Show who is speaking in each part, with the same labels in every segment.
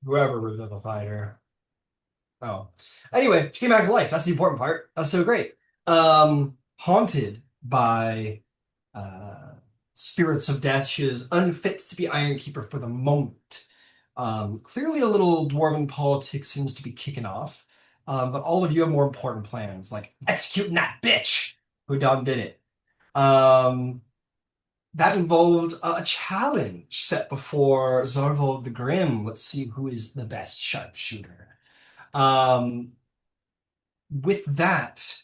Speaker 1: Whoever revivified her. Oh. Anyway, she came back to life. That's the important part. That's so great. Haunted by spirits of death, she is unfit to be Iron Keeper for the moment. Clearly a little dwarven politics seems to be kicking off. But all of you have more important plans, like executing that bitch who done did it. Um, that involved a challenge set before Zarvold the Grim. Let's see who is the best sharpshooter. Um, with that,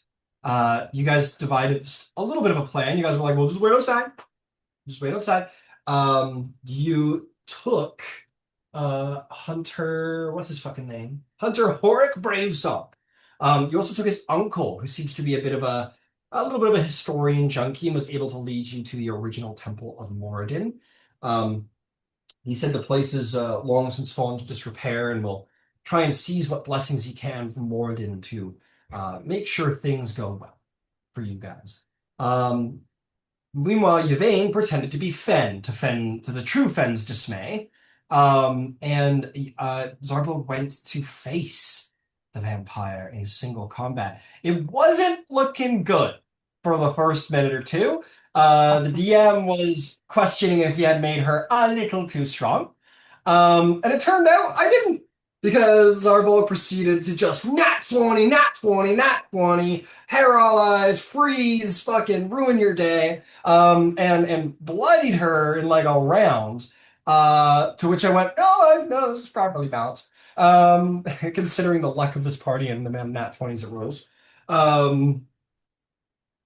Speaker 1: you guys divided a little bit of a plan. You guys were like, "Well, just wait outside. Just wait outside." You took Hunter, what's his fucking name? Hunter Horik Bravesong. You also took his uncle, who seems to be a little bit of a historian junkie and was able to lead you to the original Temple of Moradin. Um, he said the place is long since fallen into disrepair and will try and seize what blessings he can from Moradin to make sure things go well for you guys. Um, Meanwhile, Yvain pretended to be Fen, to the true Fen's dismay. And Zarbo went to face the vampire in single combat. It wasn't looking good for the first minute or two. The DM was questioning if he had made her a little too strong. And it turned out I didn't. Because Zarbo proceeded to just nat 20, nat 20, nat 20, paralyze, freeze, fucking ruin your day, and bloodied her in like a round. To which I went, oh, no, this is properly balanced. Considering the luck of this party and the man nat 20s it rolls. Um,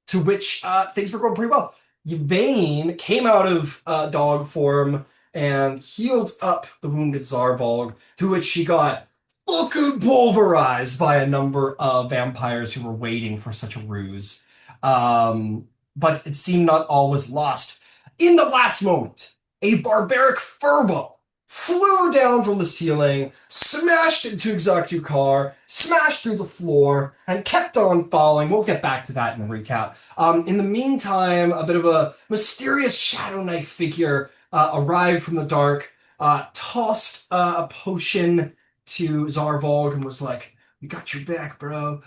Speaker 1: to which things were going pretty well. Yvain came out of dog form and healed up the wounded Zarvolg, to which she got fucking pulverized by a number of vampires who were waiting for such a ruse. But it seemed not all was lost. In the last moment, a barbaric furbo flew down from the ceiling, smashed into Ixrattu Khar, smashed through the floor, and kept on falling. We'll get back to that in the recap. In the meantime, a bit of a mysterious shadow knife figure arrived from the dark, tossed a potion to Zarvolg, and was like, "We got your back, bro."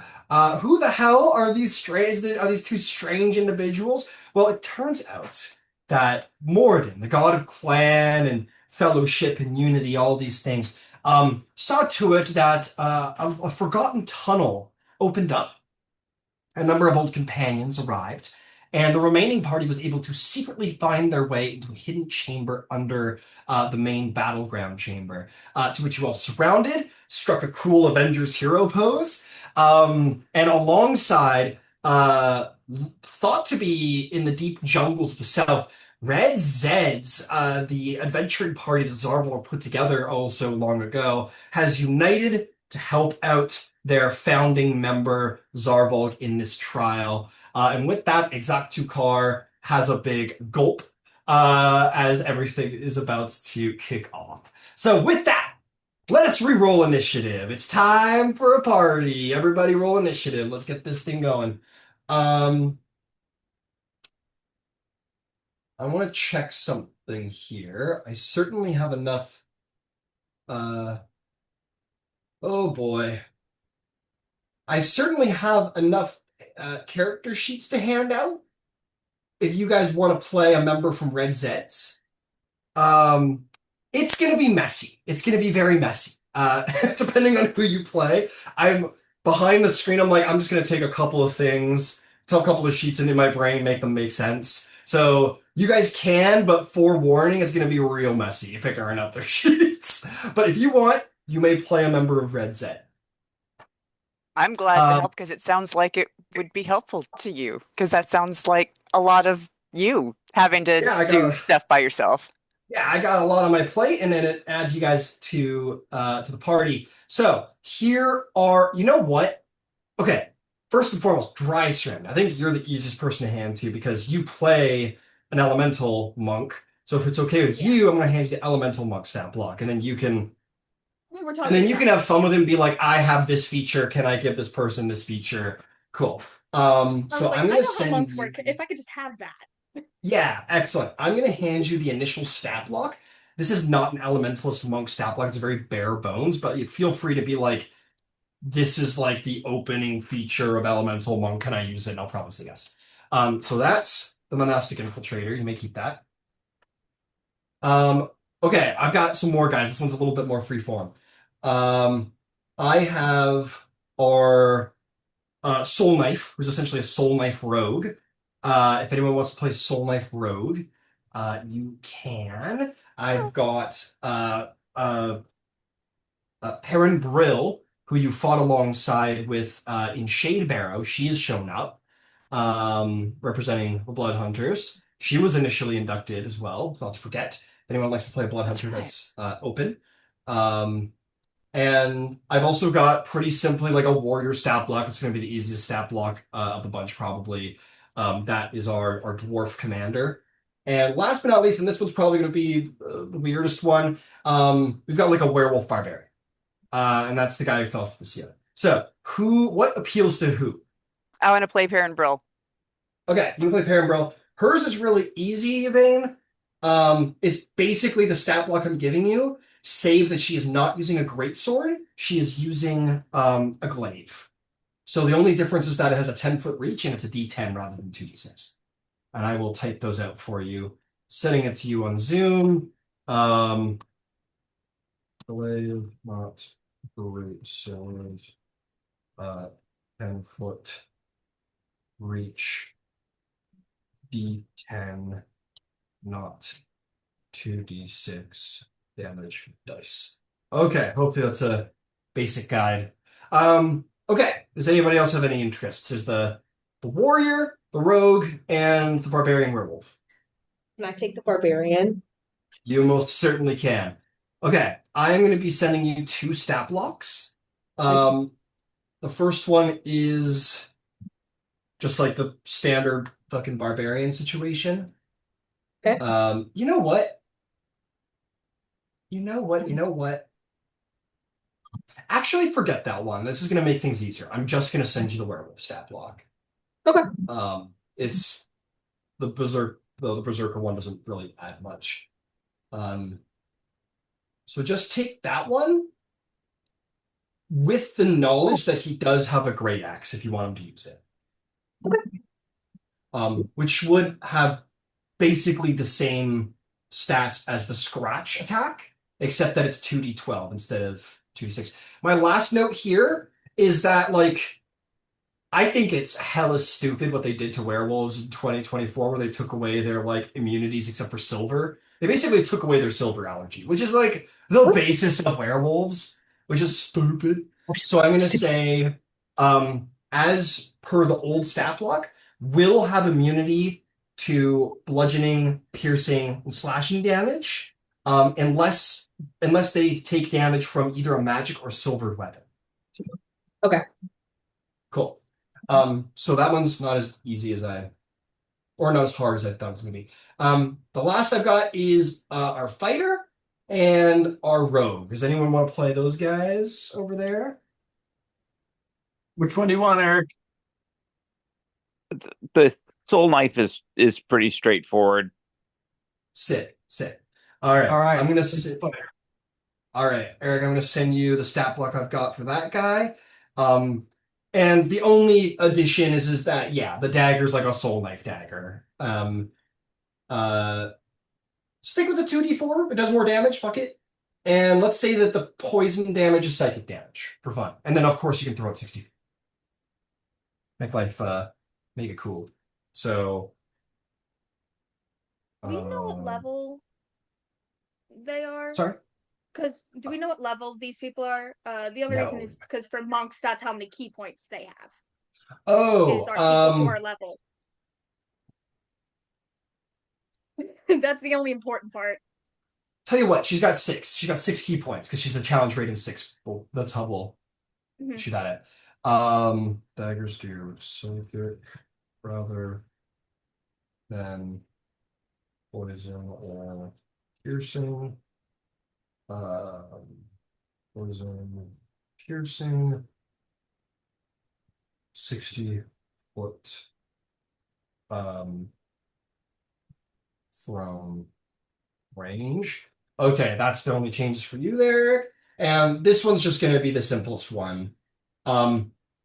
Speaker 1: Who the hell are these strange? Are these two strange individuals? Well, it turns out that Moradin, the god of clan and fellowship and unity, all these things, saw to it that a forgotten tunnel opened up. A number of old companions arrived, and the remaining party was able to secretly find their way into a hidden chamber under the main battleground chamber, to which you all surrounded, struck a cool Avengers hero pose, and alongside, thought to be in the deep jungles of the south, Red Zed's, the adventuring party that Zarvor put together oh so long ago, has united to help out their founding member Zarvolg in this trial. And with that, Ixrattu Khar has a big gulp as everything is about to kick off. So with that, let us re-roll initiative. It's time for a party. Everybody roll initiative. Let's get this thing going. Um, I want to check something here. I certainly have enough. Uh, oh boy. I certainly have enough character sheets to hand out if you guys want to play a member from Red Zeds. Um, it's going to be messy. It's going to be very messy. Depending on who you play. I'm behind the screen. I'm like, I'm just going to take a couple of things, tell a couple of sheets into my brain, make them make sense. So you guys can, but forewarning, it's going to be real messy figuring out their sheets. But if you want, you may play a member of Red Zed.
Speaker 2: I'm glad to
Speaker 1: Um,
Speaker 2: help because it sounds like it would be helpful to you because that sounds like a lot of you having to
Speaker 1: yeah, I
Speaker 2: do
Speaker 1: got
Speaker 2: stuff by yourself.
Speaker 1: Yeah, I got a lot on my plate, and then it adds you guys to the party. So here are, you know what? Okay, first and foremost, dry strand. I think you're the easiest person to hand to because you play an elemental monk. So if it's okay with
Speaker 3: Yeah,
Speaker 1: you, I'm gonna hand you the elemental monk stat block, and then
Speaker 3: we were
Speaker 1: and
Speaker 3: talking
Speaker 1: then you
Speaker 3: about
Speaker 1: can have
Speaker 3: this.
Speaker 1: fun with it and be like, I have this feature. Can I give this person this feature? Cool.
Speaker 3: I was
Speaker 1: So
Speaker 3: like,
Speaker 1: I'm
Speaker 3: I
Speaker 1: gonna
Speaker 3: know how
Speaker 1: send
Speaker 3: monks
Speaker 1: you.
Speaker 3: work. If I could just have that.
Speaker 1: Yeah, excellent. I'm going to hand you the initial stat block. This is not an elementalist monk stat block. It's very bare bones, but you feel free to be like, this is like the opening feature of elemental monk. Can I use it? And I'll probably say yes. So that's the monastic infiltrator. You may keep that. Okay, I've got some more guys. This one's a little bit more freeform. I have our Soul Knife, who's essentially a Soul Knife rogue. If anyone wants to play Soul Knife rogue, you can. I've got Perrin Brill, who you fought alongside with in Shade Barrow. She has shown up, representing the Blood Hunters. She was initially inducted as well, not to forget. If anyone likes to play a Blood
Speaker 2: That's
Speaker 1: Hunter,
Speaker 2: right.
Speaker 1: that's open. And I've also got pretty simply like a warrior stat block. It's going to be the easiest stat block of the bunch, probably. That is our dwarf commander. And last but not least, and this one's probably going to be the weirdest one, we've got like a werewolf barbarian. And that's the guy who fell through the ceiling. So, what appeals to who?
Speaker 2: I want to play Perrin Brill.
Speaker 1: Okay, you can play Parambro. Hers is really easy, Vane. It's basically the stat block I'm giving you, save that she is not using a greatsword. She is using a glaive. So the only difference is that it has a 10-foot reach and it's a D10 rather than 2D6. And I will type those out for you, sending it to you on Zoom. Glaive, not greatsword, 10-foot reach, D10, not 2d6 damage dice. Okay, hopefully that's a basic guide. Okay, does anybody else have any interests? There's the warrior, the rogue, and the barbarian werewolf.
Speaker 3: Can I take the barbarian?
Speaker 1: You most certainly can. Okay, I'm going to be sending you 2 stat blocks. The first one is just like the standard fucking barbarian situation.
Speaker 3: Okay.
Speaker 1: You know what? You know what? You know what? Actually, forget that one. This is going to make things easier. I'm just going to send you the werewolf stat block.
Speaker 3: Okay.
Speaker 1: It's the the berserker one doesn't really add much. So just take that one with the knowledge that he does have a great axe if you want him to use it. Which would have basically the same stats as the scratch attack, except that it's 2d12 instead of 2d6. My last note here is that, like, I think it's hella stupid what they did to werewolves in 2024, where they took away their, like, immunities except for silver. They basically took away their silver allergy, which is, like, the basis of werewolves, which is stupid. So I'm going to say, as per the old stat block, will have immunity to bludgeoning, piercing, and slashing damage, unless they take damage from either a magic or silvered weapon.
Speaker 3: Okay.
Speaker 1: Cool. So that one's not as easy as or not as hard as I thought it was gonna be. The last I've got is our fighter and our rogue. Does anyone want to play those guys over there?
Speaker 4: Which one do you want, Eric?
Speaker 5: The soul knife is pretty straightforward.
Speaker 1: Sit. All right.
Speaker 4: All right.
Speaker 1: I'm gonna sit. All right, Eric, I'm going to send you the stat block I've got for that guy. And the only addition is that, yeah, the dagger's like a soul knife dagger. Stick with the 2d4. It does more damage. Fuck it. And let's say that the poison damage is psychic damage for fun. And then, of course, you can throw it 60 feet. Make life, make it cool. So.
Speaker 6: Do we know what level they are?
Speaker 1: Sorry?
Speaker 6: Because do we know what level these people are? The only reason
Speaker 1: No.
Speaker 6: is because for monks, that's how many key points they have.
Speaker 1: Oh,
Speaker 6: Is are equal to our level. That's the only important part.
Speaker 1: tell you what, she's got 6. She's got 6 key points because she's a challenge rating 6. Well, that's how we'll shoot at it. Daggers do psychic rather than poison or piercing. Poison, piercing, 60-foot from range. Okay, that's the only changes for you there. And this one's just going to be the simplest one.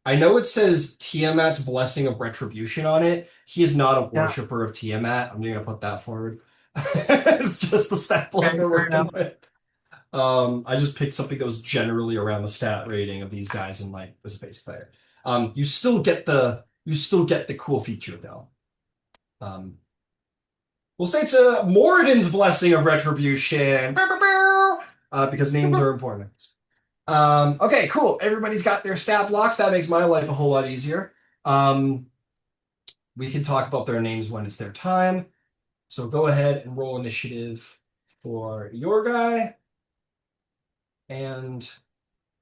Speaker 1: I know it says Tiamat's Blessing of Retribution on it. He is not a
Speaker 4: Yeah.
Speaker 1: worshiper of Tiamat. I'm going to put that forward. It's just the stat block
Speaker 4: Okay,
Speaker 1: we're
Speaker 4: fair
Speaker 1: working
Speaker 4: enough.
Speaker 1: with. I just picked something that was generally around the stat rating of these guys and like as a base player. You still get the cool feature though. We'll say it's a Moradin's Blessing of Retribution. Because names are important. Okay, cool. Everybody's got their stat blocks. That makes my life a whole lot easier. We can talk about their names when it's their time. So go ahead and roll initiative for your guy and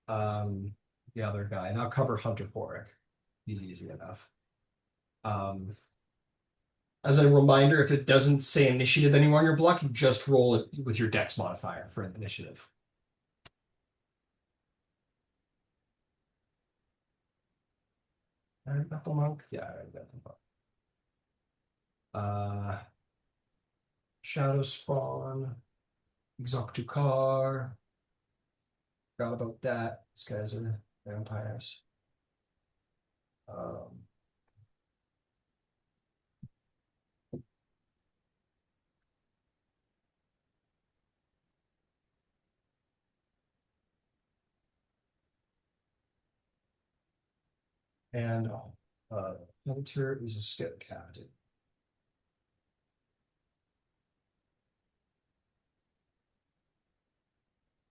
Speaker 1: the other guy. And I'll cover Hunter Boric. He's easy enough. As a reminder, if it doesn't say initiative anywhere on your block, you just roll it with your dex modifier for initiative. I got the monk. Yeah, I got the monk. Shadow Spawn, Ixrattu Khar. Forgot about that. These guys are vampires. And Hunter is a scout captain.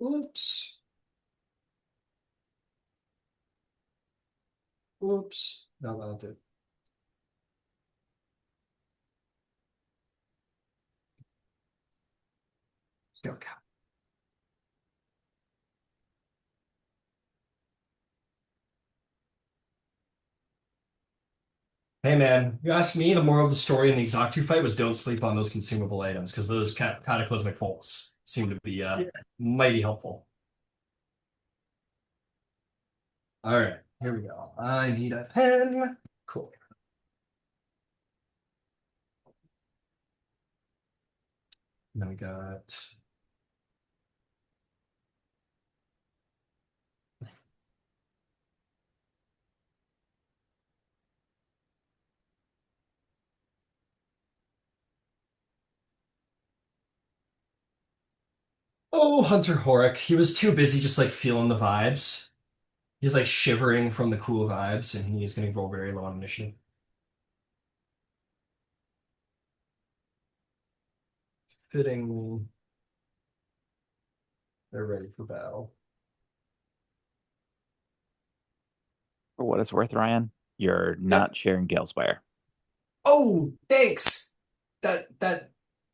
Speaker 1: Oops. Oops. No, that'll do. Scout captain. Hey man, you ask me, the moral of the story in the Ixrattu fight was don't sleep on those consumable items because those cataclysmic bolts seem to be mighty helpful. All right, here we go. I need a pen. Cool. And then we got Hunter Horick. He was too busy just like feeling the vibes. He's like shivering from the cool vibes, and he's going to roll very low on initiative. Fittingly, they're ready for battle.
Speaker 5: For what it's worth, Ryan, you're not sharing Galespire.
Speaker 1: Oh, thanks. That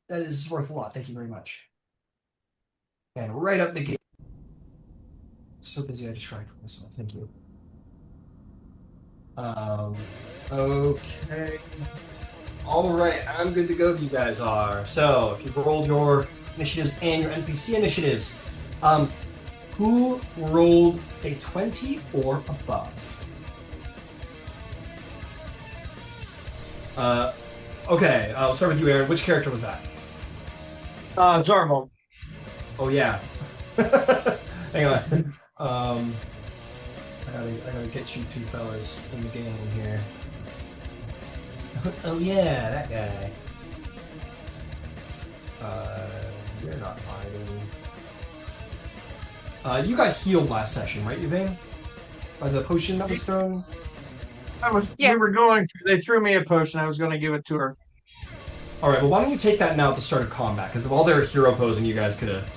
Speaker 1: is worth a lot. Thank you very much. And right up the gate. So busy, I distracted myself. Thank you. Okay. All right, I'm good to go if you guys are. So, if you've rolled your initiatives and your NPC initiatives, who rolled a 20 or above? Okay, I'll start with you, Aaron. Which character was that?
Speaker 4: Zarmo.
Speaker 1: Oh, yeah. Hang on. I gotta get you two fellas in the game here. Oh yeah, that guy. You're not hiding. You got healed last session, right, Yvain? By the potion that was thrown?
Speaker 2: Yeah.
Speaker 4: We were going. They threw me a potion. I was going to give it to her.
Speaker 1: All right. Well, why don't you take that now at the start of combat? Because while they're hero posing, you could have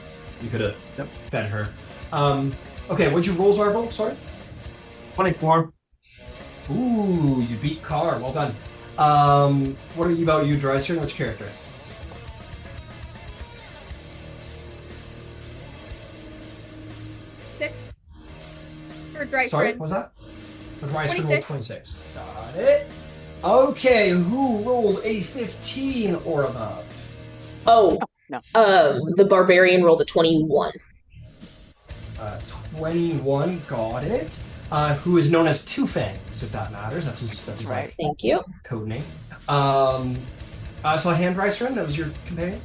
Speaker 1: fed her. Okay. What'd you roll, Zarvo? Sorry.
Speaker 4: 24.
Speaker 1: Ooh, you beat Carr. Well done. What are you about? You, Dreiser? Which character?
Speaker 6: Six. Or Dreiser.
Speaker 1: Sorry, what was that? Dreiser rolled
Speaker 6: 26.
Speaker 1: 26. Got it. Okay, who rolled a 15 or above?
Speaker 3: Oh,
Speaker 2: No.
Speaker 3: the barbarian rolled a 21.
Speaker 1: 21, got it. Who is known as Two Fangs, if that matters. That's his
Speaker 2: Right.
Speaker 1: like,
Speaker 3: Thank you.
Speaker 1: code name. So Hand Dreiser, that was your companion?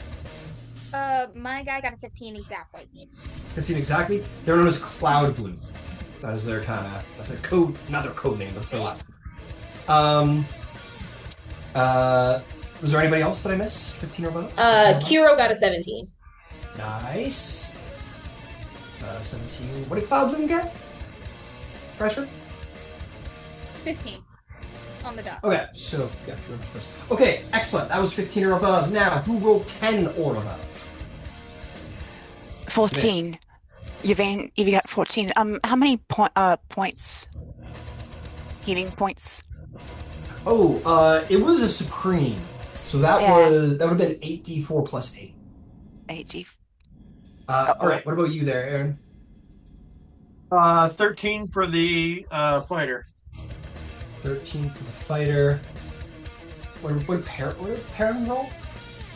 Speaker 6: My guy got a 15 exactly.
Speaker 1: 15 exactly. They're known as Cloud Bloom. That is their that's their code, not their code name, that's their last name. Was there anybody else that I missed? 15 or above?
Speaker 3: Kiro got a 17.
Speaker 1: Nice. 17. What did Cloud Bloom get? Fresher?
Speaker 6: 15 on the dot.
Speaker 1: Okay, so yeah, Kiro was first. Okay, excellent. That was 15 or above. Now, who rolled 10 or above?
Speaker 2: 14. You've got 14. How many points? Healing points?
Speaker 1: Oh, it was a supreme. So that would have been 8d4 plus 8.
Speaker 2: 8d.
Speaker 1: All right, what about you there, Aaron?
Speaker 4: 13 for the fighter.
Speaker 1: 13 for the fighter. What did Perrin roll?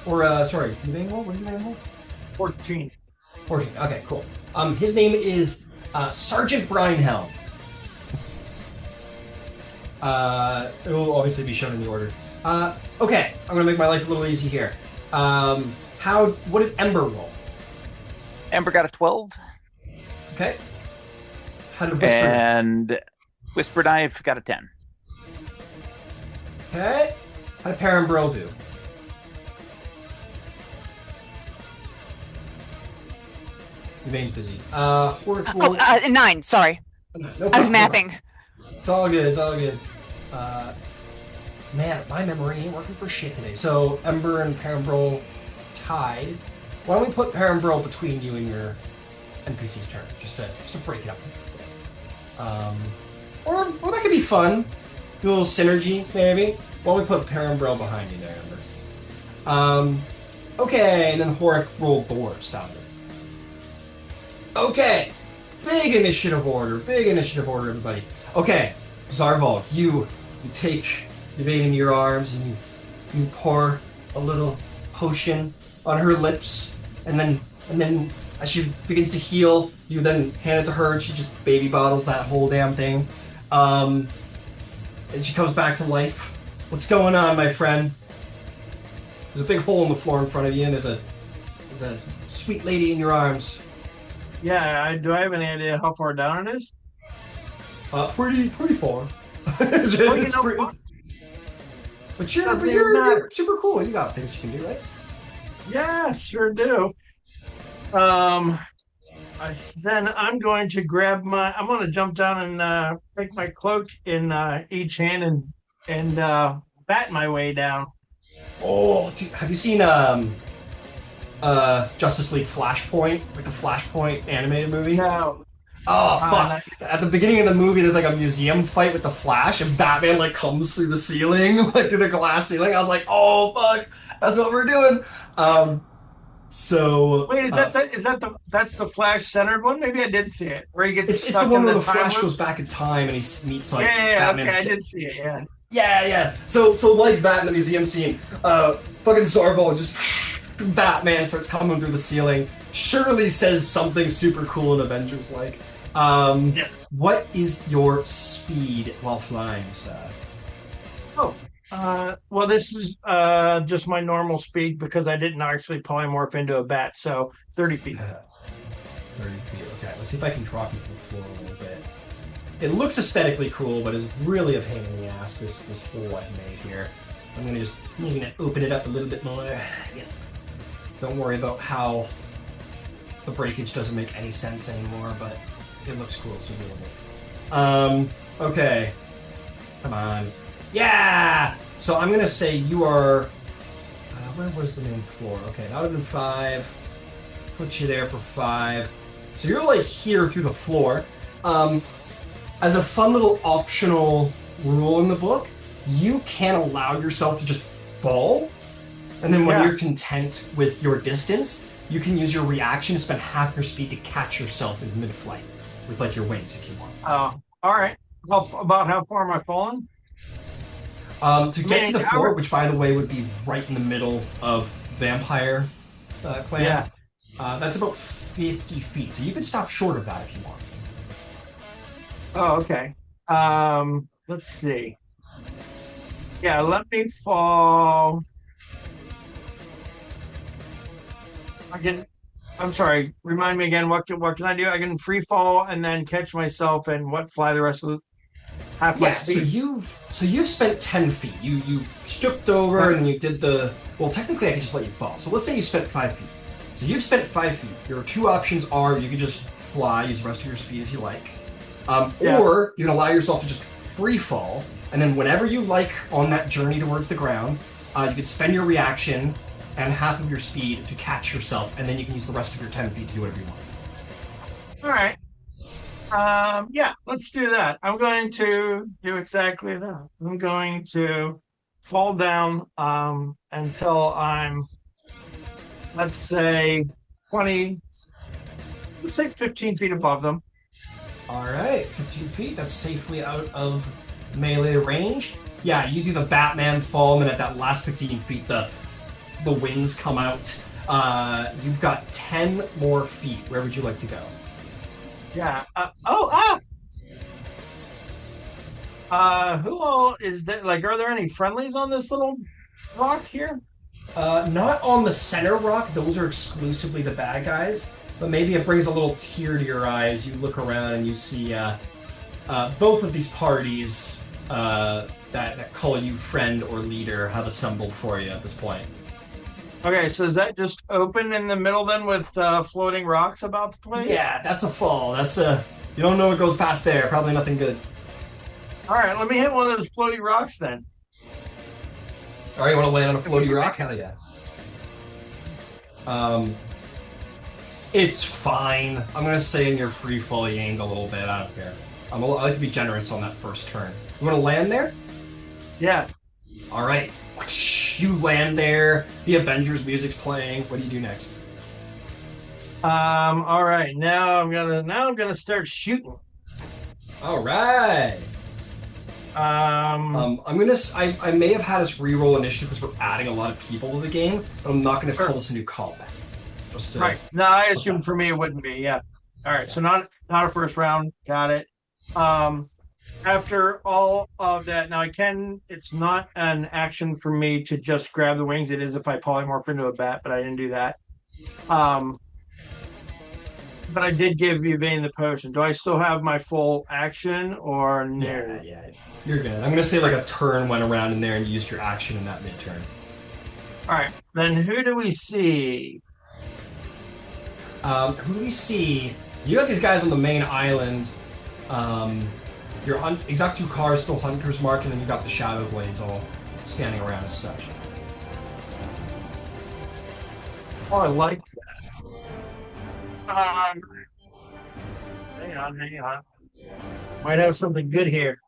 Speaker 1: Or, sorry, Yvain roll? What did Yvain roll?
Speaker 4: 14.
Speaker 1: 14. Okay, cool. His name is Sergeant Brinehelm. It will obviously be shown in the order. Okay, I'm gonna make my life a little easy here. What did Ember roll?
Speaker 5: Ember got a 12.
Speaker 1: Okay. How did Whisper?
Speaker 5: And Whisper Knife got a 10.
Speaker 1: Okay. How did Perrin Brill do? Yvain's busy. Horrible.
Speaker 2: 9. Sorry,
Speaker 1: No
Speaker 2: I was
Speaker 1: problem.
Speaker 2: mathing.
Speaker 1: It's all good. It's all good. Man, my memory ain't working for shit today. So Ember and Perrin tied. Why don't we put Perrin between you and your NPC's turn, just to break it up. Or that could be fun. A little synergy, maybe. Why don't we put Perrin behind you there, Ember? Okay, and then Horik rolled dwarves down there. Okay, big initiative order, everybody. Okay, Zarval, you take Yvain in your arms and you pour a little potion on her lips, and then as she begins to heal, you then hand it to her, and she just baby bottles that whole damn thing. And she comes back to life. What's going on, my friend? There's a big hole in the floor in front of you, and there's a sweet lady in your arms.
Speaker 4: Yeah, do I have any idea how far down it is?
Speaker 1: Pretty far.
Speaker 4: Well, you know what?
Speaker 1: But you're
Speaker 4: Doesn't even matter.
Speaker 1: you're super cool. You got things you can do, right?
Speaker 4: Yeah, sure do. Then I'm going to I'm going to jump down and take my cloak in each hand and bat my way down.
Speaker 1: Oh, dude, have you seen Justice League Flashpoint, like the Flashpoint animated movie?
Speaker 4: No.
Speaker 1: Oh fuck! At the beginning of the movie, there's like a museum fight with the Flash, and Batman like comes through the ceiling, like through the glass ceiling. I was like, oh fuck, that's what we're doing. So
Speaker 4: Wait, that's the Flash centered one? Maybe I did see it. Where he gets
Speaker 1: it's the
Speaker 4: stuck
Speaker 1: one
Speaker 4: in
Speaker 1: where
Speaker 4: the
Speaker 1: the
Speaker 4: time
Speaker 1: Flash
Speaker 4: loop?
Speaker 1: goes back in time and he meets like
Speaker 4: Yeah,
Speaker 1: Batman's
Speaker 4: okay, I did see it. Yeah.
Speaker 1: Yeah. So like that in the museum scene, fucking Zarbo just Batman starts coming through the ceiling. Surely says something super cool and Avengers like.
Speaker 4: Yeah.
Speaker 1: What is your speed while flying, sir?
Speaker 4: Well, this is just my normal speed because I didn't actually polymorph into a bat, so 30 feet.
Speaker 1: 30 feet. Okay, let's see if I can drop you to the floor a little bit. It looks aesthetically cool, but is really a pain in the ass. This hole I made here. I'm gonna open it up a little bit more. Yeah. Don't worry about how the breakage doesn't make any sense anymore, but it looks cool, so deal with it. Okay. Come on. Yeah! So I'm gonna say you are... where was the main floor? Okay, that would have been 5. Put you there for 5. So you're like here through the floor. As a fun little optional rule in the book, you can allow yourself to just fall, and then when you're content with your distance, you can use your reaction to spend half your speed to catch yourself in mid-flight with like your wings if you want.
Speaker 4: Oh, all right. About how far am I falling?
Speaker 1: To get to the floor, which by the way would be right in the middle of Vampire Clan, that's about 50 feet. So you could stop short of that if you want.
Speaker 4: Oh, okay. Let's see. Yeah, let me fall. I can. I'm sorry. Remind me again. What can I do? I can free fall and then catch myself and fly the rest of the half my
Speaker 1: Yeah, so
Speaker 4: speed.
Speaker 1: you've spent 10 feet. You stooped over
Speaker 4: Right.
Speaker 1: and then you did the well, technically I could just let you fall. So let's say you spent 5 feet. So you've spent 5 feet. Your two options are you could just fly, use the rest of your speed as you like.
Speaker 4: Yeah.
Speaker 1: Or you can allow yourself to just free fall, and then whenever you like on that journey towards the ground, you could spend your reaction and half of your speed to catch yourself, and then you can use the rest of your 10 feet to do whatever you want.
Speaker 4: All right. Yeah, let's do that. I'm going to do exactly that. I'm going to fall down until I'm, let's say, 20, let's say 15 feet above them.
Speaker 1: All right, 15 feet. That's safely out of melee range. Yeah, you do the Batman fall, and then at that last 15 feet, the wings come out. You've got 10 more feet. Where would you like to go?
Speaker 4: Yeah. Who all is that? Like, are there any friendlies on this little rock here?
Speaker 1: Not on the center rock. Those are exclusively the bad guys. But maybe it brings a little tear to your eyes. You look around and you see both of these parties that call you friend or leader have assembled for you at this point.
Speaker 4: Okay, so is that just open in the middle then with floating rocks about the place?
Speaker 1: Yeah, that's a fall. That's a you don't know what goes past there. Probably nothing good.
Speaker 4: All right, let me hit one of those floating rocks then.
Speaker 1: All right, you want to land on a floaty rock? Hell yeah. It's fine. I'm gonna say in your free fall you aimed a little bit. I don't care. I like to be generous on that first turn. You want to land there?
Speaker 4: Yeah.
Speaker 1: All right. You land there. The Avengers music's playing. What do you do next?
Speaker 4: All right. Now I'm gonna start shooting.
Speaker 1: All right. I may have had us re-roll initiative because we're adding a lot of people to the game, but I'm not gonna call this a new combat. Just to,
Speaker 4: right. No, I assume for me it wouldn't be. Yeah. All right. So not a first round. Got it. After all of that, now it's not an action for me to just grab the wings. It is if I polymorph into a bat, but I didn't do that. But I did give Yvain the potion. Do I still have my full action or no?
Speaker 1: Yeah. You're good. I'm gonna say like a turn went around in there and you used your action in that mid-turn.
Speaker 4: All right. Then who do we see?
Speaker 1: Who do we see? You got these guys on the main island. Your Ixrattu Khar is still Hunter's Mark, and then you got the Shadow Blades all standing around as such.
Speaker 4: Oh, I like that. Hang on. Might have something good here.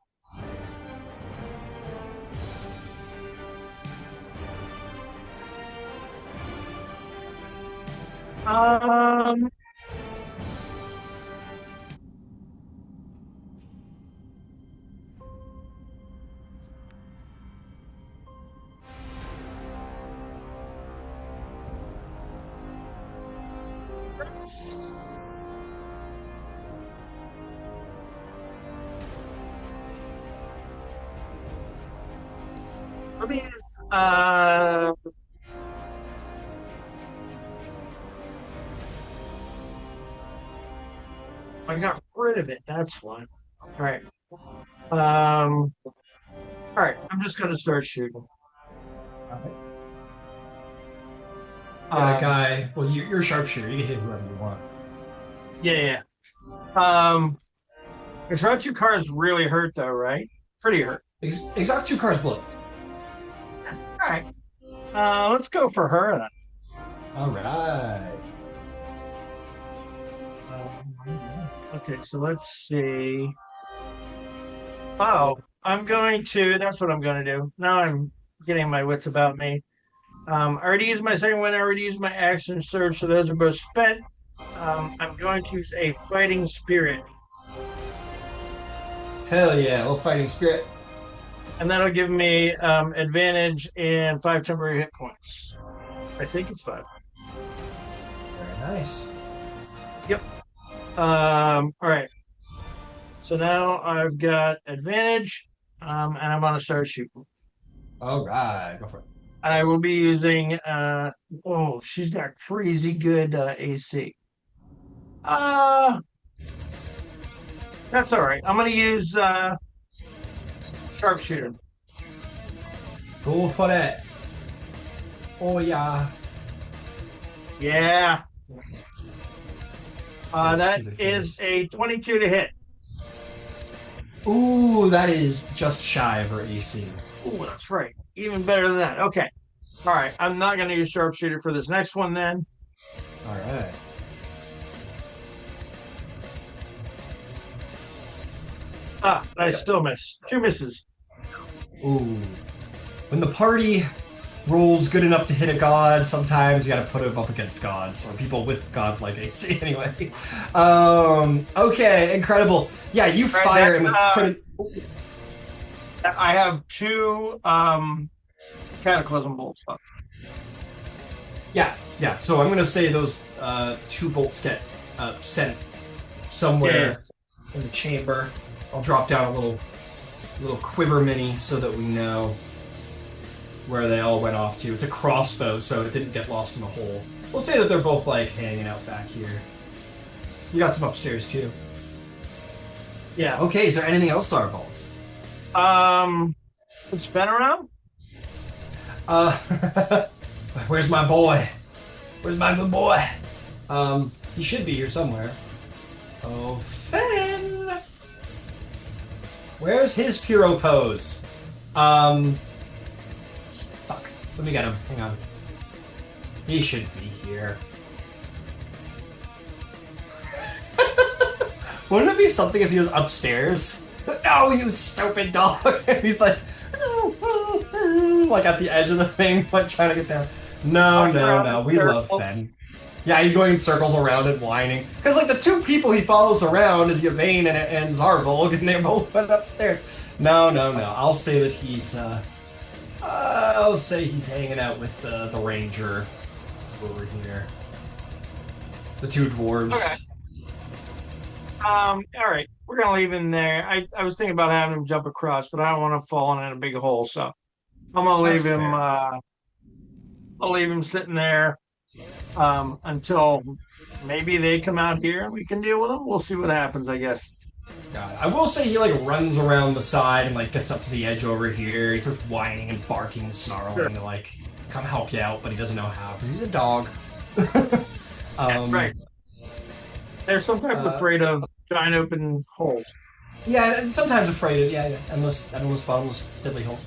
Speaker 4: Let me I got rid of it. That's one. All right. All right. I'm just gonna start shooting.
Speaker 1: Got a guy. Well, you're a sharpshooter. You can hit whoever you want.
Speaker 4: Yeah. Ixrattu Khar is really hurt though, right? Pretty hurt.
Speaker 1: Ixrattu Khar's blood.
Speaker 4: All right. Let's go for her then.
Speaker 1: All right.
Speaker 4: Okay, so let's see. Oh, that's what I'm going to do. Now I'm getting my wits about me. I already used my second one. I already used my action surge, so those are both spent. I'm going to use a fighting spirit.
Speaker 1: Hell yeah, little fighting spirit.
Speaker 4: And that'll give me advantage and 5 temporary hit points. I think it's 5.
Speaker 1: Very nice.
Speaker 4: Yep. All right. So now I've got advantage, and I'm going to start shooting.
Speaker 1: All right, go for it.
Speaker 4: I will be using. Oh, she's got crazy good AC. Uh, that's all right. I'm gonna use sharpshooter.
Speaker 1: Go for it. Oh yeah.
Speaker 4: Yeah. That
Speaker 1: Stupid
Speaker 4: is
Speaker 1: face.
Speaker 4: a 22 to hit.
Speaker 1: Ooh, that is just shy of her AC.
Speaker 4: Oh, that's right. Even better than that. Okay. All right. I'm not going to use sharpshooter for this next one then.
Speaker 1: All right.
Speaker 4: I still miss. 2 misses.
Speaker 1: Ooh. When the party rolls good enough to hit a god, sometimes you gotta put them up against gods, or people with god-like AC anyway. Okay, incredible. Yeah, you
Speaker 4: Right,
Speaker 1: fire him with
Speaker 4: that's,
Speaker 1: crit.
Speaker 4: I have 2 cataclysm bolts left.
Speaker 1: Yeah. So I'm gonna say those 2 bolts get sent somewhere in the chamber. I'll drop down a little quiver mini so that we know where they all went off to. It's a crossbow, so it didn't get lost in the hole. We'll say that they're both like hanging out back here. You got some upstairs too.
Speaker 4: Yeah.
Speaker 1: Okay, is there anything else, Sarval?
Speaker 4: Is Fen around?
Speaker 1: Where's my boy? Where's my good boy? He should be here somewhere. Oh, Fen! Where's his Puro pose? Fuck. Let me get him. Hang on. He should be here. Wouldn't it be something if he was upstairs? No, you stupid dog! And he's like, like at the edge of the thing, like trying to get down. No. We love Fen. Yeah, he's going in circles around it, whining. Because, like, the 2 people he follows around is Yvain and Zarvolg, and they both went upstairs. No. I'll say that he's, I'll say he's hanging out with the ranger over here. The 2 dwarves.
Speaker 4: Okay. All right. We're gonna leave him there. I was thinking about having him jump across, but I don't want him falling in a big hole, so I'm gonna leave
Speaker 1: That's
Speaker 4: him.
Speaker 1: fair.
Speaker 4: I'll leave him sitting there until maybe they come out here and we can deal with them. We'll see what happens, I guess.
Speaker 1: God. I will say he, like, runs around the side and, like, gets up to the edge over here. He starts whining and barking and snarling to, like, come help you out, but he doesn't know how, because he's a dog.
Speaker 4: Right. They're sometimes afraid of giant open holes.
Speaker 1: Yeah, sometimes afraid of, endless, bottomless, deadly holes.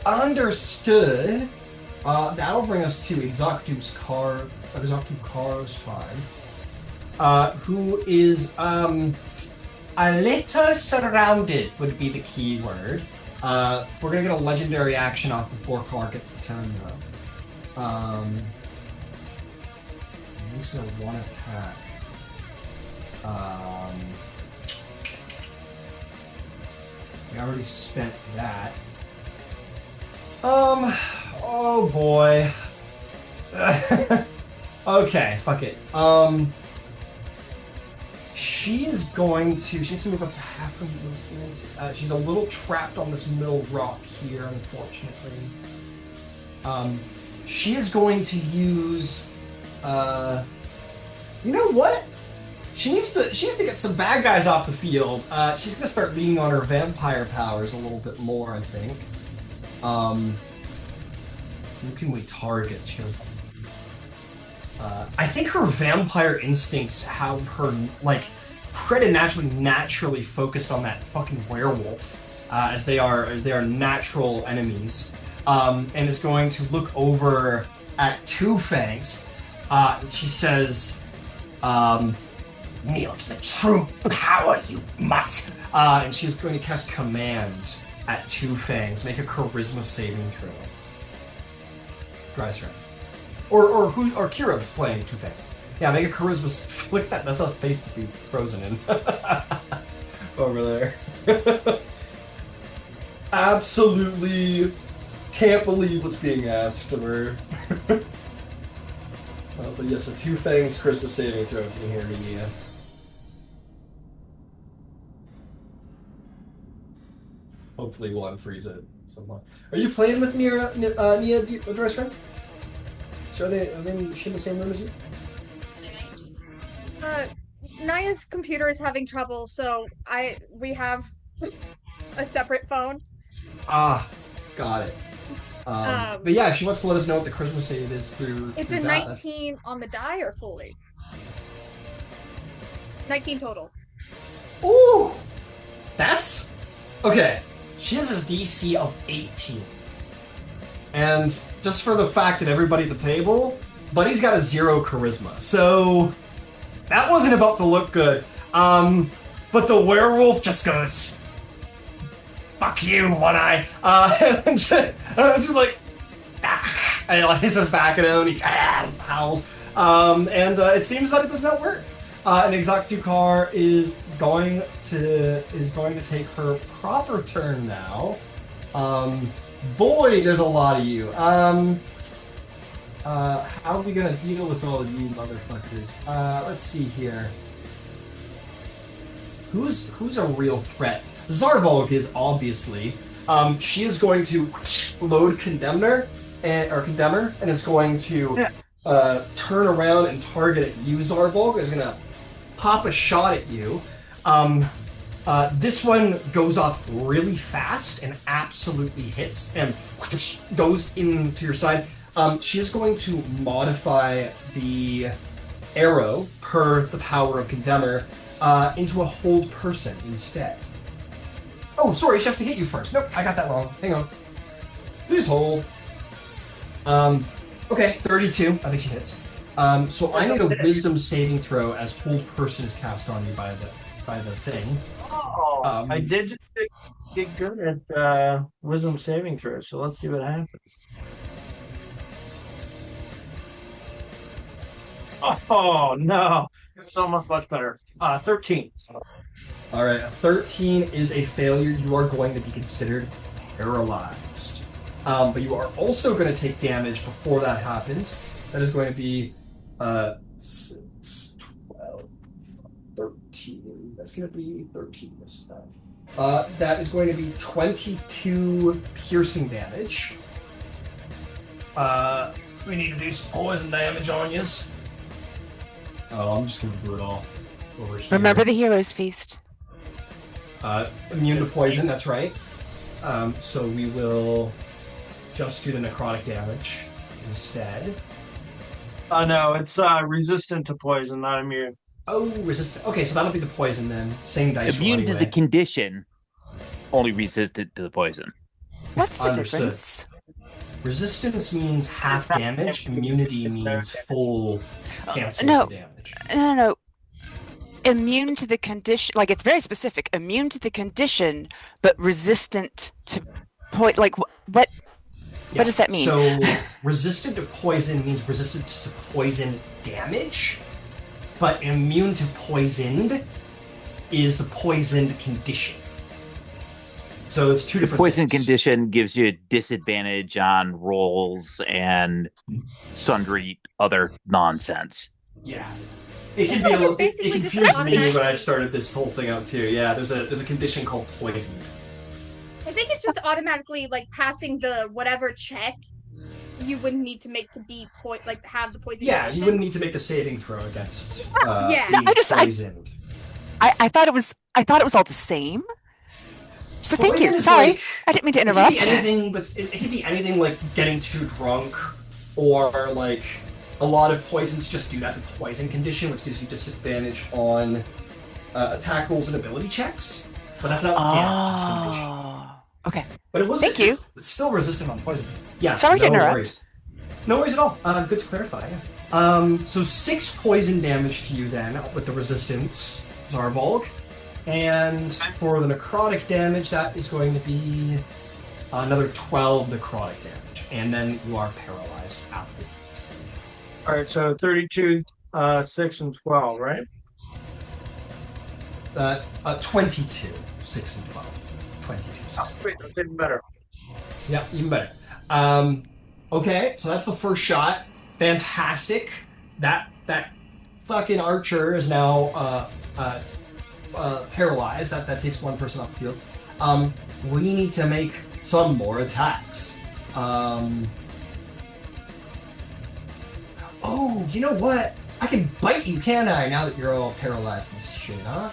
Speaker 1: Understood. That'll bring us to Ixrattu Khar's time. Who is, a little surrounded would be the key word. We're gonna get a legendary action off before Khar gets the turn, though. Makes it a 1 attack. We already spent that. Oh boy. Okay, fuck it. She has to move up to half her movement. She's a little trapped on this middle rock here, unfortunately. She is going to use, you know what? She needs to get some bad guys off the field. She's gonna start leaning on her vampire powers a little bit more, I think. Who can we target? She goes, I think her vampire instincts have her, like, naturally focused on that fucking werewolf, as they are natural enemies, and is going to look over at Two Fangs. And she says, kneel to the true power, you mutt! And she's going to cast Command at Two Fangs. Make a charisma saving throw. Dry's right. Or Kiro's playing Two Fangs. Yeah, make a charisma. Look at that. That's a face to be frozen in. Over there. Absolutely can't believe what's being asked of her. But yes, a Two Fangs charisma saving throw if you can hear me. hopefully we'll unfreeze it somehow. Are you playing with Nia, Joyce friend? So are she in the same room as you?
Speaker 6: Naya's computer is having trouble, so we have a separate phone.
Speaker 1: Ah, got it. But yeah, if she wants to let us know what the charisma save is through.
Speaker 6: It's
Speaker 1: through
Speaker 6: a
Speaker 1: that,
Speaker 6: 19 on the die or fully? 19 total.
Speaker 1: Ooh! That's okay. She has this DC of 18. And just for the fact that everybody at the table, Buddy's got a 0 charisma. So that wasn't about to look good. But the werewolf just goes, "Fuck you, One Eye." And just like, and he like hisses back at him and he howls. And it seems that it does not work. And Ixrattu Khar is going to take her proper turn now. Boy, there's a lot of you. How are we gonna deal with all of you motherfuckers? Let's see here. Who's a real threat? Zarvolg is obviously. She is going to load Condemner and is going to turn around and target at you, Zarvolg. Is gonna pop a shot at you. This one goes off really fast and absolutely hits and goes into your side. She is going to modify the arrow per the power of Condemner into a hold person instead. Oh, sorry, she has to hit you first. Nope, I got that wrong. Hang on. Please hold. Okay, 32. I think she hits. So I need a wisdom saving throw as hold person is cast on you by the thing.
Speaker 4: Oh, I did just get good at wisdom saving throw, so let's see what happens. Oh no, it's almost much better. 13.
Speaker 1: All right, 13 is a failure. You are going to be considered paralyzed. But you are also going to take damage before that happens. That is going to be 6, 12, 13. That's going to be 13 this time. That is going to be 22 piercing damage. We need to do some poison damage on you. Oh, I'm just going to do it all over here.
Speaker 2: Remember the hero's feast.
Speaker 1: Immune to poison, that's right. So we will just do the necrotic damage instead.
Speaker 4: No, it's resistant to poison, not immune.
Speaker 1: Oh, resistant. Okay, so that'll be the poison then. Same dice roll
Speaker 5: Immune
Speaker 1: anyway.
Speaker 5: to the condition, only resistant to the poison.
Speaker 2: What's the
Speaker 1: Understood.
Speaker 2: difference?
Speaker 1: Resistance means half damage. Immunity means full cancels
Speaker 2: No.
Speaker 1: the damage.
Speaker 2: No. Immune to the condition, like it's very specific. Immune to the condition, but resistant to like what?
Speaker 1: Yeah,
Speaker 2: What does that mean?
Speaker 1: So resistant to poison means resistant to poison damage, but immune to poisoned is the poisoned condition. So it's two different
Speaker 5: Poison
Speaker 1: things.
Speaker 5: condition gives you a disadvantage on rolls and sundry other nonsense.
Speaker 1: Yeah. It can be a little. It
Speaker 6: Basically just
Speaker 1: confused me
Speaker 6: automatic.
Speaker 1: when I started this whole thing out too. Yeah, there's a condition called poison.
Speaker 6: I think it's just automatically like passing the whatever check you would need to make to be have the poison.
Speaker 1: Yeah,
Speaker 6: condition.
Speaker 1: you wouldn't need to make the saving throw against.
Speaker 6: Yeah.
Speaker 1: being
Speaker 2: I
Speaker 1: poisoned.
Speaker 2: I thought it was all the same. So thank
Speaker 1: Poison
Speaker 2: you.
Speaker 1: is
Speaker 2: Sorry,
Speaker 1: like-
Speaker 2: I didn't mean to
Speaker 1: It could
Speaker 2: interrupt.
Speaker 1: be anything, but it could be anything like getting too drunk, or like a lot of poisons just do that in poison condition, which gives you disadvantage on attack rolls and ability checks. But that's not damage, it's condition.
Speaker 2: Oh, okay.
Speaker 1: But it was
Speaker 2: Thank you.
Speaker 1: It's still resistant on poison. Yeah.
Speaker 2: Sorry to
Speaker 1: no
Speaker 2: interrupt.
Speaker 1: worries. No worries at all. Good to clarify. Yeah. So 6 poison damage to you then with the resistance, Zarvolg. And for the necrotic damage, that is going to be another 12 necrotic damage. And then you are paralyzed after that.
Speaker 4: All right, so 32, 6, and 12, right?
Speaker 1: 22, 6, and 12. 22, 6, and 12.
Speaker 4: Sweet, that's even better.
Speaker 1: Yeah, even better. Okay, so that's the first shot. Fantastic. That fucking archer is now paralyzed. That takes one person off the field. We need to make some more attacks. Oh, you know what? I can bite you, can I? Now that you're all paralyzed and shit, huh?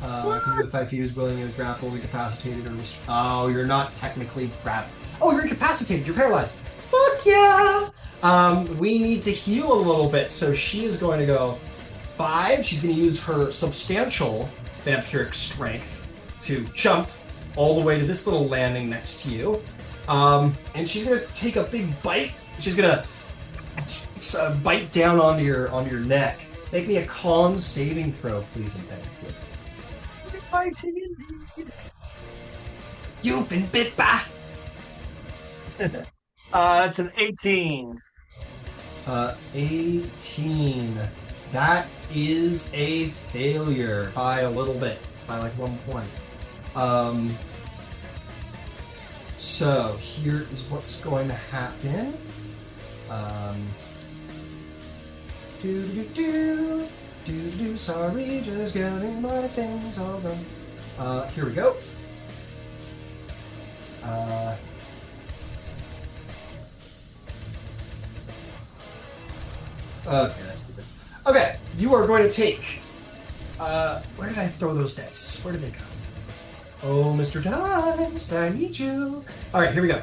Speaker 1: I can do it 5 feet is willing to grapple, incapacitated, or oh, you're not technically Oh, you're incapacitated. You're paralyzed. Fuck yeah! We need to heal a little bit, so she is going to go 5. She's going to use her substantial vampiric strength to jump all the way to this little landing next to you. And she's going to take a big bite. She's going to bite down onto your neck. Make me a con saving throw, please and thank you.
Speaker 4: Biting indeed.
Speaker 1: You've been bit by.
Speaker 4: It's an 18.
Speaker 1: 18. That is a failure by a little bit, by like 1 point. So here is what's going to happen. Sorry, just getting my things all done. Here we go. Okay, that's stupid. Okay, you are going to take. Where did I throw those dice? Where did they go? Oh, Mr. Dice, I need you. All right, here we go.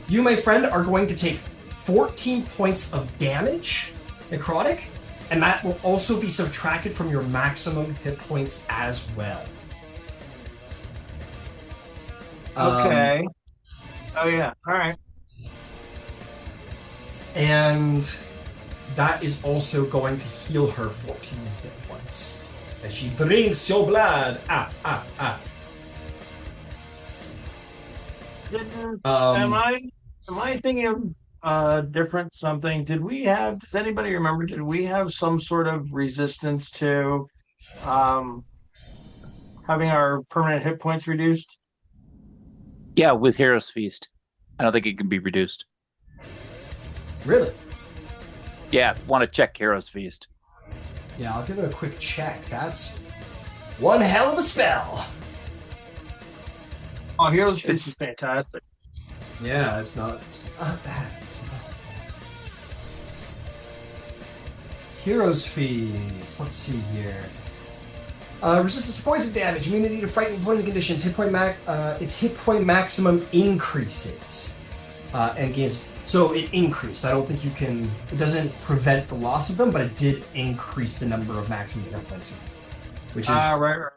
Speaker 1: You, my friend, are going to take 14 points of damage, necrotic, and that will also be subtracted from your maximum hit points as well.
Speaker 4: Okay. Oh yeah. All right.
Speaker 1: And that is also going to heal her 14 hit points. As she drinks your blood.
Speaker 4: Am I thinking of different something? Does anybody remember, did we have some sort of resistance to having our permanent hit points reduced?
Speaker 5: Yeah, with Hero's Feast. I don't think it can be reduced.
Speaker 1: Really?
Speaker 5: Yeah, want to check Hero's Feast.
Speaker 1: Yeah, I'll give it a quick check. That's one hell of a spell.
Speaker 4: Oh, Hero's Feast is fantastic.
Speaker 1: Yeah, it's not bad. It's not bad. Hero's Feast. Let's see here. Resistance to poison damage, immunity to frightened poison conditions, its hit point maximum increases. And gains. So it increased. I don't think you can. It doesn't prevent the loss of them, but it did increase the number of maximum hit points, which is
Speaker 4: right.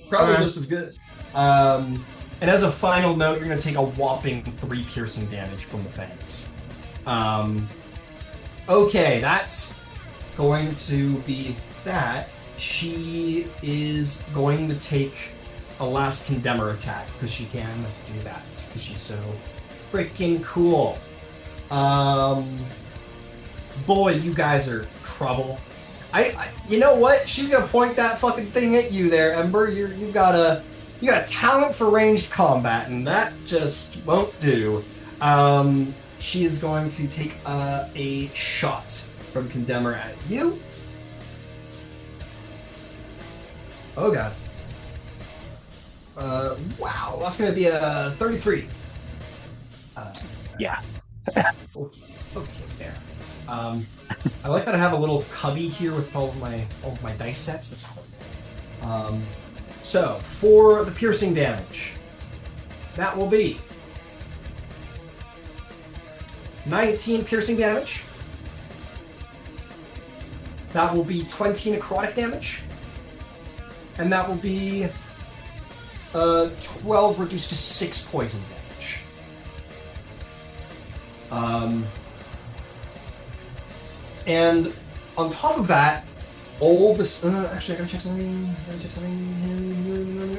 Speaker 1: probably just as good. And as a final note, you're going to take a whopping 3 piercing damage from the fangs. Okay, that's going to be that. She is going to take a last condemner attack because she can do that because she's so freaking cool. Boy, you guys are trouble. You know what? She's gonna point that fucking thing at you there, Ember. You got a talent for ranged combat, and that just won't do. She is going to take a shot from Condemner at you. Oh god. Wow, that's gonna be a 33.
Speaker 5: Yeah.
Speaker 1: Okay, fair. I like that I have a little cubby here with all of my dice sets. That's cool. So for the piercing damage, that will be 19 piercing damage. That will be 20 necrotic damage, and that will be 12 reduced to 6 poison damage. And on top of that, all this. Actually, I gotta check something.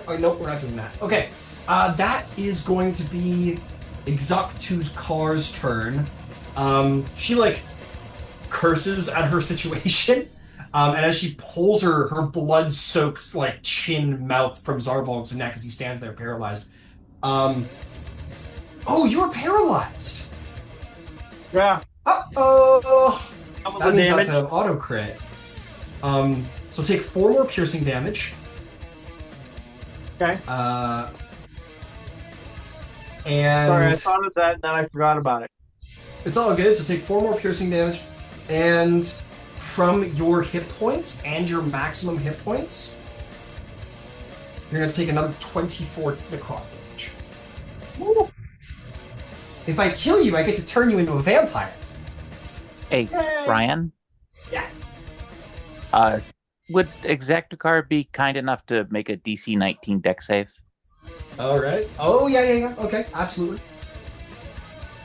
Speaker 1: Oh, nope, we're not doing that. Okay, that is going to be Ixrattu Khar's turn. She like curses at her situation, and as she pulls her blood-soaked like chin mouth from Zarbog's neck as he stands there paralyzed. Oh, you were paralyzed.
Speaker 4: Yeah.
Speaker 1: Uh-oh. That means
Speaker 4: damage.
Speaker 1: that's an auto crit. So take 4 more piercing damage.
Speaker 4: Okay.
Speaker 1: And
Speaker 4: Sorry, I thought of that and then I forgot about it.
Speaker 1: it's all good. So take 4 more piercing damage, and from your hit points and your maximum hit points, you're going to take another 24 necrotic damage.
Speaker 4: Woo.
Speaker 1: If I kill you, I get to turn you into a vampire.
Speaker 5: Hey, Brian,
Speaker 1: Yeah.
Speaker 5: would Ixrattu Khar be kind enough to make a DC 19 deck save?
Speaker 1: All right. Oh, yeah. Okay, absolutely.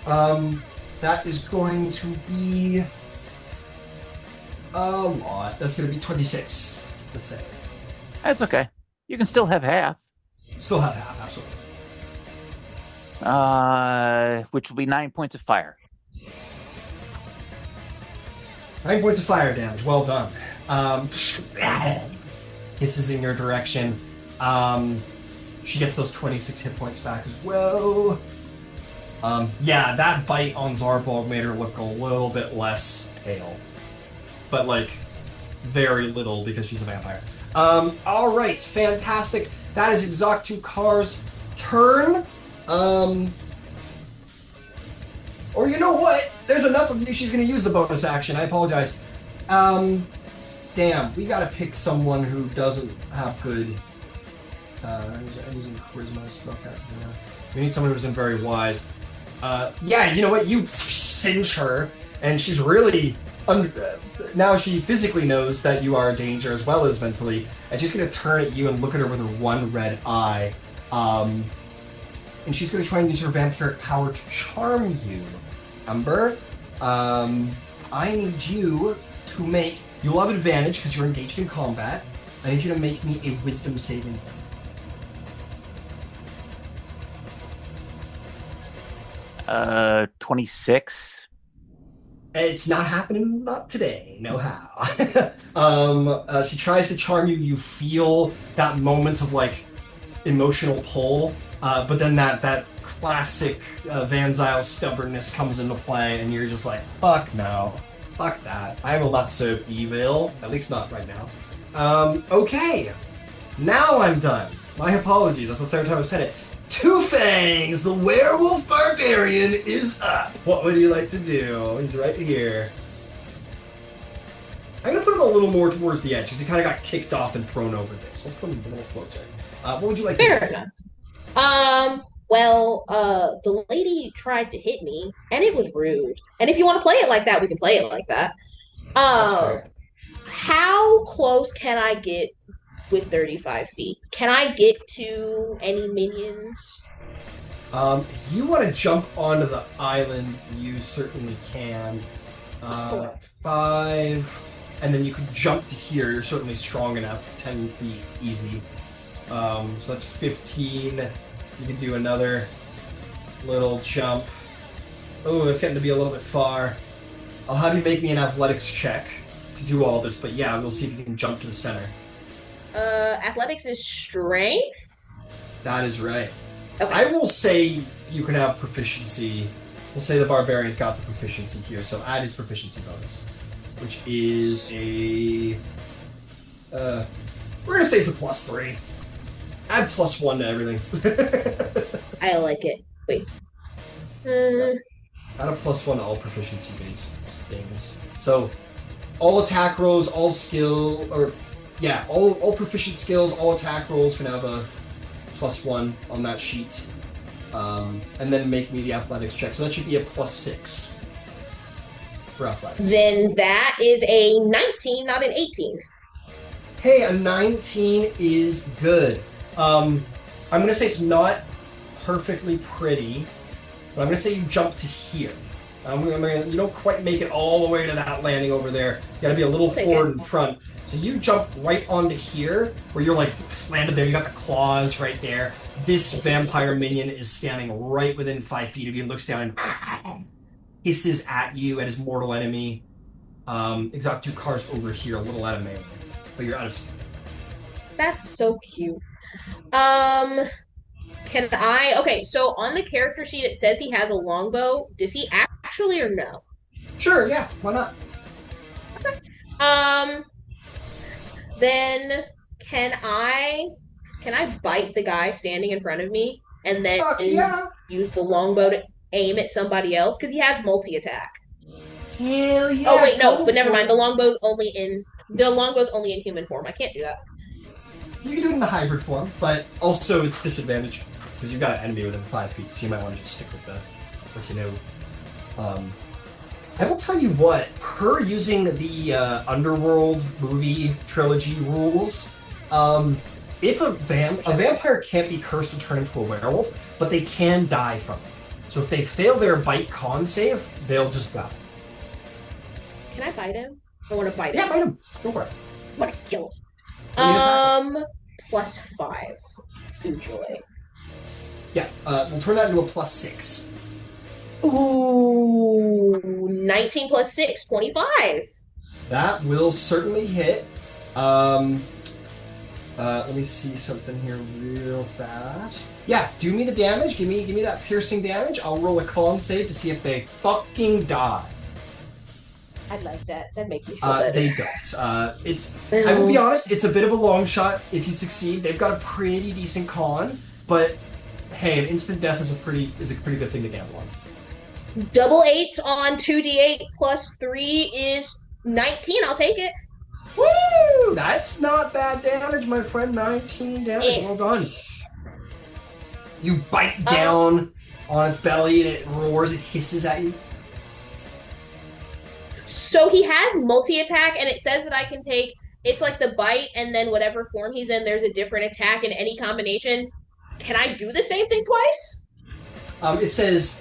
Speaker 1: That is going to be a lot. That's going to be 26, the same.
Speaker 5: That's okay. You can still have half.
Speaker 1: Still have half, absolutely.
Speaker 5: Which will be 9 points of fire.
Speaker 1: 9 points of fire damage. Well done. Hisses in your direction. She gets those 26 hit points back as well. Yeah, that bite on Zarbolg made her look a little bit less pale. But, like, very little because she's a vampire. Alright, fantastic. That is Ixrattu Khar's turn. Or you know what? There's enough of you, she's going to use the bonus action. I apologize. Damn, we got to pick someone who doesn't have good... I'm using charisma spellcasting now. We need someone who's been very wise. Yeah, you know what? You cinch her, and she's really... now she physically knows that you are a danger as well as mentally, and she's going to turn at you and look at her with her one red eye. And she's going to try and use her vampiric power to charm you. Ember, I need you to make... You'll have advantage because you're engaged in combat. I need you to make me a wisdom saving throw.
Speaker 5: 26.
Speaker 1: It's not happening, not today, no how. She tries to charm you, you feel that moment of, like, emotional pull, but then that classic Van Zyl stubbornness comes into play, and you're just like, fuck no, fuck that. I will not serve evil, at least not right now. Okay, now I'm done. My apologies, that's the third time I've said it. Two Fangs, the werewolf barbarian, is up. What would you like to do? He's right here. I'm gonna put him a little more towards the edge because he kind of got kicked off and thrown over there. So let's put him a little closer. What would you like to do?
Speaker 3: Fair enough. Well, the lady tried to hit me, and it was rude. And if you want to play it like that, we can play it like that.
Speaker 1: That's fair.
Speaker 3: How close can I get with 35 feet? Can I get to any minions?
Speaker 1: You want to jump onto the island, you certainly can. 5, and then you could jump to here. You're certainly strong enough. 10 feet, easy. So that's 15. You can do another little jump. Oh, it's getting to be a little bit far. I'll have you make me an athletics check to do all this, but yeah, we'll see if you can jump to the center.
Speaker 3: Athletics is strength.
Speaker 1: That is right.
Speaker 3: Okay.
Speaker 1: I will say you can have proficiency. We'll say the barbarian's got the proficiency here, so add his proficiency bonus, which is a... we're gonna say it's a +3. Add +1 to everything.
Speaker 3: I like it. Wait.
Speaker 1: Add a +1 to all proficiency-based things. So, all attack rolls, all skill, or... Yeah, all proficient skills, all attack rolls can have a +1 on that sheet. And then make me the athletics check. So that should be a +6 for athletics.
Speaker 3: Then that is a 19, not an 18.
Speaker 1: Hey, a 19 is good. I'm going to say it's not perfectly pretty, but I'm going to say you jump to here. You don't quite make it all the way to that landing over there. You got to be a little forward in front. So you jump right onto here, where you're like landed there. You got the claws right there. This vampire minion is standing right within 5 feet of you and looks down and hisses at you, at his mortal enemy. Ixrattu Khar's over here, a little out of melee, but you're out of speed.
Speaker 3: That's so cute. Can I... Okay, so on the character sheet it says he has a longbow. Does he actually or no?
Speaker 1: Sure, yeah, why not?
Speaker 3: Then can I Can I bite the guy standing in front of me and then
Speaker 1: Fuck yeah!
Speaker 3: use the longbow to aim at somebody else? Because he has multi-attack.
Speaker 1: Hell yeah!
Speaker 3: Oh wait, no,
Speaker 1: Go
Speaker 3: but never
Speaker 1: for
Speaker 3: mind.
Speaker 1: it.
Speaker 3: The longbow's only in human form. I can't do that.
Speaker 1: You can do it in the hybrid form, but also it's disadvantaged because you've got an enemy within 5 feet, so you might want to just stick with what you know. I will tell you what, per using the Underworld movie trilogy rules, if a vampire can't be cursed to turn into a werewolf, but they can die from it. So if they fail their bite con save, they'll just die.
Speaker 3: Can I bite him? I want to bite
Speaker 1: Yeah,
Speaker 3: him.
Speaker 1: bite him. Go for it.
Speaker 3: I want to kill him.
Speaker 1: What do you attack?
Speaker 3: +5. Usually.
Speaker 1: Yeah, we'll turn that into a +6.
Speaker 3: Ooh, 19 + 6, 25.
Speaker 1: That will certainly hit. Let me see something here real fast. Yeah, do me the damage. Give me that piercing damage. I'll roll a con save to see if they fucking die.
Speaker 3: I'd like that. That'd make me feel better.
Speaker 1: They don't. I will be honest, it's a bit of a long shot if you succeed. They've got a pretty decent con, but hey, an instant death is a pretty good thing to gamble on.
Speaker 3: Double 8s on 2d8 +3 is 19. I'll take it.
Speaker 1: Woo! That's not bad damage, my friend. 19 damage.
Speaker 3: Yes.
Speaker 1: Well done. You bite down on its belly and it roars, it hisses at you.
Speaker 3: So he has multi-attack, and it says that I can take, it's like the bite, and then whatever form he's in, there's a different attack in any combination. Can I do the same thing twice?
Speaker 1: It says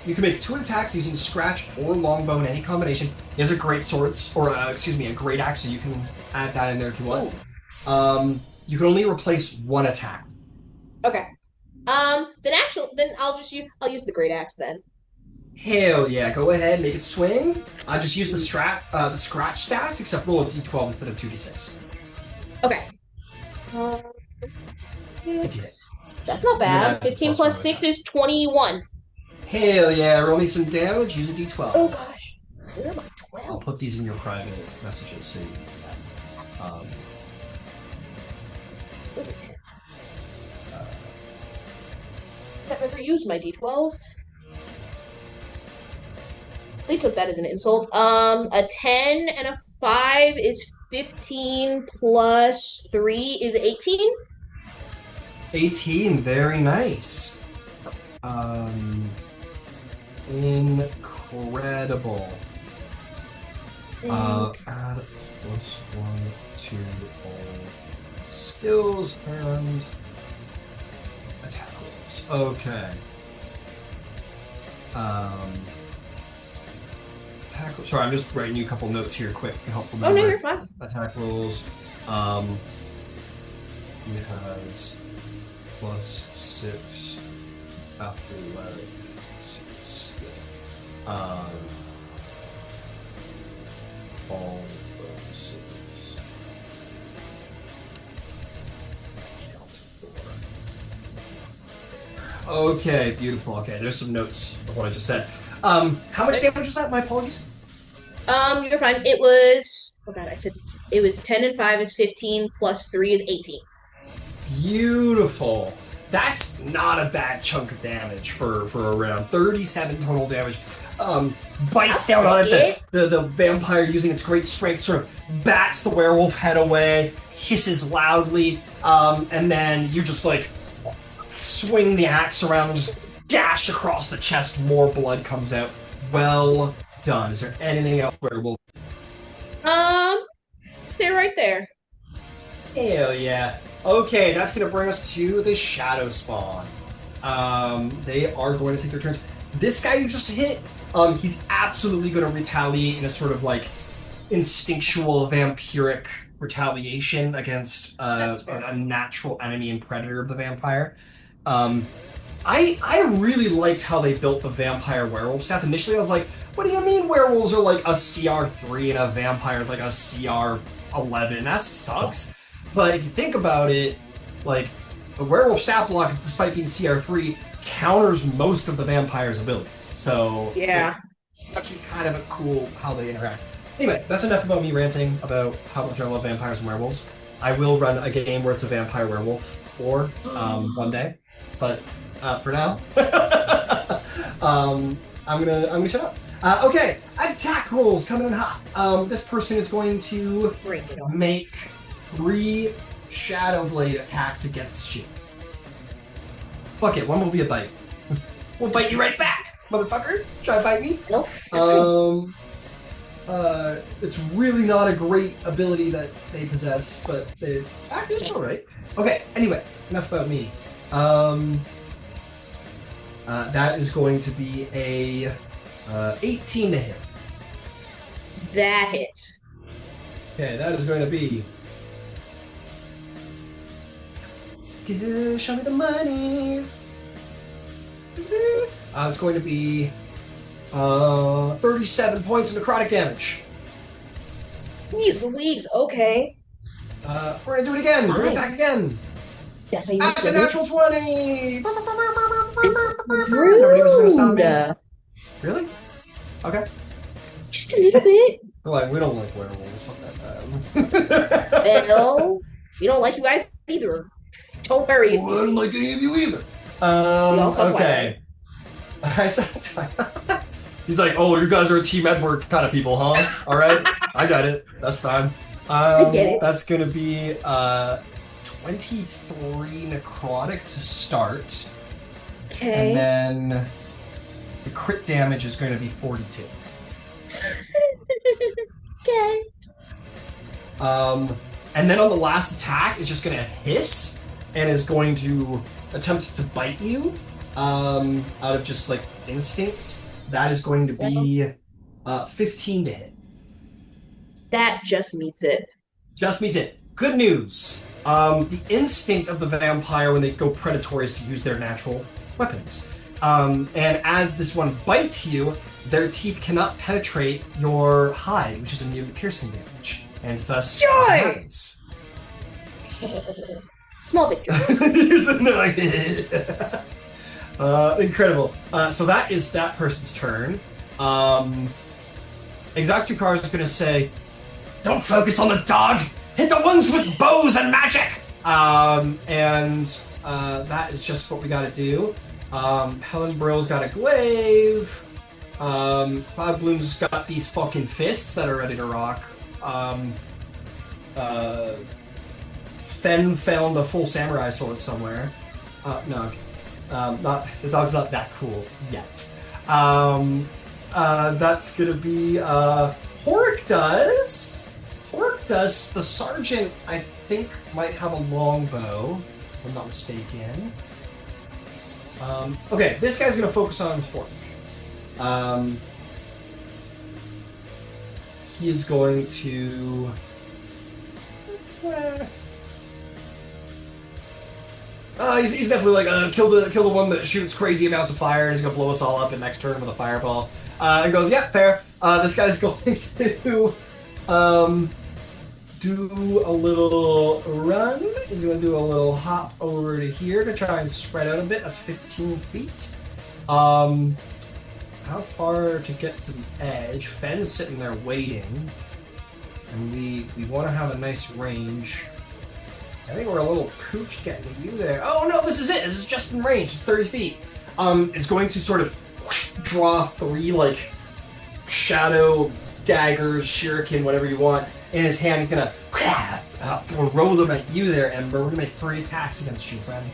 Speaker 1: you can make 2 attacks using scratch or longbow in any combination. He has a great swords, or a great axe, so you can add that in there if you want. You can only replace 1 attack.
Speaker 3: Okay. Then I'll use the great axe then.
Speaker 1: Hell yeah! Go ahead, make a swing. Just use the scratch stats, except roll a d12 instead of 2d6.
Speaker 3: Okay.
Speaker 1: If you hit.
Speaker 3: That's not bad. 15 + 6 is 21.
Speaker 1: Hell yeah! Roll me some damage. Use a d12.
Speaker 3: Oh gosh, where are my 12?
Speaker 1: I'll put these in your private messages so you can
Speaker 3: I've never used my d12s. They took that as an insult. A 10 and a 5 is 15 + 3 is 18.
Speaker 1: 18, very nice. Incredible. Add +1 to all skills and attack rolls. Okay. Sorry, I'm just writing you a couple notes here quick to help remember.
Speaker 3: Oh no, you're fine.
Speaker 1: Attack rolls. He has +6 athletic skill. All bonuses. Count 4. Okay, beautiful. Okay, there's some notes of what I just said. How much damage was that? My apologies.
Speaker 3: You're fine. It was, oh god, I said it was 10 and 5 is 15 + 3 is 18.
Speaker 1: Beautiful. That's not a bad chunk of damage for a round. 37 total damage. Bites down on it. The vampire, using its great strength, sort of bats the werewolf head away, hisses loudly, and then you just like swing the axe around and just gash across the chest. More blood comes out. Well done. Is there anything else, werewolf?
Speaker 3: They're right there.
Speaker 1: Hell yeah. Okay, that's going to bring us to the Shadow Spawn. They are going to take their turns. This guy you just hit, he's absolutely going to retaliate in a sort of like instinctual vampiric retaliation against a natural enemy and predator of the vampire. I really liked how they built the vampire werewolf stats. Initially I was like, what do you mean werewolves are like a CR3 and a vampire is like a CR11? That sucks. But if you think about it, like, a werewolf stat block, despite being CR3, counters most of the vampire's abilities. So,
Speaker 3: Yeah.
Speaker 1: It's actually kind of a cool how they interact. Anyway, that's enough about me ranting about how much I love vampires and werewolves. I will run a game where it's a vampire werewolf war one day, but for now, I'm gonna shut up. Okay, attack rolls coming in hot. This person is going to
Speaker 3: Bring it on.
Speaker 1: make 3 Shadow Blade attacks against you. Fuck it, one will be a bite. We'll bite you right back, motherfucker. Try to fight me.
Speaker 3: Nope.
Speaker 1: It's really not a great ability that they possess, but actually it's alright. Okay, anyway, enough about me. That is going to be a 18 to hit.
Speaker 3: That hit.
Speaker 1: Okay, that is going to be... Show me the money. It's going to be 37 points of necrotic damage.
Speaker 3: Jeez Louise, okay.
Speaker 1: We're gonna do it again. We're gonna attack again.
Speaker 3: That's how you
Speaker 1: That's
Speaker 3: do
Speaker 1: a
Speaker 3: this.
Speaker 1: natural 20.
Speaker 3: Rude.
Speaker 1: Nobody was gonna stop me. Really? Okay.
Speaker 3: Just a little bit.
Speaker 1: We're like, we don't like werewolves. Fuck that bad.
Speaker 3: Well, we don't like you guys either. Don't worry.
Speaker 1: Well, I don't like any of you either.
Speaker 3: also
Speaker 1: Okay. I said he's like, oh, you guys are a Team Edward kind of people, huh? All right, I got it. That's fine.
Speaker 3: I get it.
Speaker 1: That's gonna be 23 necrotic to start,
Speaker 3: Okay.
Speaker 1: and then the crit damage is going to be 42.
Speaker 3: Okay.
Speaker 1: And then on the last attack is just gonna hiss and is going to attempt to bite you out of just like instinct. That is going to be 15 to hit.
Speaker 3: That just meets it.
Speaker 1: Just means it. Good news. The instinct of the vampire when they go predatory is to use their natural weapons. And as this one bites you, their teeth cannot penetrate your hide, which is immune to piercing damage. And thus,
Speaker 3: Joy!
Speaker 1: happens.
Speaker 3: Small victory.
Speaker 1: You're sitting there like, incredible. So that is that person's turn. Ixrattu Khar is going to say, don't focus on the dog! Hit the ones with bows and magic! That is just what we gotta do. Helen Brill's got a glaive. Cloud Bloom's got these fucking fists that are ready to rock. Fen found a full samurai sword somewhere. No, not the dog's not that cool yet. That's gonna be Horik does. The sergeant, I think, might have a longbow, if I'm not mistaken. Okay, this guy's gonna focus on Horik. He is going to. He's definitely like kill the one that shoots crazy amounts of fire and he's gonna blow us all up in next turn with a fireball. And goes, yeah, fair. This guy's going to do a little run. He's gonna do a little hop over to here to try and spread out a bit. That's 15 feet. How far to get to the edge? Fen's sitting there waiting, and we want to have a nice range. I think we're a little pooched getting to you there. Oh no, this is it. This is just in range. It's 30 feet. It's going to sort of draw 3 like shadow daggers, shuriken, whatever you want, in his hand. He's gonna throw them at you there, Ember. We're gonna make 3 attacks against you, friend.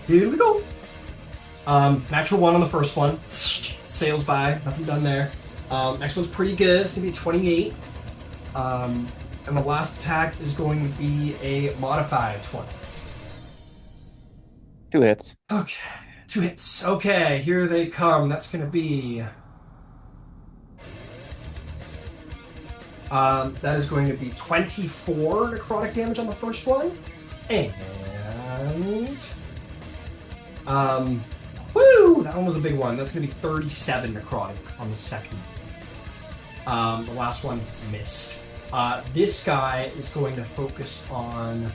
Speaker 1: Here we go. Natural 1 on the first one. Sails by. Nothing done there. Next one's pretty good. It's gonna be 28. And the last attack is going to be a modified 20.
Speaker 5: 2 hits.
Speaker 1: Okay. 2 hits. Okay, here they come. That's going to be... that is going to be 24 necrotic damage on the first one. And... woo! That one was a big one. That's going to be 37 necrotic on the second. The last one missed. This guy is going to focus on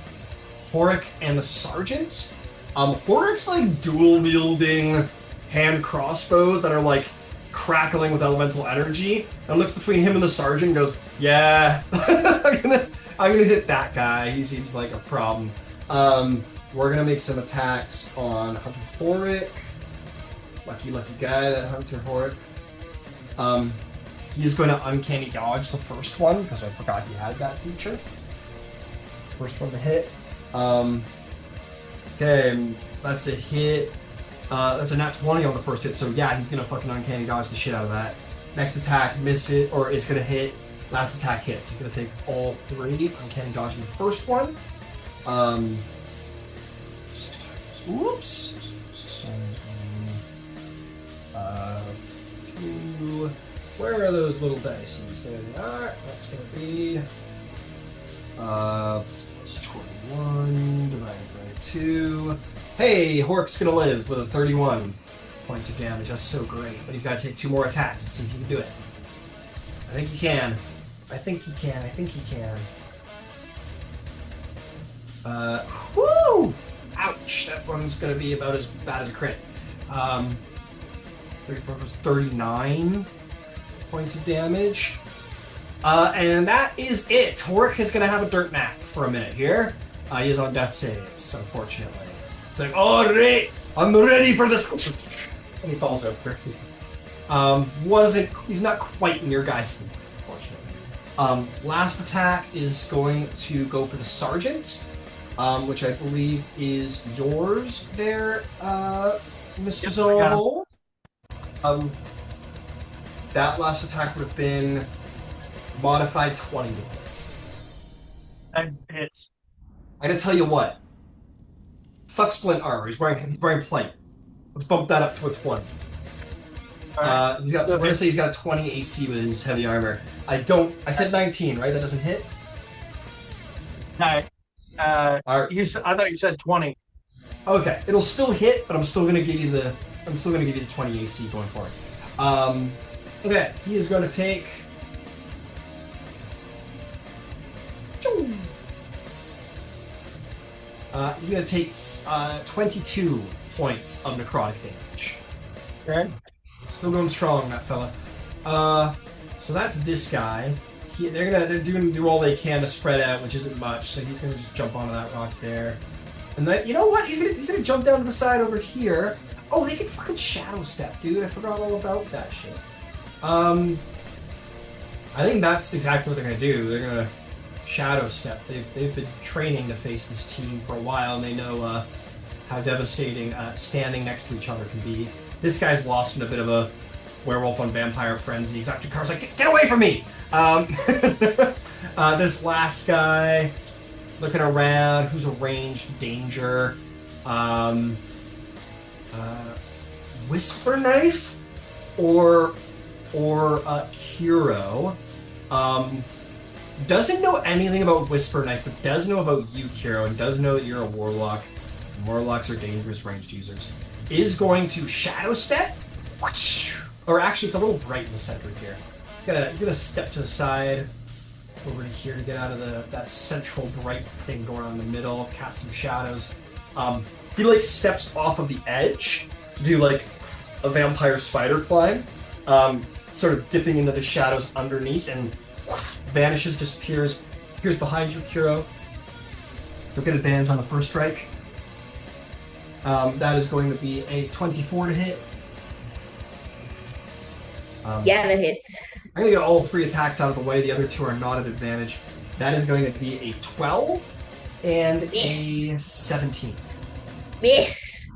Speaker 1: Horik and the Sergeant. Horik's like dual wielding hand crossbows that are like crackling with elemental energy, and looks between him and the sergeant and goes, yeah, I'm gonna hit that guy. He seems like a problem. We're gonna make some attacks on Hunter Horic. Lucky guy, that Hunter Horic. He is going to uncanny dodge the first one, because I forgot he had that feature. First one to hit. Okay, that's a hit. That's a nat 20 on the first hit, so yeah, he's gonna fucking uncanny dodge the shit out of that. Next attack, miss it, or is gonna hit. Last attack hits. He's gonna take all 3, uncanny dodging the first one. 6 times. Whoops. 2. Where are those little dice? There they are. That's gonna be plus 21 divided by 2. Hey, Hork's gonna live with a 31 points of damage. That's so great. But he's gotta take 2 more attacks. Let's see if he can do it. I think he can. Whoo! Ouch! That one's gonna be about as bad as a crit. 39 points of damage. And that is it. Horik is gonna have a dirt nap for a minute here. He is on death saves, unfortunately. It's like, alright, I'm ready for this. And he falls over. He's not quite in your guys' team, unfortunately. Last attack is going to go for the sergeant, which I believe is yours there, Mr. Zoll. That last attack would have been modified 20.
Speaker 4: That hits.
Speaker 1: I gotta tell you what. Fuck splint armor. He's wearing plate. Let's bump that up to a 20.
Speaker 4: Right.
Speaker 1: We're gonna say he's got a 20 AC with his heavy armor. I said 19, right? That doesn't hit?
Speaker 4: No.
Speaker 1: Right.
Speaker 4: I thought you said 20.
Speaker 1: Okay, it'll still hit, but I'm still gonna give you the 20 AC going forward. Okay, he is gonna take. He's gonna take 22 points of necrotic damage.
Speaker 4: Okay.
Speaker 1: Still going strong, that fella. So that's this guy. They're do all they can to spread out, which isn't much. So he's gonna just jump onto that rock there, and then you know what? He's gonna jump down to the side over here. Oh, they can fucking shadow step, dude. I forgot all about that shit. I think that's exactly what they're gonna do. They're gonna shadow step. They've been training to face this team for a while, and they know how devastating standing next to each other can be. This guy's lost in a bit of a werewolf on vampire frenzy. Ixrattu Khar's like, get away from me! This last guy, looking around, who's a ranged danger. Whisper Knife or Kiro. Doesn't know anything about Whisper Knife, but does know about you, Kiro, and does know that you're a warlock. Warlocks are dangerous ranged users. Is going to shadow step, or actually, it's a little bright in the center here. He's gonna step to the side over to here to get out of that central bright thing going on in the middle. Cast some shadows. He like steps off of the edge to do like a vampire spider climb, sort of dipping into the shadows underneath and vanishes, disappears. Appears behind you, Kiro. You'll get advantage on the first strike. That is going to be a 24 to hit.
Speaker 3: Yeah, that hits.
Speaker 1: I'm going to get all 3 attacks out of the way. The other 2 are not at advantage. That is going to be a 12 and a 17.
Speaker 3: Miss.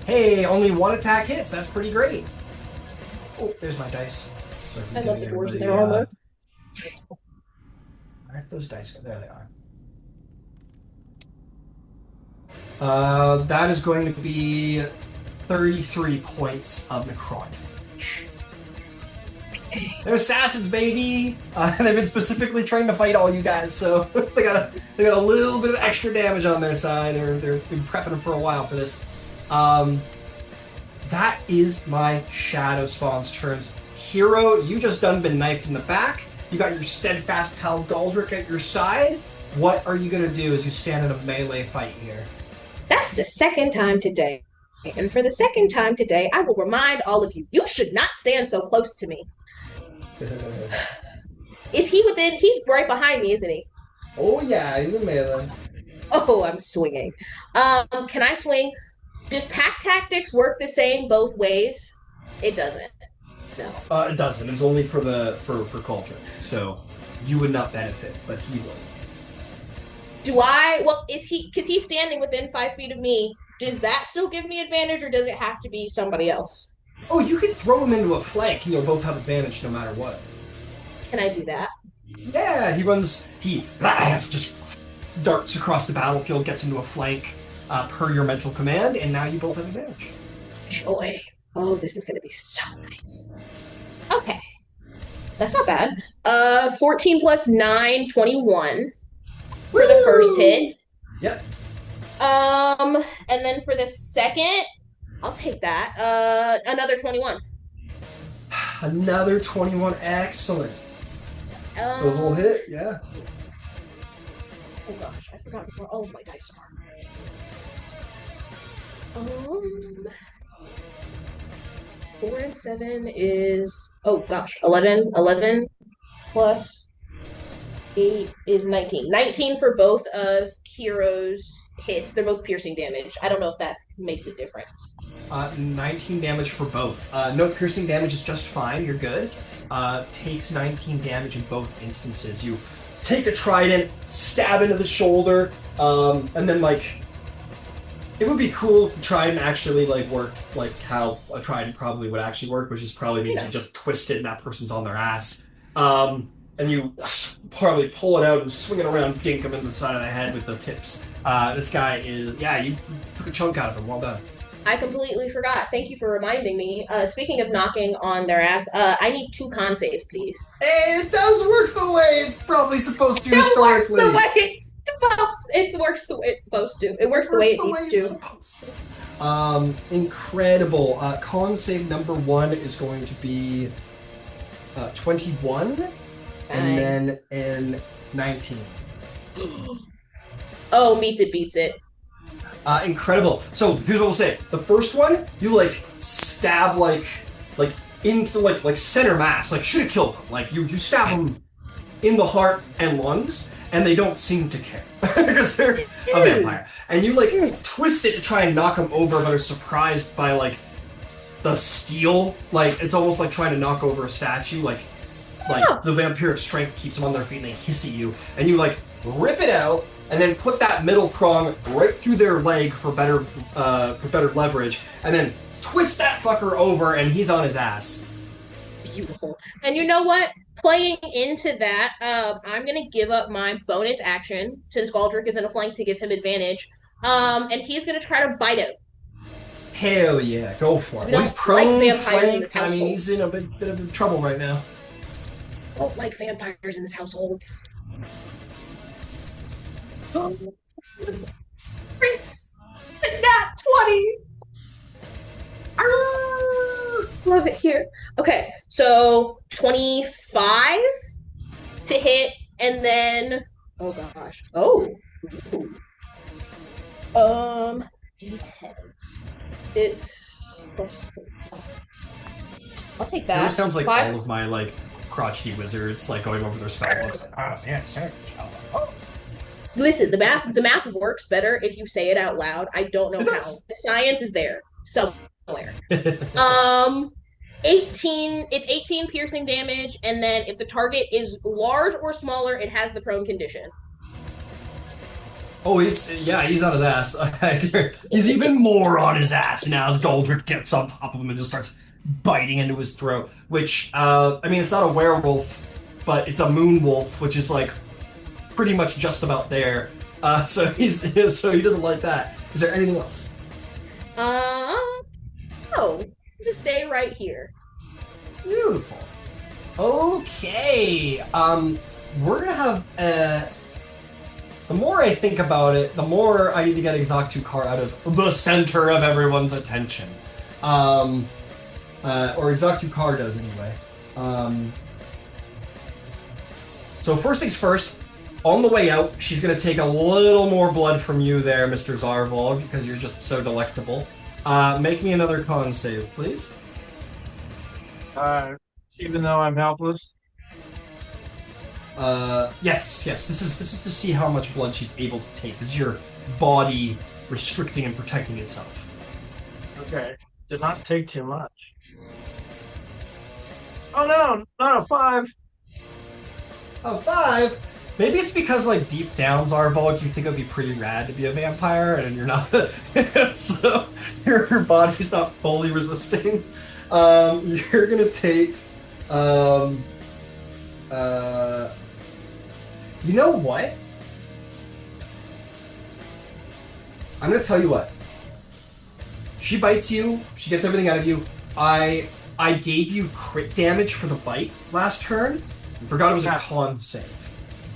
Speaker 1: Hey, only 1 attack hits. That's pretty great. Oh, there's my dice. So
Speaker 3: I love the dwarves in their armor.
Speaker 1: Where'd those dice go? There they are. That is going to be 33 points of necrotic damage. They're assassins, baby! They've been specifically trained to fight all you guys, so they got a little bit of extra damage on their side. They've been prepping them for a while for this. That is my Shadow Spawn's turns. Hero, you just done been knifed in the back. You got your steadfast pal Galdrick at your side. What are you gonna do as you stand in a melee fight here?
Speaker 3: That's the second time today. And for the second time today, I will remind all of you, you should not stand so close to me. Is he within? He's right behind me, isn't he?
Speaker 1: Oh yeah, he's a melee.
Speaker 3: Oh, I'm swinging. Can I swing? Does pack tactics work the same both ways? It doesn't. No.
Speaker 1: It doesn't. It's only for for Cauldron. So you would not benefit, but he would.
Speaker 3: Do I? Well, is he? Because he's standing within 5 feet of me. Does that still give me advantage, or does it have to be somebody else?
Speaker 1: Oh, you could throw him into a flank, and you'll both have advantage no matter what.
Speaker 3: Can I do that?
Speaker 1: Yeah, he just darts across the battlefield, gets into a flank per your mental command, and now you both have advantage.
Speaker 3: Joy. Oh, this is going to be so nice. Okay. That's not bad. 14 plus 9, 21 for the first hit.
Speaker 1: Yep.
Speaker 3: And then for the second, I'll take that. Another 21.
Speaker 1: Another 21. Excellent. Those will hit, yeah.
Speaker 3: Oh gosh, I forgot where all of my dice are. 4 and 7 is, oh gosh, 11. 11 plus 8 is 19. 19 for both of Kiro's hits. They're both piercing damage. I don't know if that makes a difference.
Speaker 1: 19 damage for both. No piercing damage is just fine. You're good. Takes 19 damage in both instances. You take the trident, stab into the shoulder, and then it would be cool if the trident actually worked like how a trident probably would actually work, which is probably means you just twist it and that person's on their ass. And you probably pull it out and swing it around, dink him in the side of the head with the tips. This guy is, you took a chunk out of him. Well done.
Speaker 3: I completely forgot. Thank you for reminding me. Speaking of knocking on their ass, I need 2 con saves, please.
Speaker 1: It does work the way it's probably supposed to historically.
Speaker 3: It works the way it's supposed to. It works the way it's supposed to. It works the way it needs to.
Speaker 1: Incredible. Con save number 1 is going to be 21, and then an 19.
Speaker 3: Oh, meets it, beats it.
Speaker 1: Incredible. So here's what we'll say. The first one, you stab into center mass, should have killed them. You stab them in the heart and lungs, and they don't seem to care because they're a vampire. And you twist it to try and knock them over, but are surprised by the steel. It's almost like trying to knock over a statue. The vampiric strength keeps them on their feet, and they hiss at you. And you rip it out, and then put that middle prong right through their leg for better leverage, and then twist that fucker over, and he's on his ass.
Speaker 3: Beautiful. And you know what? Playing into that, I'm gonna give up my bonus action since Galdrick is in a flank to give him advantage. And he's gonna try to bite him.
Speaker 1: Hell yeah, go for it.
Speaker 3: We
Speaker 1: Well, he's
Speaker 3: don't
Speaker 1: prone,
Speaker 3: like vampires in this
Speaker 1: flanked. I mean,
Speaker 3: household.
Speaker 1: he's in a bit of trouble right now.
Speaker 3: I don't like vampires in this household. Prince! Nat 20! Love it here. Okay, so 25 to hit, and then oh gosh. Oh. D10. It's I'll take that.
Speaker 1: It sounds like
Speaker 3: 5.
Speaker 1: all of my crotchety wizards going over their spell books. Oh man, savage. Oh.
Speaker 3: Listen, the math works better if you say it out loud. I don't know how. The science is there somewhere. 18. It's 18 piercing damage, and then if the target is large or smaller, it has the prone condition.
Speaker 1: Oh, he's on his ass. He's even more on his ass now as Galdrick gets on top of him and just starts biting into his throat. Which, it's not a werewolf, but it's a moon wolf, which is pretty much just about there. So he doesn't like that. Is there anything else?
Speaker 3: No. Just stay right here.
Speaker 1: Beautiful. Okay. We're gonna have the more I think about it, the more I need to get Ixrattu Khar out of the center of everyone's attention. Or Ixrattu Khar does anyway. So first things first, on the way out, she's going to take a little more blood from you there, Mr. Zarvog, because you're just so delectable. Make me another con save, please.
Speaker 4: Even though I'm helpless.
Speaker 1: Yes. This is to see how much blood she's able to take. This is your body restricting and protecting itself.
Speaker 4: Okay. Did not take too much. Oh no, not a 5.
Speaker 1: Oh, 5? Maybe it's because, like, deep down, Zarvalk, you think it would be pretty rad to be a vampire, and you're not. So, your body's not fully resisting. You're gonna take. You know what? I'm gonna tell you what. She bites you, she gets everything out of you. I gave you crit damage for the bite last turn. I forgot it was a con save.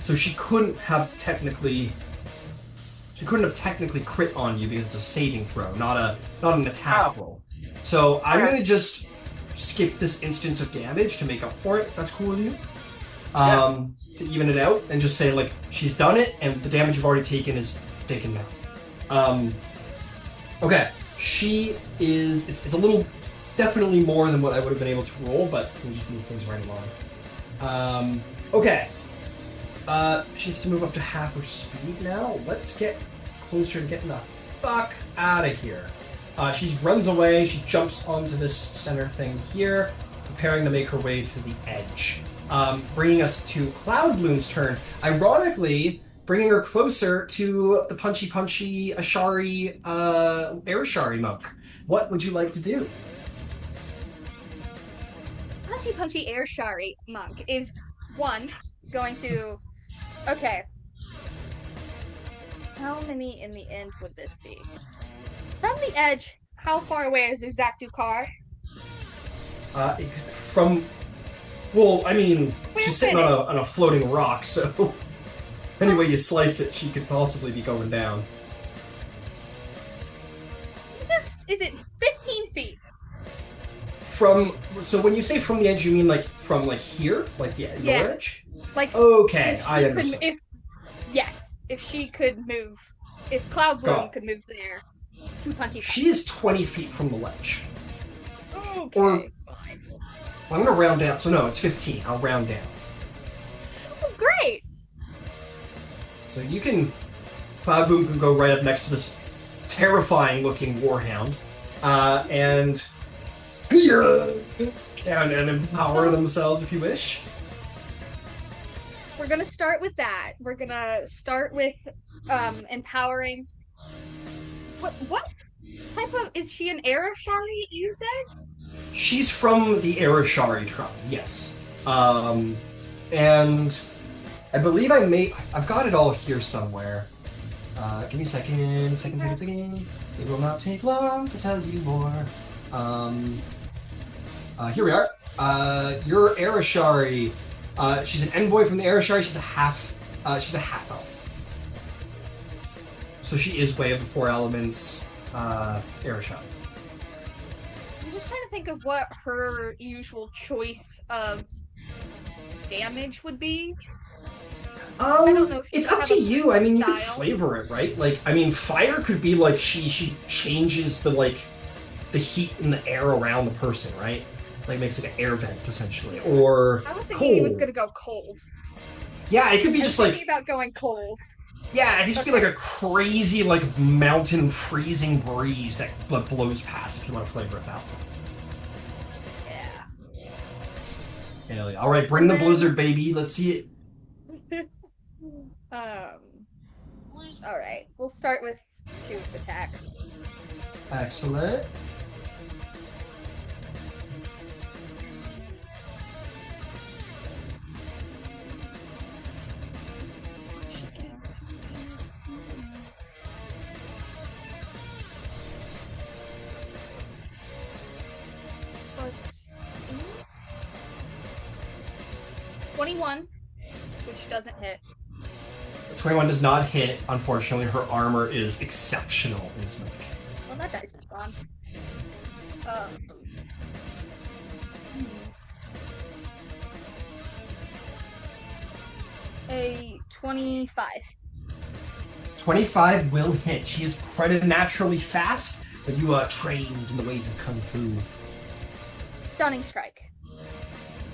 Speaker 1: So she couldn't have technically crit on you because it's a saving throw, not an attack roll. So I'm gonna just skip this instance of damage to make up for it, if that's cool with you. To even it out, and just say, like, she's done it, and the damage you've already taken is taken now. Okay. She is... It's a little... Definitely more than what I would have been able to roll, but we'll just move things right along. Okay. She needs to move up to half her speed now. Let's get closer to getting the fuck out of here. She runs away. She jumps onto this center thing here, preparing to make her way to the edge. Bringing us to Cloudbloom's turn. Ironically, bringing her closer to the punchy Ashari, Airshari monk. What would you like to do?
Speaker 6: Punchy Airshari monk is going to. Okay. How many in the end would this be? From the edge, how far away is Ixrattu Khar?
Speaker 1: From. Well, I mean, she's sitting on a floating rock, so any way you slice it, she could possibly be going down.
Speaker 6: Is it 15 feet?
Speaker 1: So when you say from the edge, you mean like from like here, like your edge?
Speaker 6: Like
Speaker 1: okay, I understand.
Speaker 6: If she could move, if Cloudbloom could move there, 2 punchy.
Speaker 1: She is 20 feet from the ledge.
Speaker 6: Okay, fine.
Speaker 1: I'm gonna round down. So no, it's 15. I'll round down.
Speaker 6: Oh, great.
Speaker 1: So you can, Cloudbloom can go right up next to this terrifying-looking warhound, and empower themselves if you wish.
Speaker 6: We're gonna start with that. We're gonna start with empowering. What type of is she? An Arashari? You said?
Speaker 1: She's from the Arashari tribe. Yes, and I believe I've got it all here somewhere. Give me a second. It will not take long to tell you more. Here we are. Your Arashari. She's an envoy from the Arashari. She's a half elf. So she is Way of the Four Elements, Arashari.
Speaker 6: I'm just trying to think of what her usual choice of damage would be. I don't know if
Speaker 1: it's up to you. I mean, you
Speaker 6: style.
Speaker 1: can flavor it, right? Like, I mean, fire could be like she changes the heat in the air around the person, right? Like makes like an air vent essentially, or
Speaker 6: I was thinking
Speaker 1: cold.
Speaker 6: It was gonna go cold.
Speaker 1: Yeah, it could be just like
Speaker 6: thinking about going cold.
Speaker 1: Yeah, it could just be like a crazy like mountain freezing breeze that blows past if you want to flavor it that way.
Speaker 6: Yeah.
Speaker 1: Hell yeah. All right, bring the blizzard, baby. Let's see it.
Speaker 6: All right, we'll start with 2 attacks.
Speaker 1: Excellent.
Speaker 6: Plus 21, which doesn't hit.
Speaker 1: 21 does not hit. Unfortunately, her armor is exceptional in its make.
Speaker 6: Well, that dice is gone. A 25.
Speaker 1: 25 will hit. She is preternaturally fast. Are you trained in the ways of Kung Fu?
Speaker 6: Stunning strike.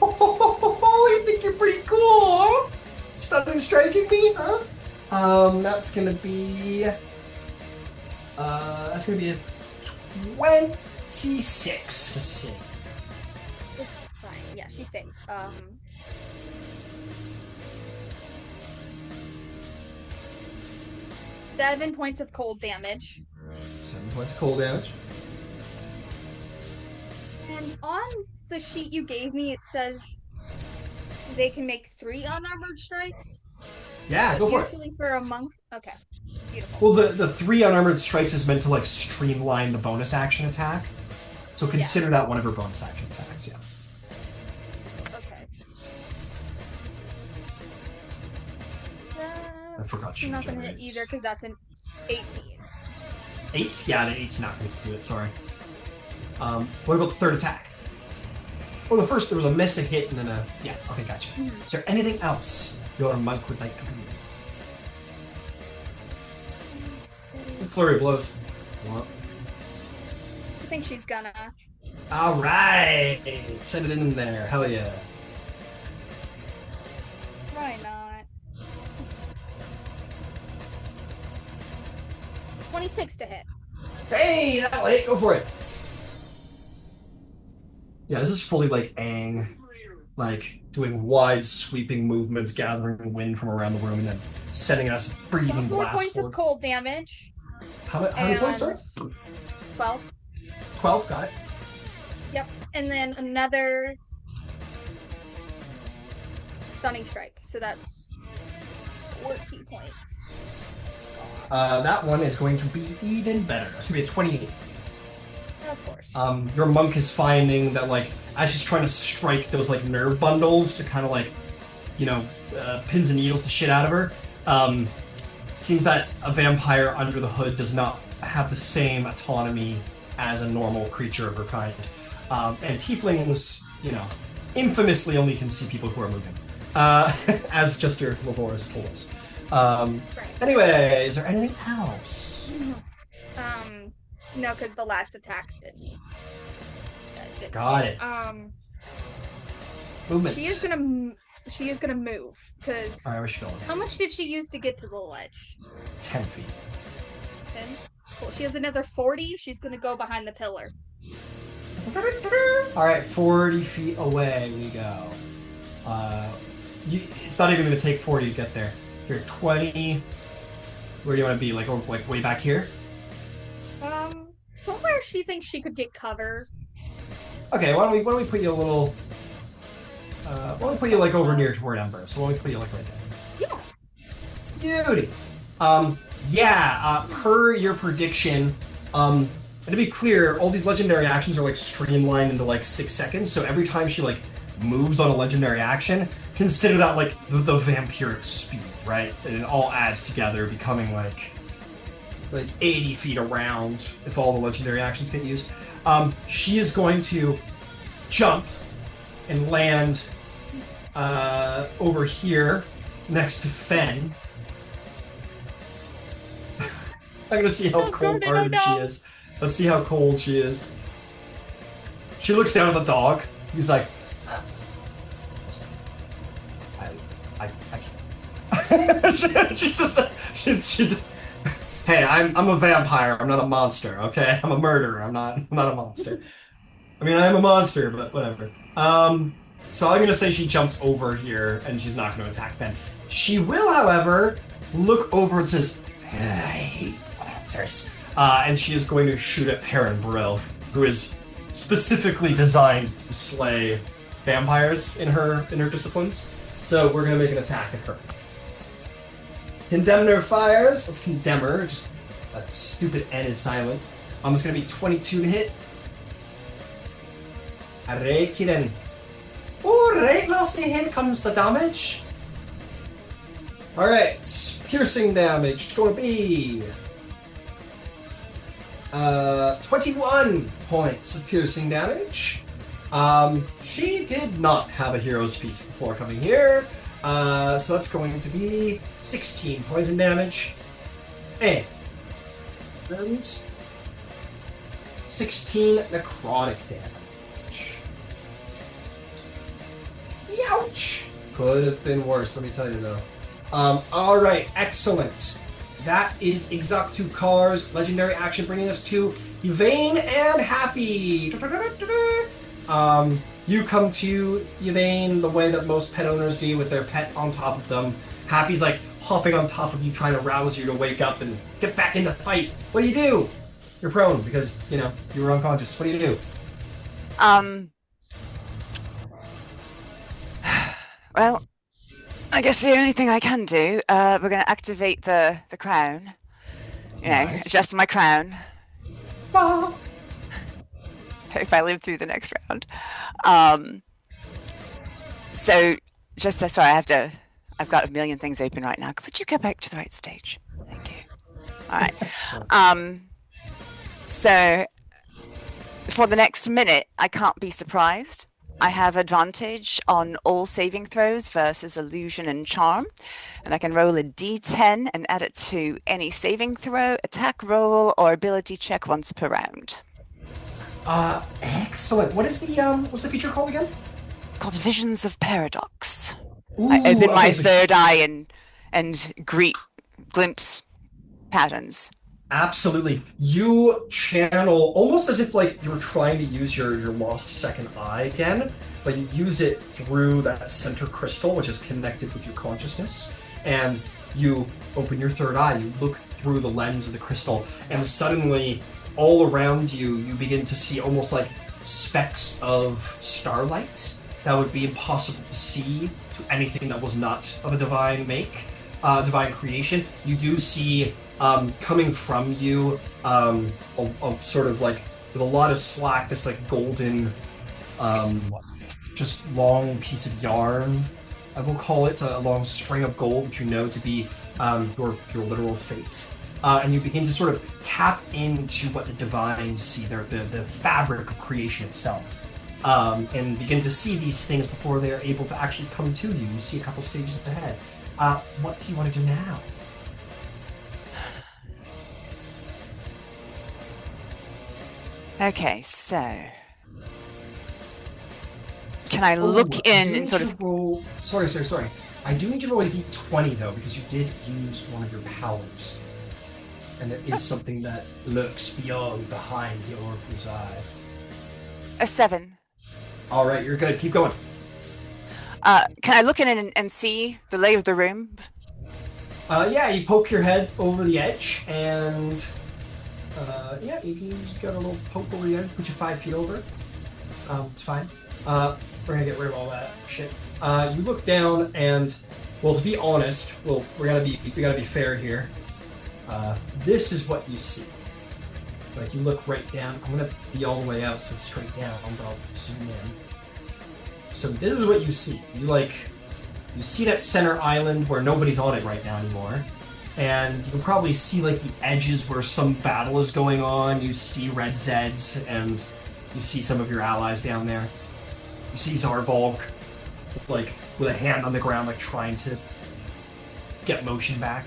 Speaker 1: Oh, you think you're pretty cool, huh? Stunning striking me, huh? That's gonna be a 26 to see.
Speaker 6: It's fine. Yeah, she saves. 7 points of cold damage.
Speaker 1: 7 points of cold damage.
Speaker 6: And on the sheet you gave me, it says they can make 3 unarmored strikes.
Speaker 1: Yeah, go for it.
Speaker 6: Usually for a monk. Okay, beautiful.
Speaker 1: Well, the 3 unarmored strikes is meant to like streamline the bonus action attack. So consider that one of her bonus action attacks, yeah.
Speaker 6: Okay.
Speaker 1: I forgot she
Speaker 6: I'm not going to hit
Speaker 1: regenerates.
Speaker 6: either because that's an 18.
Speaker 1: 8? Yeah, the 8's not going to do it, sorry. What about the third attack? Well, the first, there was a miss, a hit, and then a... Yeah, okay, gotcha.
Speaker 6: Mm-hmm.
Speaker 1: Is there anything else your monk would like to do? Flurry of blows. What?
Speaker 6: I think she's gonna.
Speaker 1: Alright! Send it in there, hell yeah.
Speaker 6: Why not? 26 to hit.
Speaker 1: Hey, that'll hit, go for it! Yeah, this is fully like Aang, like doing wide sweeping movements, gathering wind from around the room, and then sending us a freezing
Speaker 6: 4
Speaker 1: blast
Speaker 6: points
Speaker 1: forward.
Speaker 6: of cold damage.
Speaker 1: How many points, sorry?
Speaker 6: 12.
Speaker 1: 12, got it.
Speaker 6: Yep. And then another stunning strike. So that's 4 key points.
Speaker 1: That one is going to be even better. It's going to be a 28.
Speaker 6: Of course.
Speaker 1: Your monk is finding that, like, as she's trying to strike those, like, nerve bundles to kind of, like, you know, pins and needles the shit out of her, it seems that a vampire under the hood does not have the same autonomy as a normal creature of her kind. And tieflings, you know, infamously only can see people who are moving, as just your Laboris told us. Anyway, is there anything else?
Speaker 6: No, because the last attack didn't.
Speaker 1: Got it. Movement.
Speaker 6: She is gonna move because.
Speaker 1: All right, where's she going?
Speaker 6: How much did she use to get to the ledge?
Speaker 1: 10 feet.
Speaker 6: 10. Cool. She has another 40. She's gonna go behind the pillar.
Speaker 1: All right, 40 feet away we go. It's not even going to take 40 to get there. You're 20. Where do you want to be? Like way back here?
Speaker 6: Somewhere she thinks she could get cover.
Speaker 1: Okay, why don't we put you a little? Why don't we put you like over near toward Ember? So why don't we put you like right there?
Speaker 6: Yeah.
Speaker 1: Beauty. Per your prediction, and to be clear, all these legendary actions are like streamlined into like 6 seconds. So every time she like moves on a legendary action, consider that like the vampiric speed, right? And it all adds together, becoming like 80 feet around if all the legendary actions get used. She is going to jump and land over here next to Fen. I'm gonna see how cold-hearted she is. Let's see how cold she is. She looks down at the dog. He's like, I can't. she's hey, I'm a vampire. I'm not a monster. Okay, I'm a murderer. I'm not a monster. I mean, I am a monster, but whatever. So I'm gonna say she jumped over here, and she's not gonna attack Fen. She will, however, look over and says, I hate monsters. And she is going to shoot at Perrin Brill, who is specifically designed to slay vampires in her disciplines. So we're gonna make an attack at her. Condemner fires. Let's condemn her. Just that stupid N is silent. It's gonna be 22 to hit. Alrighty then. Alright, lasty, here comes the damage. Alright, piercing damage. It's gonna be 21 points of piercing damage. She did not have a hero's piece before coming here. So that's going to be 16 poison damage. And 16 necrotic damage. Ouch! Could have been worse, let me tell you though. Alright, excellent. That is Ixrattu Khar's legendary action, bringing us to Yvain and Happy. You come to Yvain the way that most pet owners do, with their pet on top of them. Happy's like hopping on top of you, trying to rouse you to wake up and get back in the fight. What do you do? You're prone because, you know, you were unconscious. What do you do?
Speaker 2: Well, I guess the only thing I can do, we're going to activate the crown. You know,
Speaker 1: Nice.
Speaker 2: adjust my crown.
Speaker 1: Ah.
Speaker 2: If I live through the next round. So, just sorry, I've got a million things open right now. Could you go back to the right stage? Thank you. All right. So, for the next minute, I can't be surprised. I have advantage on all saving throws versus illusion and charm, and I can roll a d10 and add it to any saving throw, attack roll, or ability check once per round.
Speaker 1: Excellent. What's the feature called again?
Speaker 2: It's called Visions of Paradox.
Speaker 1: Ooh,
Speaker 2: I open my
Speaker 1: okay, so
Speaker 2: third eye and glimpse patterns.
Speaker 1: absolutely. You channel almost as if like you were trying to use your lost second eye again, but you use it through that center crystal, which is connected with your consciousness. And you open your third eye, you look through the lens of the crystal, and suddenly all around you, you begin to see almost like specks of starlight that would be impossible to see to anything that was not of a divine make, divine creation. You do see coming from you, a sort of like with a lot of slack, this like golden, just long piece of yarn. I will call it a long string of gold, which you know to be your literal fate. And you begin to sort of tap into what the divines see, the fabric of creation itself, and begin to see these things before they're able to actually come to you. You see a couple stages ahead. What do you want to do now?
Speaker 2: Okay, so can I look in and sort of
Speaker 1: roll? Sorry. I do need you to roll a d20 though, because you did use one of your powers, and there is something that lurks behind the oracle's eye.
Speaker 2: a 7?
Speaker 1: All right, you're good. Keep going.
Speaker 2: Can I look in and see the lay of the room?
Speaker 1: Yeah, you poke your head over the edge, and yeah, you can just get a little poke over the edge, put you 5 feet over. It's fine. We're gonna get rid of all that shit. You look down, and well, to be honest, we gotta be fair here. This is what you see. Like, you look right down. I'm gonna be all the way out, so it's straight down, but I'll zoom in. So this is what you see. You see that center island where nobody's on it right now anymore. And you can probably see like the edges where some battle is going on. You see Red Zeds, and you see some of your allies down there. You see Zarbolg, like, with a hand on the ground, like, trying to get motion back.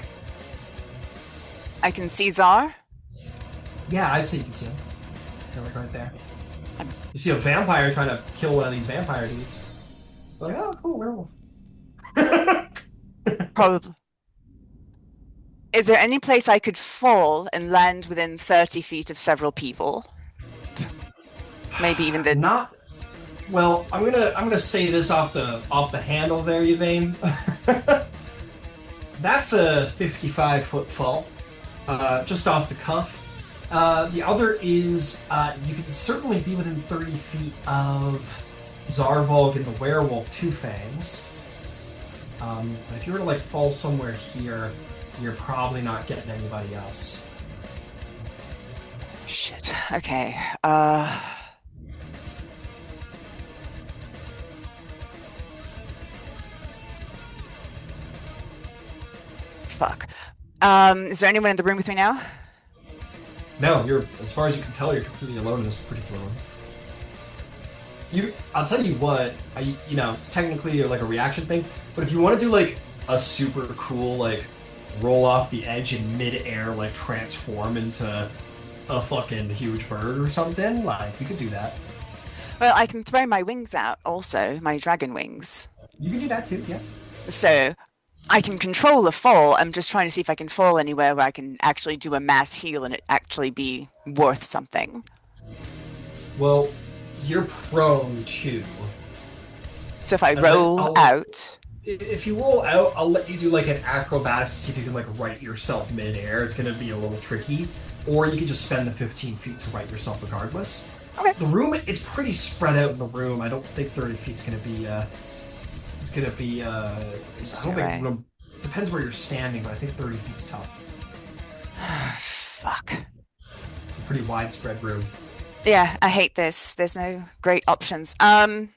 Speaker 2: I can see Zar.
Speaker 1: Yeah, I'd say you can see him. They're like right there. You see a vampire trying to kill one of these vampire dudes. Like, oh, cool, werewolf.
Speaker 2: Probably. Is there any place I could fall and land within 30 feet of several people? Maybe even the...
Speaker 1: Not... Well, I'm gonna say this off the handle there, Yvain. That's a 55-foot fall, just off the cuff. The other is you can certainly be within 30 feet of Zarvolg and the werewolf Two Fangs. But if you were to like fall somewhere here, you're probably not getting anybody else.
Speaker 2: Shit. Okay. Fuck. Is there anyone in the room with me now?
Speaker 1: No, as far as you can tell, you're completely alone in this particular room. I'll tell you what, it's technically like a reaction thing, but if you want to do like a super cool like roll off the edge in mid-air, like transform into a fucking huge bird or something, like, you could do that.
Speaker 2: Well, I can throw my wings out also, my dragon wings.
Speaker 1: You can do that too, yeah.
Speaker 2: So I can control the fall. I'm just trying to see if I can fall anywhere where I can actually do a mass heal and it actually be worth something.
Speaker 1: Well, you're prone to.
Speaker 2: So if I roll out...
Speaker 1: If you roll out, I'll let you do like an acrobatics to see if you can like right yourself midair. It's going to be a little tricky. Or you could just spend the 15 feet to right yourself regardless.
Speaker 2: Okay.
Speaker 1: The room, it's pretty spread out in the room. I don't think 30 feet's going to be, it's going to be, I don't think, depends where you're standing, but I think 30 feet's tough.
Speaker 2: Fuck.
Speaker 1: It's a pretty widespread room.
Speaker 2: Yeah, I hate this. There's no great options. Well,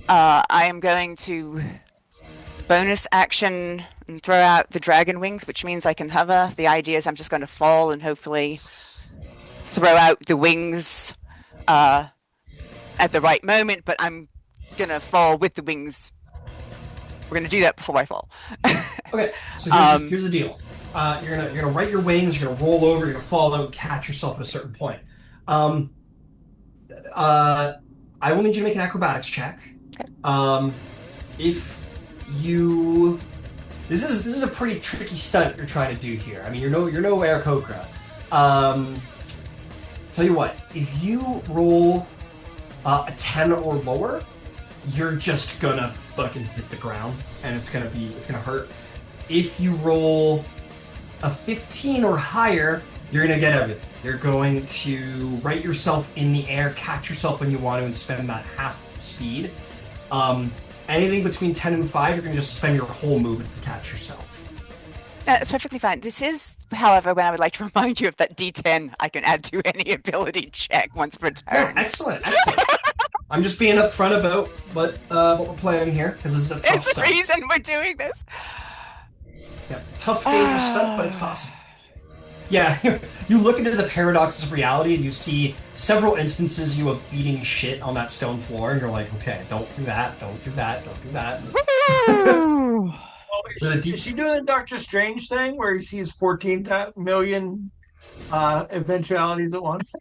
Speaker 2: I am going to bonus action and throw out the dragon wings, which means I can hover. The idea is I'm just going to fall and hopefully throw out the wings at the right moment, but I'm going to fall with the wings. We're going to do that before I fall.
Speaker 1: Okay, so here's the deal. You're gonna right your wings, you're gonna roll over, you're gonna fall out, catch yourself at a certain point. I will need you to make an acrobatics check.
Speaker 2: Okay.
Speaker 1: If you, this is a pretty tricky stunt you're trying to do here. I mean, you're no Aarakocra. Tell you what, if you roll a 10 or lower, you're just gonna fucking hit the ground, and it's gonna hurt. If you roll a 15 or higher, you're gonna get everything. You're going to right yourself in the air, catch yourself when you want to, and spend that half speed. Anything between 10 and 5, you're gonna just spend your whole movement to catch yourself.
Speaker 2: That's perfectly fine. This is, however, when I would like to remind you of that D10 I can add to any ability check once per turn.
Speaker 1: Yeah, excellent. I'm just being upfront about what we're planning here, because this is a tough
Speaker 2: There's a
Speaker 1: stunt.
Speaker 2: reason we're doing this.
Speaker 1: Yeah, tough, dangerous stunt, but it's possible. Yeah, you look into the paradoxes of reality and you see several instances you of eating shit on that stone floor, and you're like, okay, don't do that, don't do that, don't do that.
Speaker 4: Is she doing the Doctor Strange thing where he sees 14 million eventualities at once?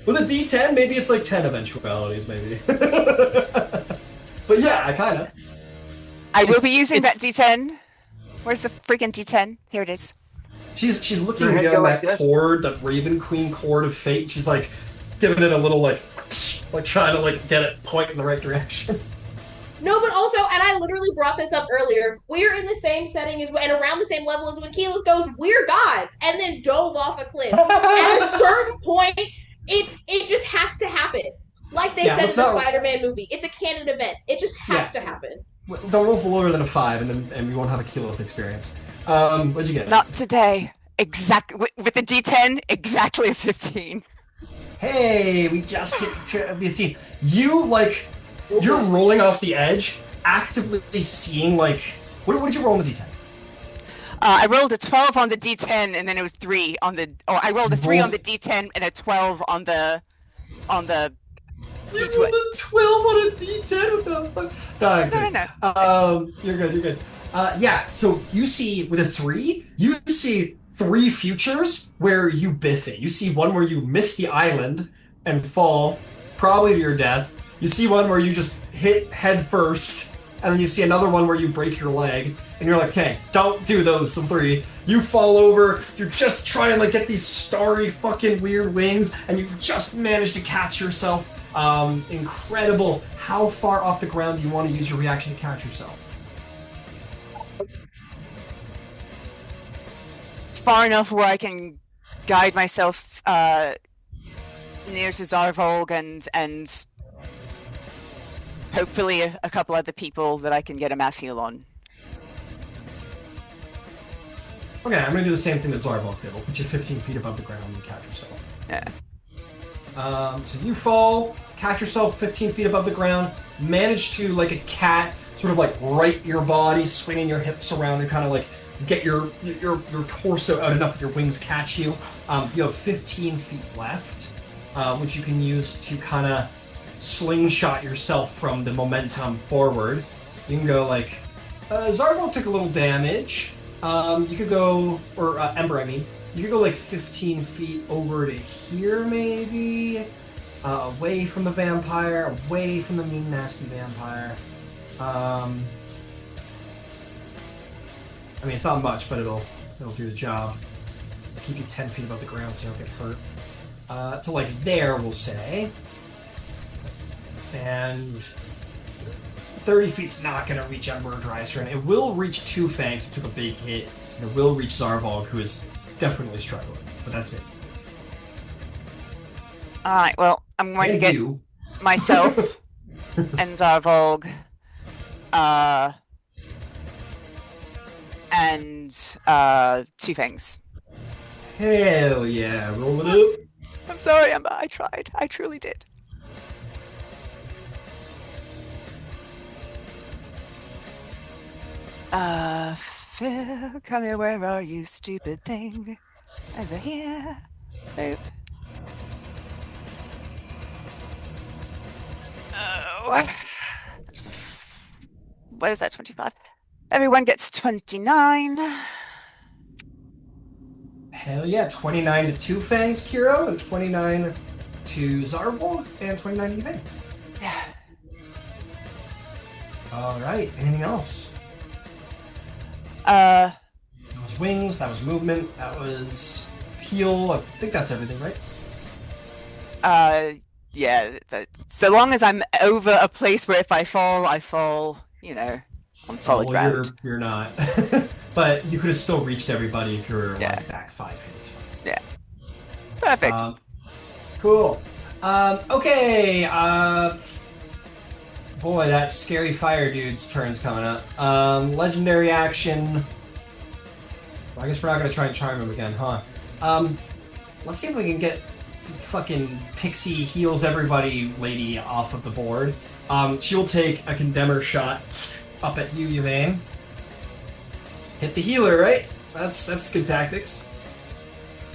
Speaker 1: With a D10, maybe it's like 10 eventualities, maybe. But yeah, I kind of.
Speaker 2: I will be using that D10. Where's the freaking D10? Here it is.
Speaker 1: She's looking down that cord, that Raven Queen cord of fate. She's like giving it a little like trying to like get it point in the right direction.
Speaker 3: No, but also, and I literally brought this up earlier, we're in the same setting as and around the same level as when Keyleth goes, we're gods, and then dove off a cliff. At a certain point, it just has to happen. Like they said in the Spider-Man movie. It's a canon event. It just has to happen.
Speaker 1: Don't roll for lower than a 5, and you won't have a Keyleth experience. What'd you get?
Speaker 2: Not today. Exactly with the D10, exactly a 15.
Speaker 1: Hey, we just hit the 15. You're rolling off the edge, actively seeing like what did you roll on the D10?
Speaker 2: I rolled a 12 on the D10, and then it was 3 on the. Oh, I rolled a 3 on the D10 and a 12 on the.
Speaker 1: You rolled a 12 on a D10 No. You're good. Yeah, so you see, with a 3, you see 3 futures where you biff it. You see one where you miss the island and fall, probably to your death. You see one where you just hit head first, and then you see another one where you break your leg, and you're like, okay, don't do those, the 3. You fall over, you're just trying to get these starry fucking weird wings, and you just managed to catch yourself. Incredible. How far off the ground do you want to use your reaction to catch yourself?
Speaker 2: Far enough where I can guide myself near to Zarvolg and hopefully a couple other people that I can get a mass heal on.
Speaker 1: Okay, I'm going to do the same thing that Zarvolg did. We'll put you 15 feet above the ground and catch yourself.
Speaker 2: Yeah.
Speaker 1: So you fall, catch yourself 15 feet above the ground, manage to, like a cat, sort of like right your body, swinging your hips around and kind of like get your torso out enough that your wings catch you. You have 15 feet left, which you can use to kind of slingshot yourself from the momentum forward. You can go like, Zarvolg took a little damage. You could go, or Ember, I mean. You could go like 15 feet over to here, maybe. Away from the vampire, away from the mean, nasty vampire. I mean, it's not much, but it'll do the job. Just keep you 10 feet above the ground so you don't get hurt. To like there, we'll say. And 30 feet's not going to reach Ember or Drycer. It will reach Two Fangs, who took a big hit. And it will reach Zarvolg, who is definitely struggling. But that's it.
Speaker 2: Alright, well, I'm going to get
Speaker 1: you.
Speaker 2: myself and Zarvolg, and Two Fangs.
Speaker 1: Hell yeah, roll it up.
Speaker 2: I'm sorry, Emma. I tried. I truly did. Phil, come here. Where are you, stupid thing? Over here. Boop. Oh. What is that, 25? Everyone gets 29.
Speaker 1: Hell yeah, 29 to Two Fangs, Kiro, and 29 to Zarvolg, and 29 to Yvain.
Speaker 2: Yeah.
Speaker 1: Alright, anything else?
Speaker 2: Uh,
Speaker 1: That was wings, that was movement, that was heal. I think that's everything, right?
Speaker 2: yeah. So long as I'm over a place where if I fall, you know, on solid
Speaker 1: well,
Speaker 2: ground.
Speaker 1: You're not. But you could have still reached everybody if you were
Speaker 2: Yeah.
Speaker 1: like back 5 feet.
Speaker 2: Yeah. Perfect.
Speaker 1: Cool. Okay. Boy, that scary fire dude's turn's coming up. Legendary action. Well, I guess we're not gonna try and charm him again, huh? Let's see if we can get fucking Pixie heals everybody lady off of the board. She'll take a condemner shot up at you, Yvain. Hit the healer, right? That's good tactics.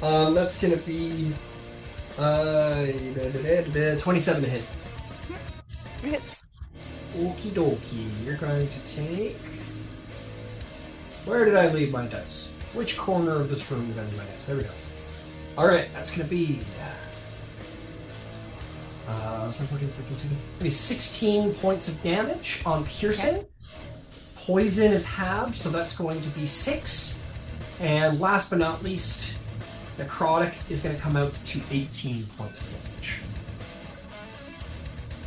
Speaker 1: That's gonna be 27 to hit.
Speaker 2: Hits.
Speaker 1: Okie dokie. You're going to take. Where did I leave my dice? Which corner of this room did I leave my dice? There we go. Alright, that's gonna be. So I'm looking for maybe 16 points of damage on piercing. Okay. Poison is halved, so that's going to be 6. And last but not least, necrotic is going to come out to 18 points of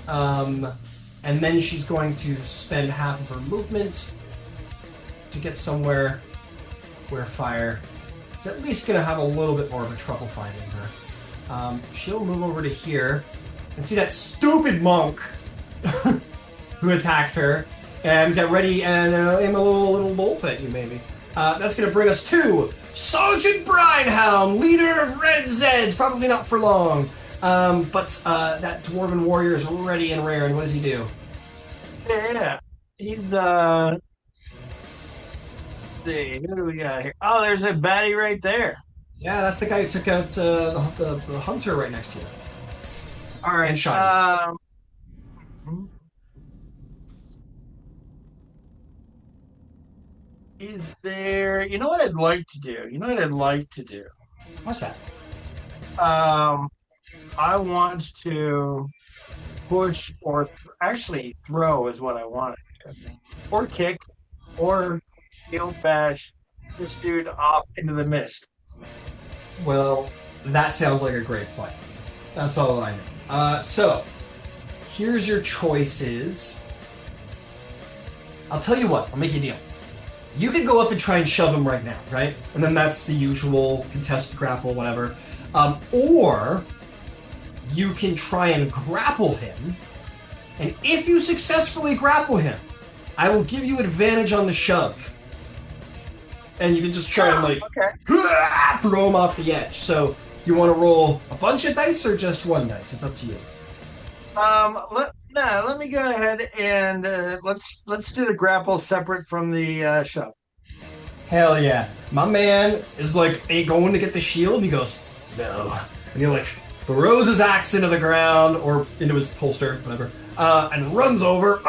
Speaker 1: damage. And then she's going to spend half of her movement to get somewhere where fire is at least going to have a little bit more of a trouble finding her. She'll move over to here and see that stupid monk who attacked her and get ready and aim a little bolt at you, maybe. That's going to bring us to Sergeant Brinehound, leader of Red Zeds. Probably not for long. But that Dwarven warrior is ready and rare, and what does he do?
Speaker 4: Yeah, he's, let's see, who do we got here? Oh, there's a baddie right there.
Speaker 1: Yeah, that's the guy who took out the hunter right next to you.
Speaker 4: All right,
Speaker 1: and shot
Speaker 4: is there, you know what I'd like to do?
Speaker 1: What's that?
Speaker 4: I want to push or actually throw is what I want to do. Or kick or field bash this dude off into the mist.
Speaker 1: Well, that sounds like a great plan. That's all I know. So, here's your choices. I'll tell you what, I'll make you a deal. You could go up and try and shove him right now, right? And then that's the usual contested grapple, whatever. Or you can try and grapple him, and if you successfully grapple him, I will give you advantage on the shove. And you can just try and throw him off the edge. So you want to roll a bunch of dice or just one dice? It's up to you.
Speaker 4: Let me go ahead and let's do the grapple separate from the shove.
Speaker 1: Hell yeah. My man is like going to get the shield, and he goes, no. And you're like, throws his axe into the ground or into his holster, whatever, and runs over.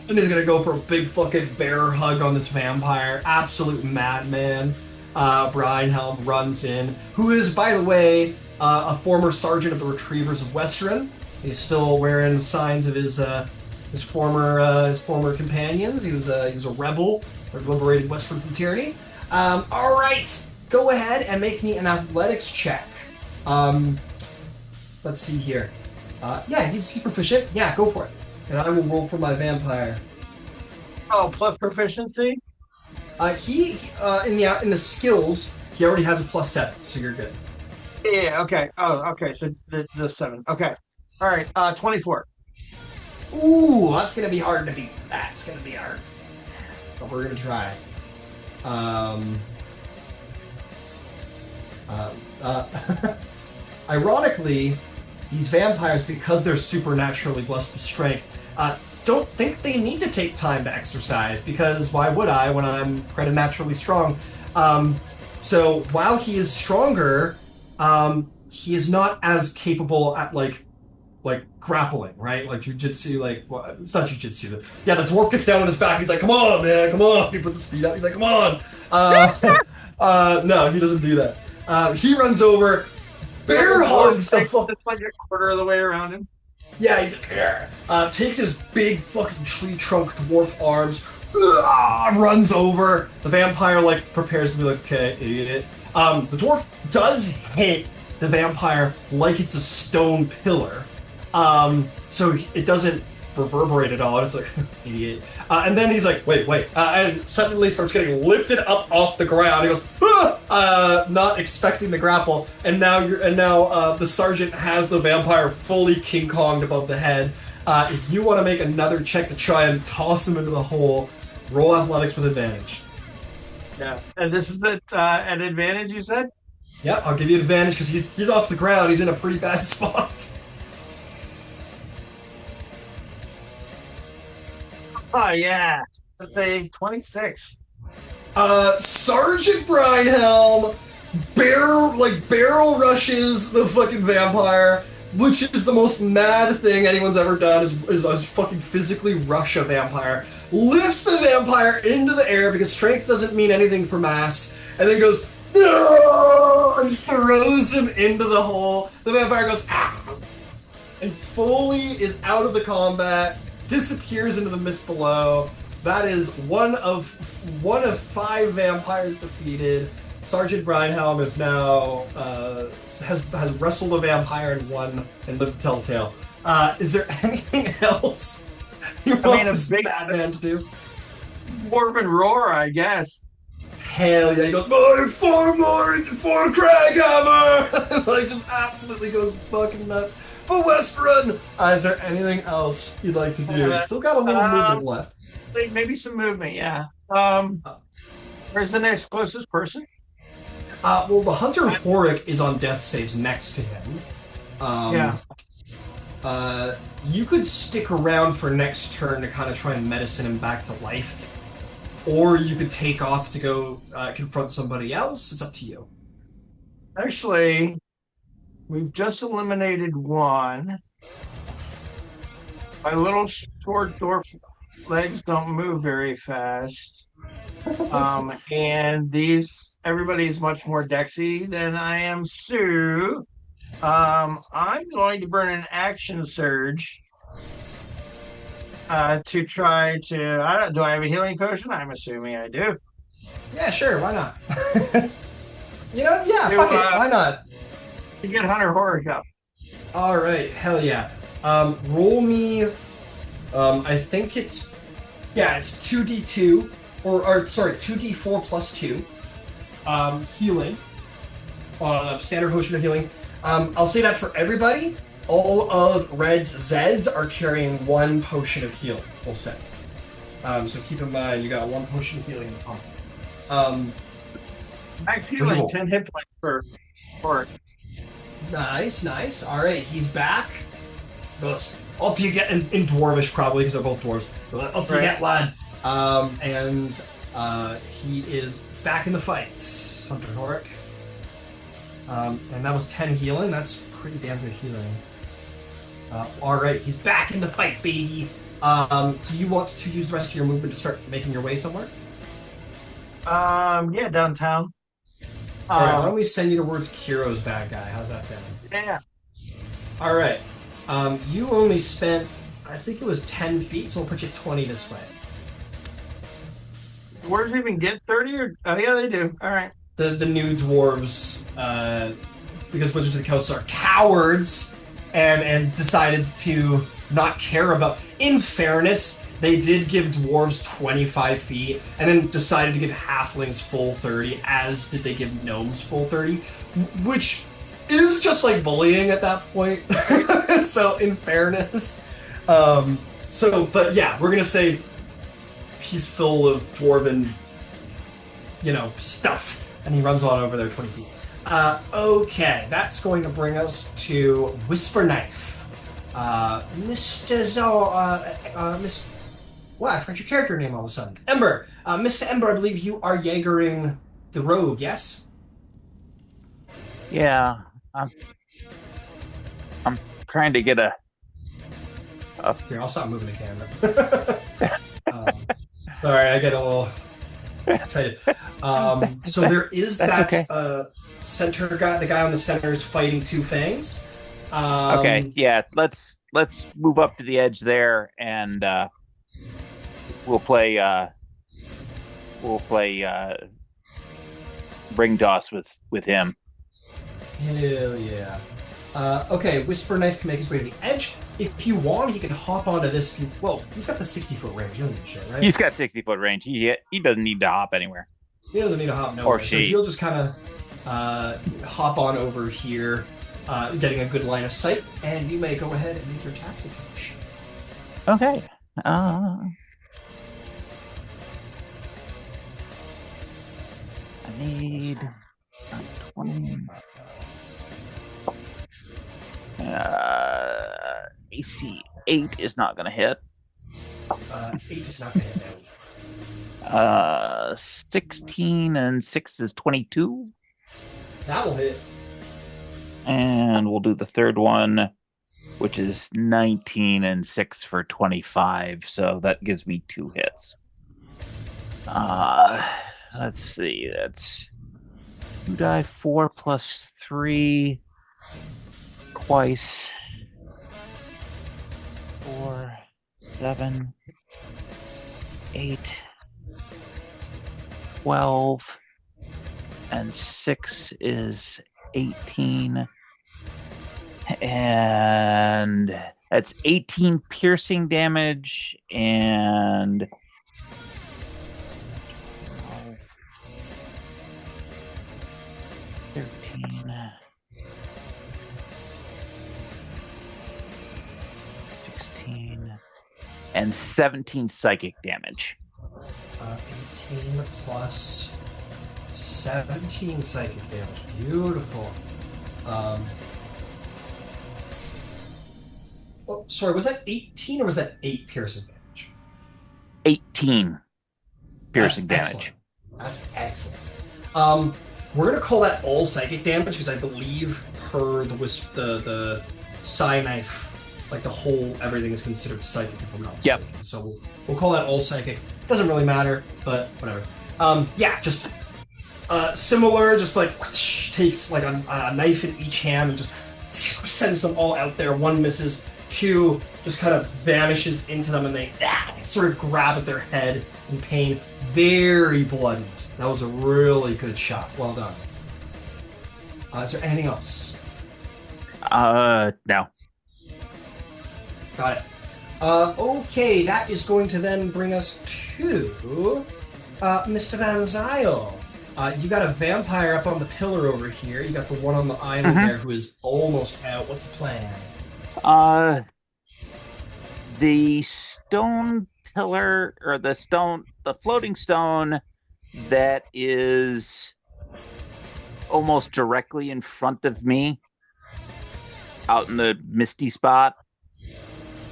Speaker 1: And he's gonna go for a big fucking bear hug on this vampire. Absolute madman. Brinehelm runs in, who is, by the way, a former sergeant of the Retrievers of Westerun. He's still wearing signs of his former companions. He was a rebel who liberated Westerun from tyranny. All right, go ahead and make me an athletics check. Let's see here. Yeah, he's proficient. Yeah, go for it. And I will roll for my vampire.
Speaker 4: Oh, plus proficiency?
Speaker 1: He in the skills, he already has a +7, so you're good.
Speaker 4: Yeah, okay. Oh, okay, so the 7. Okay. All right, 24.
Speaker 1: Ooh, that's gonna be hard to beat. That's gonna be hard. But we're gonna try. Ironically, these vampires, because they're supernaturally blessed with strength, don't think they need to take time to exercise, because why would I when I'm preternaturally strong? So while he is stronger, he is not as capable at like grappling, right? Like jujitsu, it's not jujitsu. Yeah, the dwarf gets down on his back. He's like, "Come on, man, come on." He puts his feet out. He's like, "Come on." No, he doesn't do that. He runs over, bear hugs the fuck.
Speaker 4: It's like a quarter of the way around him.
Speaker 1: Yeah, he's like, takes his big fucking tree trunk dwarf arms, runs over. The vampire prepares to be like, "Okay, idiot." The dwarf does hit the vampire like it's a stone pillar. So it doesn't reverberate at all. It's like, idiot. And then he's like, wait, and suddenly starts getting lifted up off the ground. He goes, not expecting the grapple. And now the sergeant has the vampire fully King Konged above the head. If you want to make another check to try and toss him into the hole, roll athletics with advantage.
Speaker 4: Yeah, and this is an advantage, you said?
Speaker 1: Yeah, I'll give you advantage because he's off the ground. He's in a pretty bad spot.
Speaker 4: Oh, yeah. Let's say 26.
Speaker 1: Sergeant Brinehelm barrel rushes the fucking vampire, which is the most mad thing anyone's ever done, is fucking physically rush a vampire. Lifts the vampire into the air because strength doesn't mean anything for mass, and then goes, "No!" and throws him into the hole. The vampire goes, "Ah!" and fully is out of the combat, disappears into the mist below. That is one of 5 vampires defeated. Sergeant Brinehelm is now has wrestled a vampire and won and lived to tell the tale. Is there anything else you want this Batman to do?
Speaker 4: Dwarven roar, I guess.
Speaker 1: Hell yeah! He goes, "More, 4 more into 4 Craghammer!" Just absolutely goes fucking nuts. For Westerun! Is there anything else you'd like to do? Still got a little movement left.
Speaker 4: Maybe some movement, yeah. Where's the next closest person?
Speaker 1: Well, the Hunter Horik is on death saves next to him. You could stick around for next turn to kind of try and medicine him back to life. Or you could take off to go confront somebody else. It's up to you.
Speaker 4: Actually, we've just eliminated one. My little short dwarf legs don't move very fast. And everybody's much more dexy than I am, so I'm going to burn an action surge to try to. Do I have a healing potion? I'm assuming I do.
Speaker 1: Yeah, sure. Why not? Fuck it. Why not?
Speaker 4: To get Hunter Horik up.
Speaker 1: All right. Hell yeah. Roll me. I think it's 2d2 or sorry, 2d4 plus 2. Healing. Standard potion of healing. I'll say that for everybody. All of Red's Zeds are carrying 1 potion of healing. We'll say. So keep in mind, you got 1 potion of healing in the pump.
Speaker 4: Max healing, 10 hit points for.
Speaker 1: Nice. All right, he's back. Goes up you get in dwarvish probably because they're both dwarves. Up you get, lad. And he is back in the fight. Hunter Horik. And that was 10 healing. That's pretty damn good healing. All right, he's back in the fight, baby. Do you want to use the rest of your movement to start making your way somewhere?
Speaker 4: Yeah, downtown.
Speaker 1: All right, why don't we send you towards Kiro's bad guy? How's that sound?
Speaker 4: Yeah.
Speaker 1: All right. You only spent, I think it was 10 feet, so we'll put you 20 this way.
Speaker 4: Dwarves even get 30? Or oh yeah, they do. All right.
Speaker 1: The new dwarves, because Wizards of the Coast are cowards, and decided to not care about. In fairness, they did give dwarves 25 feet, and then decided to give halflings full 30, as did they give gnomes full 30, which is just like bullying at that point. So, in fairness, but yeah, we're gonna say he's full of dwarven, stuff, and he runs on over there 20 feet. Okay, that's going to bring us to Whisper Knife. Mr. Wow, I forgot your character name all of a sudden. Ember. Mr. Ember, I believe you are Jaegering the rogue, yes?
Speaker 5: Yeah, I'm trying to get a.
Speaker 1: Here, I'll stop moving the camera. Sorry, I get a little excited. So there is that
Speaker 5: okay.
Speaker 1: Center guy. The guy on the center is fighting two fangs.
Speaker 5: Okay, yeah. Let's move up to the edge there, and we'll play ring toss with him.
Speaker 1: Hell yeah. Okay, Whisper Knife can make his way to the edge. If you want, he can hop onto this. Well, he's got the 60-foot range. He doesn't need shit, right?
Speaker 5: He's got 60-foot range. He doesn't need to hop anywhere.
Speaker 1: He doesn't need to hop nowhere.
Speaker 5: Or she.
Speaker 1: So he'll just kind of hop on over here, getting a good line of sight, and you may go ahead and make your attacks if you wish.
Speaker 5: Okay. I need 20. AC 8 is not going to hit.
Speaker 1: 8 is not going to hit now.
Speaker 5: 16 and 6 is 22.
Speaker 1: That will hit.
Speaker 5: And we'll do the third one, which is 19 and 6 for 25. So that gives me 2 hits. Let's see. That's 2 die 4 plus 3 twice. 4, 7, 8, 12, and 6 is 18. And that's 18 piercing damage and 12, 13, 16, and 17 psychic damage.
Speaker 1: 18 plus 17 psychic damage. Beautiful. Oh, sorry, was that 18 or was that 8 piercing damage?
Speaker 5: 18 piercing
Speaker 1: That's
Speaker 5: damage.
Speaker 1: Excellent. That's excellent. We're gonna call that all psychic damage because I believe per the psi knife, like the whole everything is considered psychic if I'm not mistaken.
Speaker 5: Yep.
Speaker 1: So we'll call that all psychic. Doesn't really matter, but whatever. Yeah, just similar. Just like takes like a knife in each hand and just sends them all out there. One misses. 2 just kind of vanishes into them, and they sort of grab at their head in pain. Very bloody. That was a really good shot. Well done. Is there anything else?
Speaker 5: No.
Speaker 1: Got it. Okay, that is going to then bring us to Mr. Van Zyl. You got a vampire up on the pillar over here. You got the one on the island there who is almost out. What's the plan?
Speaker 5: The stone pillar, or the floating stone that is almost directly in front of me, out in the misty spot.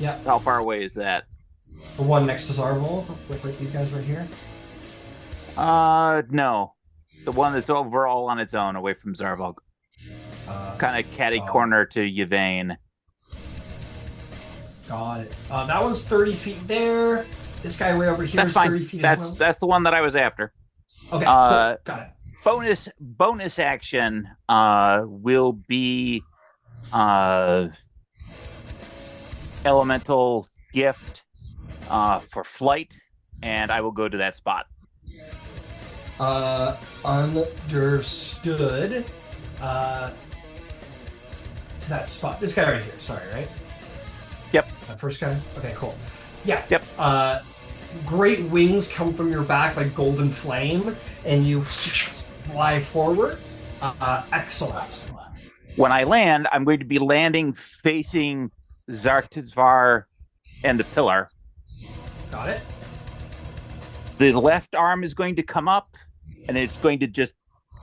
Speaker 1: Yeah.
Speaker 5: How far away is that?
Speaker 1: The one next to Zarvol, with these guys right here?
Speaker 5: No. The one that's overall on its own, away from Zarvog. kind of catty
Speaker 1: Oh.
Speaker 5: corner to Yvain.
Speaker 1: Got it. That one's 30 feet there. This guy way over here
Speaker 5: That's
Speaker 1: is
Speaker 5: fine.
Speaker 1: 30 feet as
Speaker 5: That's
Speaker 1: well.
Speaker 5: that's the one that I was after.
Speaker 1: Okay, cool. Got it.
Speaker 5: Bonus action will be elemental gift for flight, and I will go to that spot.
Speaker 1: Understood. To that spot. This guy right here. Sorry, right?
Speaker 5: Yep.
Speaker 1: That first guy? Okay, cool. Yeah.
Speaker 5: Yep.
Speaker 1: Great wings come from your back like golden flame, and you fly forward. Excellent.
Speaker 5: When I land, I'm going to be landing facing Zartizvar and the pillar.
Speaker 1: Got it.
Speaker 5: The left arm is going to come up, and it's going to just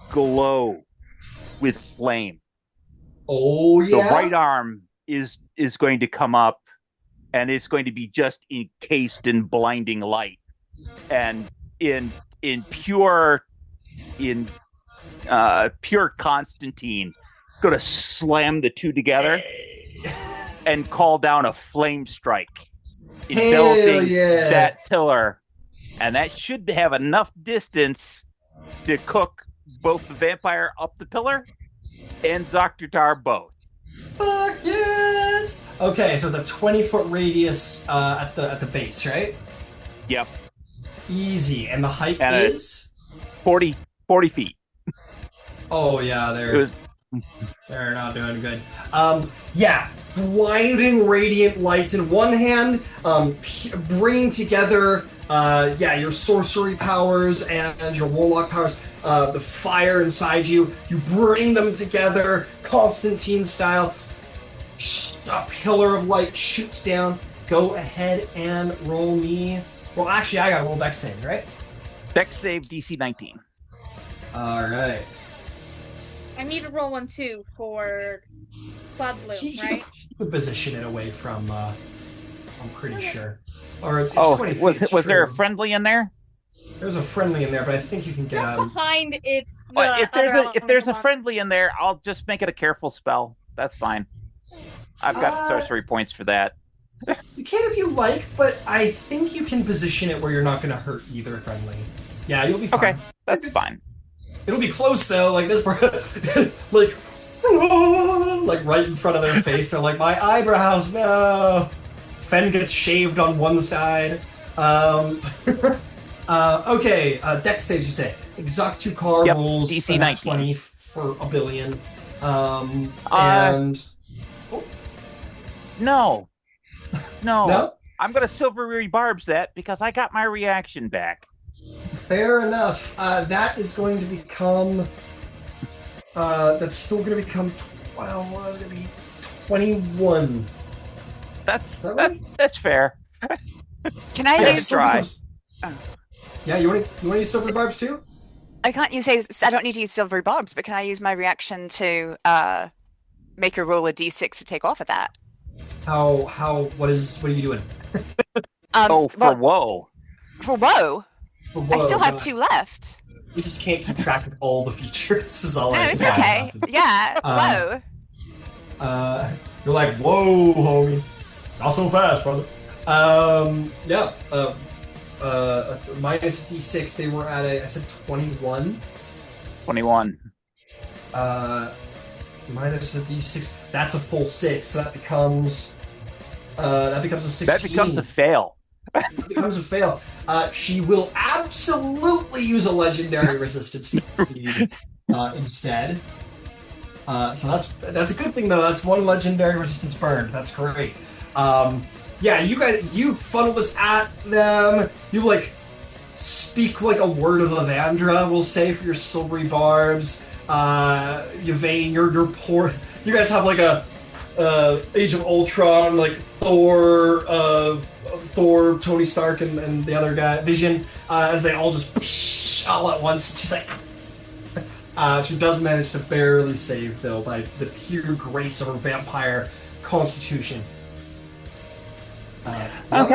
Speaker 5: glow with flame.
Speaker 1: Oh, yeah?
Speaker 5: The right arm is going to come up, and it's going to be just encased in blinding light. And in pure Constantine, going to slam the two together and call down a flame strike, enveloping that pillar. And that should have enough distance to cook both the vampire up the pillar and Zaktutar both.
Speaker 1: Fuck yes! Okay, so the 20-foot radius at the base, right?
Speaker 5: Yep.
Speaker 1: Easy. And the height
Speaker 5: And
Speaker 1: is?
Speaker 5: 40 feet.
Speaker 1: Oh, yeah, they're not doing good. Yeah, blinding radiant lights in one hand, bringing together, your sorcery powers and your warlock powers, the fire inside you. You bring them together, Constantine style. A pillar of light shoots down. Go ahead and roll me. Well, actually, I gotta roll dex save, right?
Speaker 5: Dex save DC 19.
Speaker 1: All right.
Speaker 6: I need to roll one too for Cloud Bloom, right?
Speaker 1: You can position it away from. I'm pretty sure. Or it's 20 feet.
Speaker 5: Was there a
Speaker 1: true.
Speaker 5: friendly in there?
Speaker 1: There's a friendly in there, but I think you can get
Speaker 6: Just
Speaker 1: out.
Speaker 6: behind it's the
Speaker 5: If
Speaker 6: other
Speaker 5: there's a
Speaker 6: elemental
Speaker 5: friendly in there, I'll just make it a careful spell. That's fine. I've got sorcery points for that.
Speaker 1: You can if you like, but I think you can position it where you're not going to hurt either friendly. Yeah, you'll be fine.
Speaker 5: Okay, that's fine.
Speaker 1: It'll be close though, like this part, like right in front of their face. They're like, my eyebrows, no. Fen gets shaved on one side. Okay, dex saves, you say. Ixrattu Khar rolls
Speaker 5: DC 19.
Speaker 1: 20 for a billion.
Speaker 5: No.
Speaker 1: No?
Speaker 5: I'm going to silvery barbs that because I got my reaction back.
Speaker 1: Fair enough. That is going to become. That's still going to become 12. Well, that's going to be 21.
Speaker 5: That's fair.
Speaker 2: Can I
Speaker 5: Yeah,
Speaker 2: use?
Speaker 5: try.
Speaker 1: Yeah, you want to use silver barbs too?
Speaker 2: I can't use. I don't need to use silvery barbs, but can I use my reaction to make her roll a d6 to take off of that?
Speaker 1: What are you doing?
Speaker 5: Whoa.
Speaker 2: For woe.
Speaker 1: For whoa,
Speaker 2: I still have
Speaker 1: God.
Speaker 2: 2 left.
Speaker 1: You just can't keep track of all the features. Is all.
Speaker 2: No,
Speaker 1: I
Speaker 2: it's okay. Yeah, whoa.
Speaker 1: You're like, whoa, homie. Not so fast, brother. Yeah. Minus D6, they were at I said 21.
Speaker 5: 21.
Speaker 1: Minus the D6, that's a full 6, so that becomes a 16.
Speaker 5: That becomes a fail.
Speaker 1: It becomes a fail. She will absolutely use a legendary resistance instead. So that's a good thing though. That's one legendary resistance burned. That's great. Yeah, you funnel this at them. You like speak like a word of Evandra, we'll say, for your silvery barbs. Yvain, you're poor. You guys have like a Age of Ultron, like Thor, Tony Stark, and the other guy, Vision, as they all just all at once. She's like, she does manage to barely save though by the pure grace of her vampire constitution. The other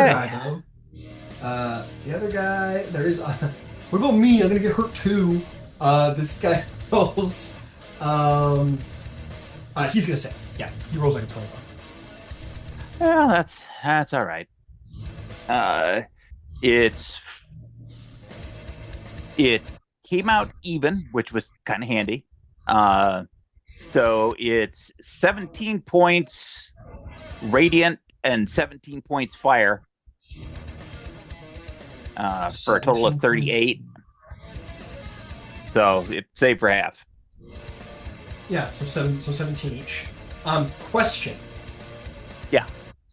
Speaker 1: guy, there is. What about me? I'm gonna get hurt too. This guy rolls. He's gonna save. Yeah, he rolls like a 21.
Speaker 5: Well, that's all right. It came out even, which was kind of handy. So it's 17 points radiant and 17 points fire. For a total of 38. So it saved for half.
Speaker 1: Yeah, so 17 each. Question.
Speaker 5: Yeah.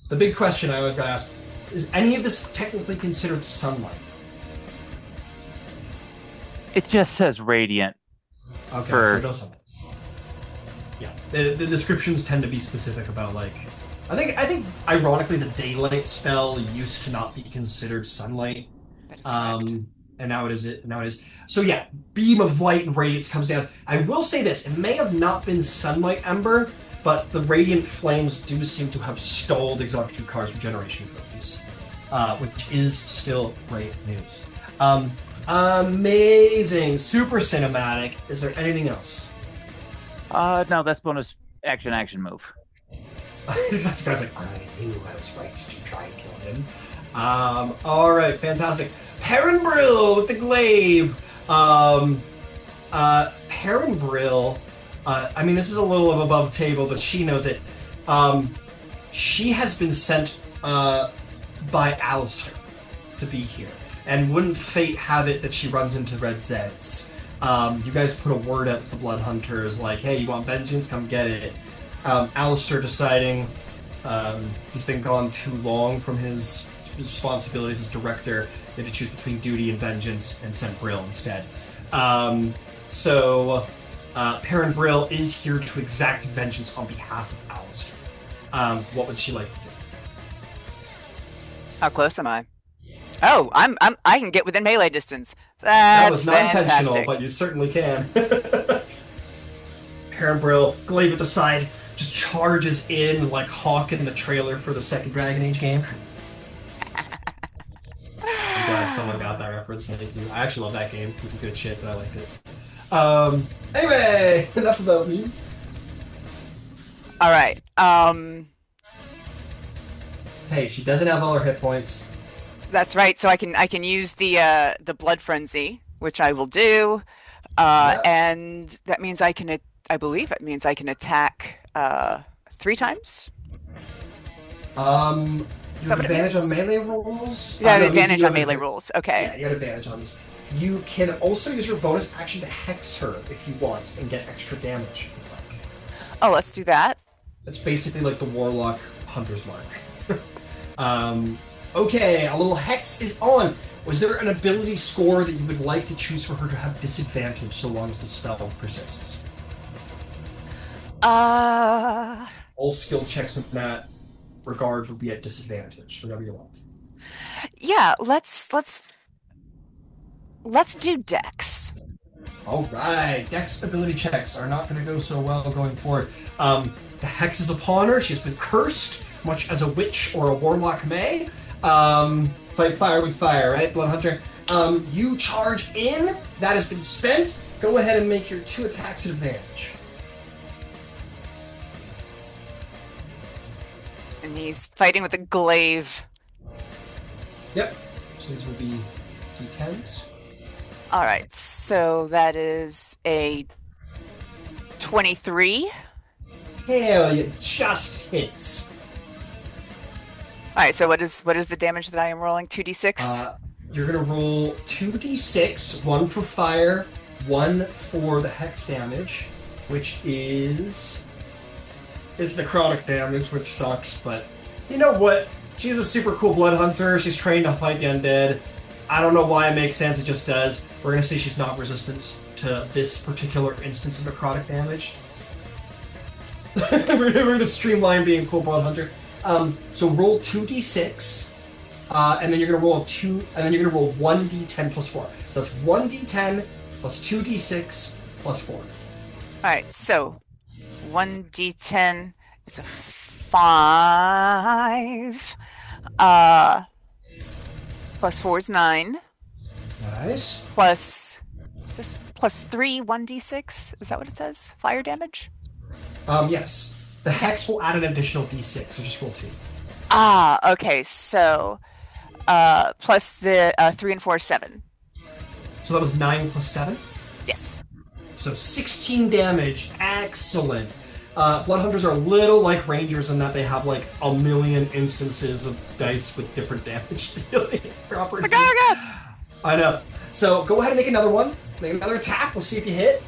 Speaker 1: The big question I always gotta ask, is any of this technically considered sunlight?
Speaker 5: It just says radiant.
Speaker 1: Okay, so no sunlight. Yeah. The descriptions tend to be specific about, like, I think ironically the daylight spell used to not be considered sunlight.
Speaker 2: That is correct.
Speaker 1: And now it is. So yeah, beam of light and radiance comes down. I will say this, it may have not been sunlight ember, but the radiant flames do seem to have stalled Ixrattu Khar's regeneration abilities, which is still great news. Amazing, super cinematic. Is there anything else?
Speaker 5: No, that's bonus action move.
Speaker 1: Ixrattu Khar's like, I knew I was right to try and kill him. All right, fantastic. Perrinbrill with the glaive. Perrinbrill. I mean, this is a little of above table, but she knows it. She has been sent by Alistair to be here, and wouldn't fate have it that she runs into Red Zeds. You guys put a word out to the Blood Hunters, like, "Hey, you want vengeance? Come get it." Alistair deciding he's been gone too long from his responsibilities as director, they had to choose between duty and vengeance, and sent Brill instead. So Perrin Brill is here to exact vengeance on behalf of Alistair. What would she like to do?
Speaker 2: How close am I? Oh, I can get within melee distance. That's
Speaker 1: That was not
Speaker 2: fantastic.
Speaker 1: intentional, but you certainly can. Perrin Brill, glaive at the side, just charges in like Hawk in the trailer for the second Dragon Age game. I'm glad someone got that reference. Thank you. I actually love that game. Pretty good shit, but I liked it. Anyway, enough about me.
Speaker 2: All right.
Speaker 1: Hey, she doesn't have all her hit points.
Speaker 2: That's right. So I can use the blood frenzy, which I will do,
Speaker 1: Yep.
Speaker 2: and that means I believe it means I can attack 3 times.
Speaker 1: You have advantage on melee rolls?
Speaker 2: Yeah, I have
Speaker 1: no,
Speaker 2: advantage
Speaker 1: you
Speaker 2: on
Speaker 1: have
Speaker 2: melee rolls. Okay.
Speaker 1: Yeah, you have advantage on this. You can also use your bonus action to hex her if you want and get extra damage.
Speaker 2: Oh, let's do that.
Speaker 1: It's basically like the Warlock Hunter's Mark. Okay, a little hex is on. Was there an ability score that you would like to choose for her to have disadvantage so long as the spell persists? All skill checks in that regard will be at disadvantage, whatever you want.
Speaker 2: Yeah, let's do Dex.
Speaker 1: All right, Dex ability checks are not going to go so well going forward. The hex is upon her. She's been cursed, much as a witch or a warlock may. Fight fire with fire, right, Blood Hunter? You charge in. That has been spent. Go ahead and make your 2 attacks at advantage.
Speaker 2: And he's fighting with a glaive.
Speaker 1: Yep. So these will be d10s.
Speaker 2: All right, so that is a 23.
Speaker 1: Hell, it just hits.
Speaker 2: All right, so what is the damage that I am rolling? 2d6.
Speaker 1: You're gonna roll 2d6, 1 for fire, 1 for the hex damage, which is it's necrotic damage, which sucks. But you know what? She's a super cool blood hunter. She's trained to fight the undead. I don't know why it makes sense. It just does. We're gonna say she's not resistant to this particular instance of necrotic damage. we're gonna streamline being cool blood hunter. So roll 2d6, and then you're gonna roll 1d10 plus 4. So that's 1d10 plus 2d6 plus 4.
Speaker 2: All right, so 1d10 is a 5. Plus 4 is 9.
Speaker 1: Nice.
Speaker 2: Plus 3, 1d6. Is that what it says? Fire damage?
Speaker 1: Yes. The hex will add an additional d6, so just roll 2.
Speaker 2: Okay. So, plus the 3 and 4 is 7.
Speaker 1: So that was 9 plus 7?
Speaker 2: Yes.
Speaker 1: So 16 damage. Excellent. Bloodhunters are a little like rangers in that they have like a million instances of dice with different damage dealing properties. I know. So go ahead and make another one. Make another attack. We'll see if you hit.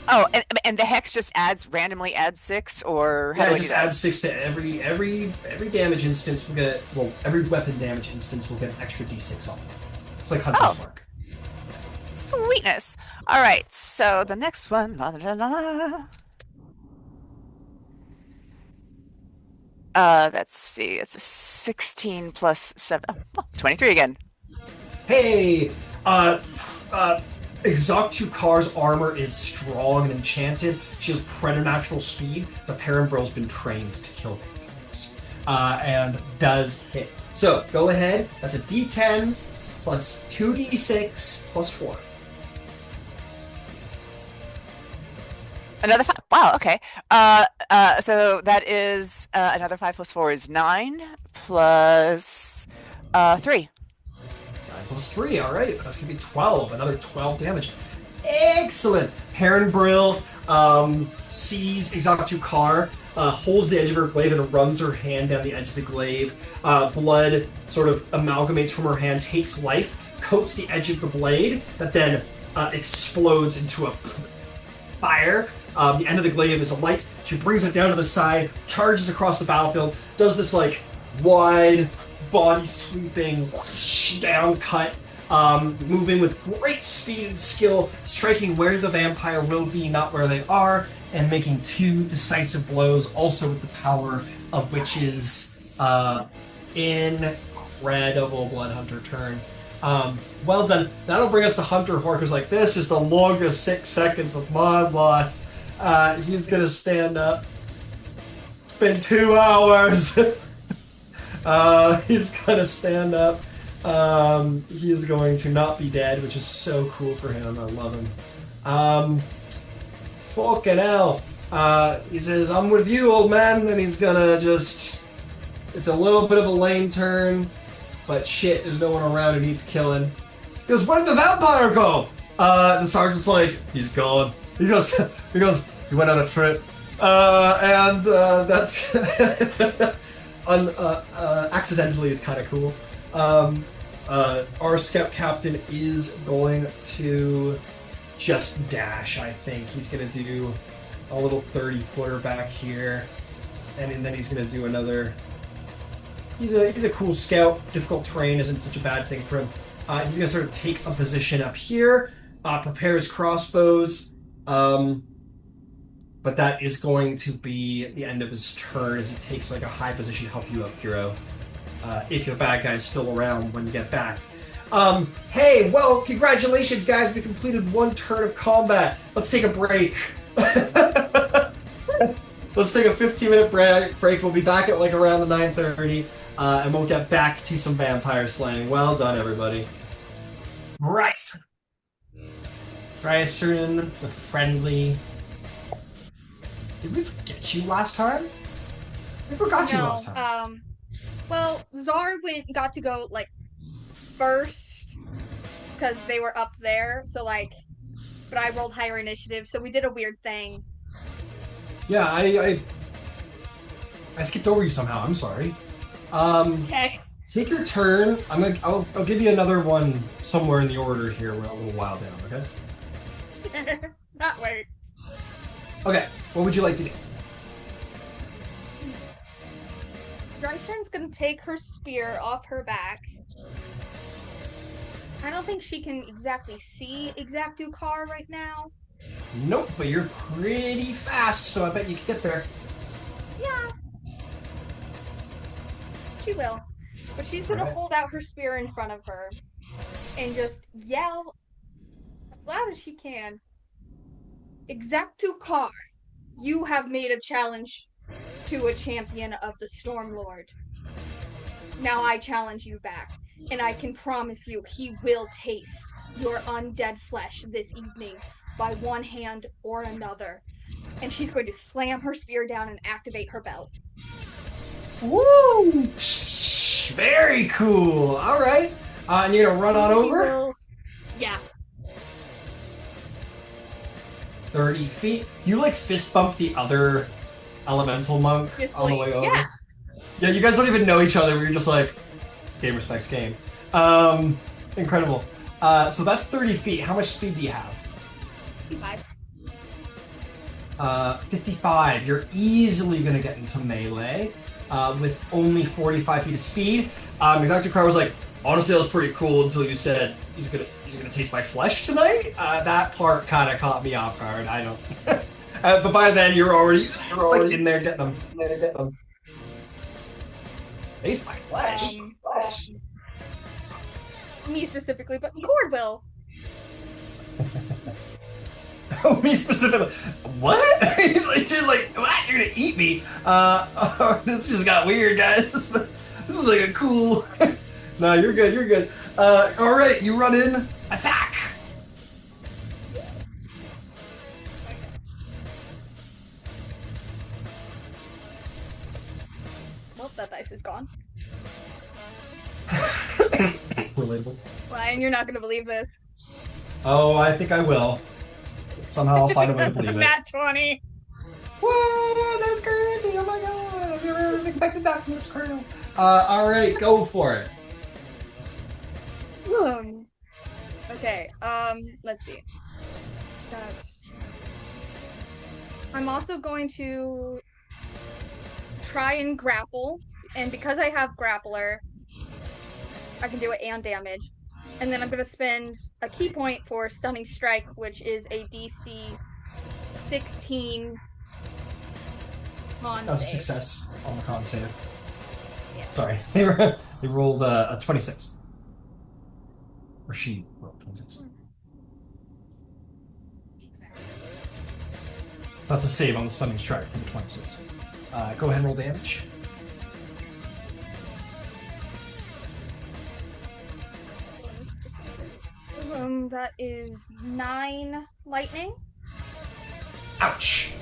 Speaker 2: Oh, and the hex just randomly adds 6, or how
Speaker 1: Yeah,
Speaker 2: do
Speaker 1: it
Speaker 2: I do
Speaker 1: just
Speaker 2: that?
Speaker 1: adds 6 to every damage instance. We'll get every weapon damage instance will get an extra d6 on it. It's like Hunter's Mark.
Speaker 2: Sweetness. All right. So the next one. Let's see. It's a 16 plus 7. 23 again.
Speaker 1: Hey, Ixrattu Khar's armor is strong and enchanted. She has preternatural speed, but Perrinbrill's been trained to kill vampires. And does hit. So, go ahead. That's a d10 plus 2d6 plus 4.
Speaker 2: Another 5. Wow, okay. So that is another 5 plus 4 is 9 plus 3.
Speaker 1: 9 plus 3, alright. That's going to be 12. Another 12 damage. Excellent! Perrinbrill sees Ixrattu Khar, holds the edge of her glaive and runs her hand down the edge of the glaive. Blood sort of amalgamates from her hand, takes life, coats the edge of the blade, that then explodes into a fire. The end of the glaive is a light. She brings it down to the side, charges across the battlefield, does this like wide body sweeping down cut, moving with great speed and skill, striking where the vampire will be, not where they are, and making 2 decisive blows, also with the power of Witch's incredible Bloodhunter turn. Well done. That'll bring us to Hunter Hork, who's like, this is the longest 6 seconds of my life. He's gonna stand up. It's been 2 hours. He's gonna stand up. He is going to not be dead, which is so cool for him. I love him. Fucking hell. He says, I'm with you, old man, and he's gonna just... It's a little bit of a lame turn, but shit, there's no one around who needs killing. He goes, where'd the vampire go? The sergeant's like, he's gone. He goes, he went on a trip. And that's accidentally is kind of cool. Our scout captain is going to just dash, I think. He's going to do a little 30-footer back here. And then he's going to do another... He's a cool scout. Difficult terrain isn't such a bad thing for him. He's going to sort of take a position up here, prepare his crossbows, but that is going to be the end of his turn as he takes like a high position to help you up, hero. If your bad guy's still around when you get back. Hey, well, congratulations, guys. We completed 1 turn of combat. Let's take a break. Let's take a 15-minute break. We'll be back at like around the 9:30, and we'll get back to some vampire slaying. Well done, everybody. Right. Bryson, the friendly. Did we forget you last time? We forgot you last time.
Speaker 6: Well, Czar got to go like first because they were up there. So like, but I rolled higher initiative, so we did a weird thing.
Speaker 1: Yeah, I skipped over you somehow. I'm sorry.
Speaker 6: Okay.
Speaker 1: Take your turn. I'll give you another one somewhere in the order here. We're a little while down. Okay.
Speaker 6: That works.
Speaker 1: Okay. What would you like to do?
Speaker 6: Drystern's gonna take her spear off her back. I don't think she can exactly see Ixrattu Khar right now.
Speaker 1: Nope, but you're pretty fast, so I bet you can get there.
Speaker 6: Yeah. She will. But she's gonna hold out her spear in front of her and just yell as loud as she can. Ixrattu Khar, you have made a challenge to a champion of the Stormlord. Now I challenge you back, and I can promise you he will taste your undead flesh this evening by one hand or another. and she's going to slam her spear down and activate her belt.
Speaker 1: Woo! Very cool. All right. And you're gonna run on over?
Speaker 6: Yeah.
Speaker 1: 30 feet. Do you like fist bump the other elemental monk
Speaker 6: Just
Speaker 1: on the way over?
Speaker 6: Yeah.
Speaker 1: Yeah, you guys don't even know each other. We're just like, game respects game. Incredible. So that's 30 feet. How much speed do you have?
Speaker 6: 55.
Speaker 1: 55. You're easily going to get into melee with only 45 feet of speed. Ixrattu Khar was like, honestly, that was pretty cool until you said he's gonna taste my flesh tonight. That part kind of caught me off guard. I don't. But by then you're already like, in there getting them. Taste my flesh.
Speaker 6: Me specifically, but Cord will.
Speaker 1: Oh, me specifically. What? He's like, what? You're gonna eat me? This just got weird, guys. This is like a cool. No, you're good. You're good. All right, you run in, attack.
Speaker 6: Well, that dice is gone.
Speaker 1: Relatable.
Speaker 6: Ryan, you're not gonna believe this.
Speaker 1: Oh, I think I will. Somehow I'll find a way to believe it.
Speaker 6: Nat 20.
Speaker 1: Whoa, that's crazy! Oh my god, I've never expected that from this crew. All right, go for it.
Speaker 6: Okay, let's see. I'm also going to try and grapple, and because I have grappler, I can do it and damage. And then I'm going to spend a key point for stunning strike, which is a DC 16 con
Speaker 1: That's a
Speaker 6: save.
Speaker 1: success on the con save.
Speaker 6: Yeah.
Speaker 1: Sorry, they rolled a 26. Or she rolled 26. So that's a save on the stunning strike from the 26. Go ahead and roll damage.
Speaker 6: That is 9 lightning.
Speaker 1: Ouch.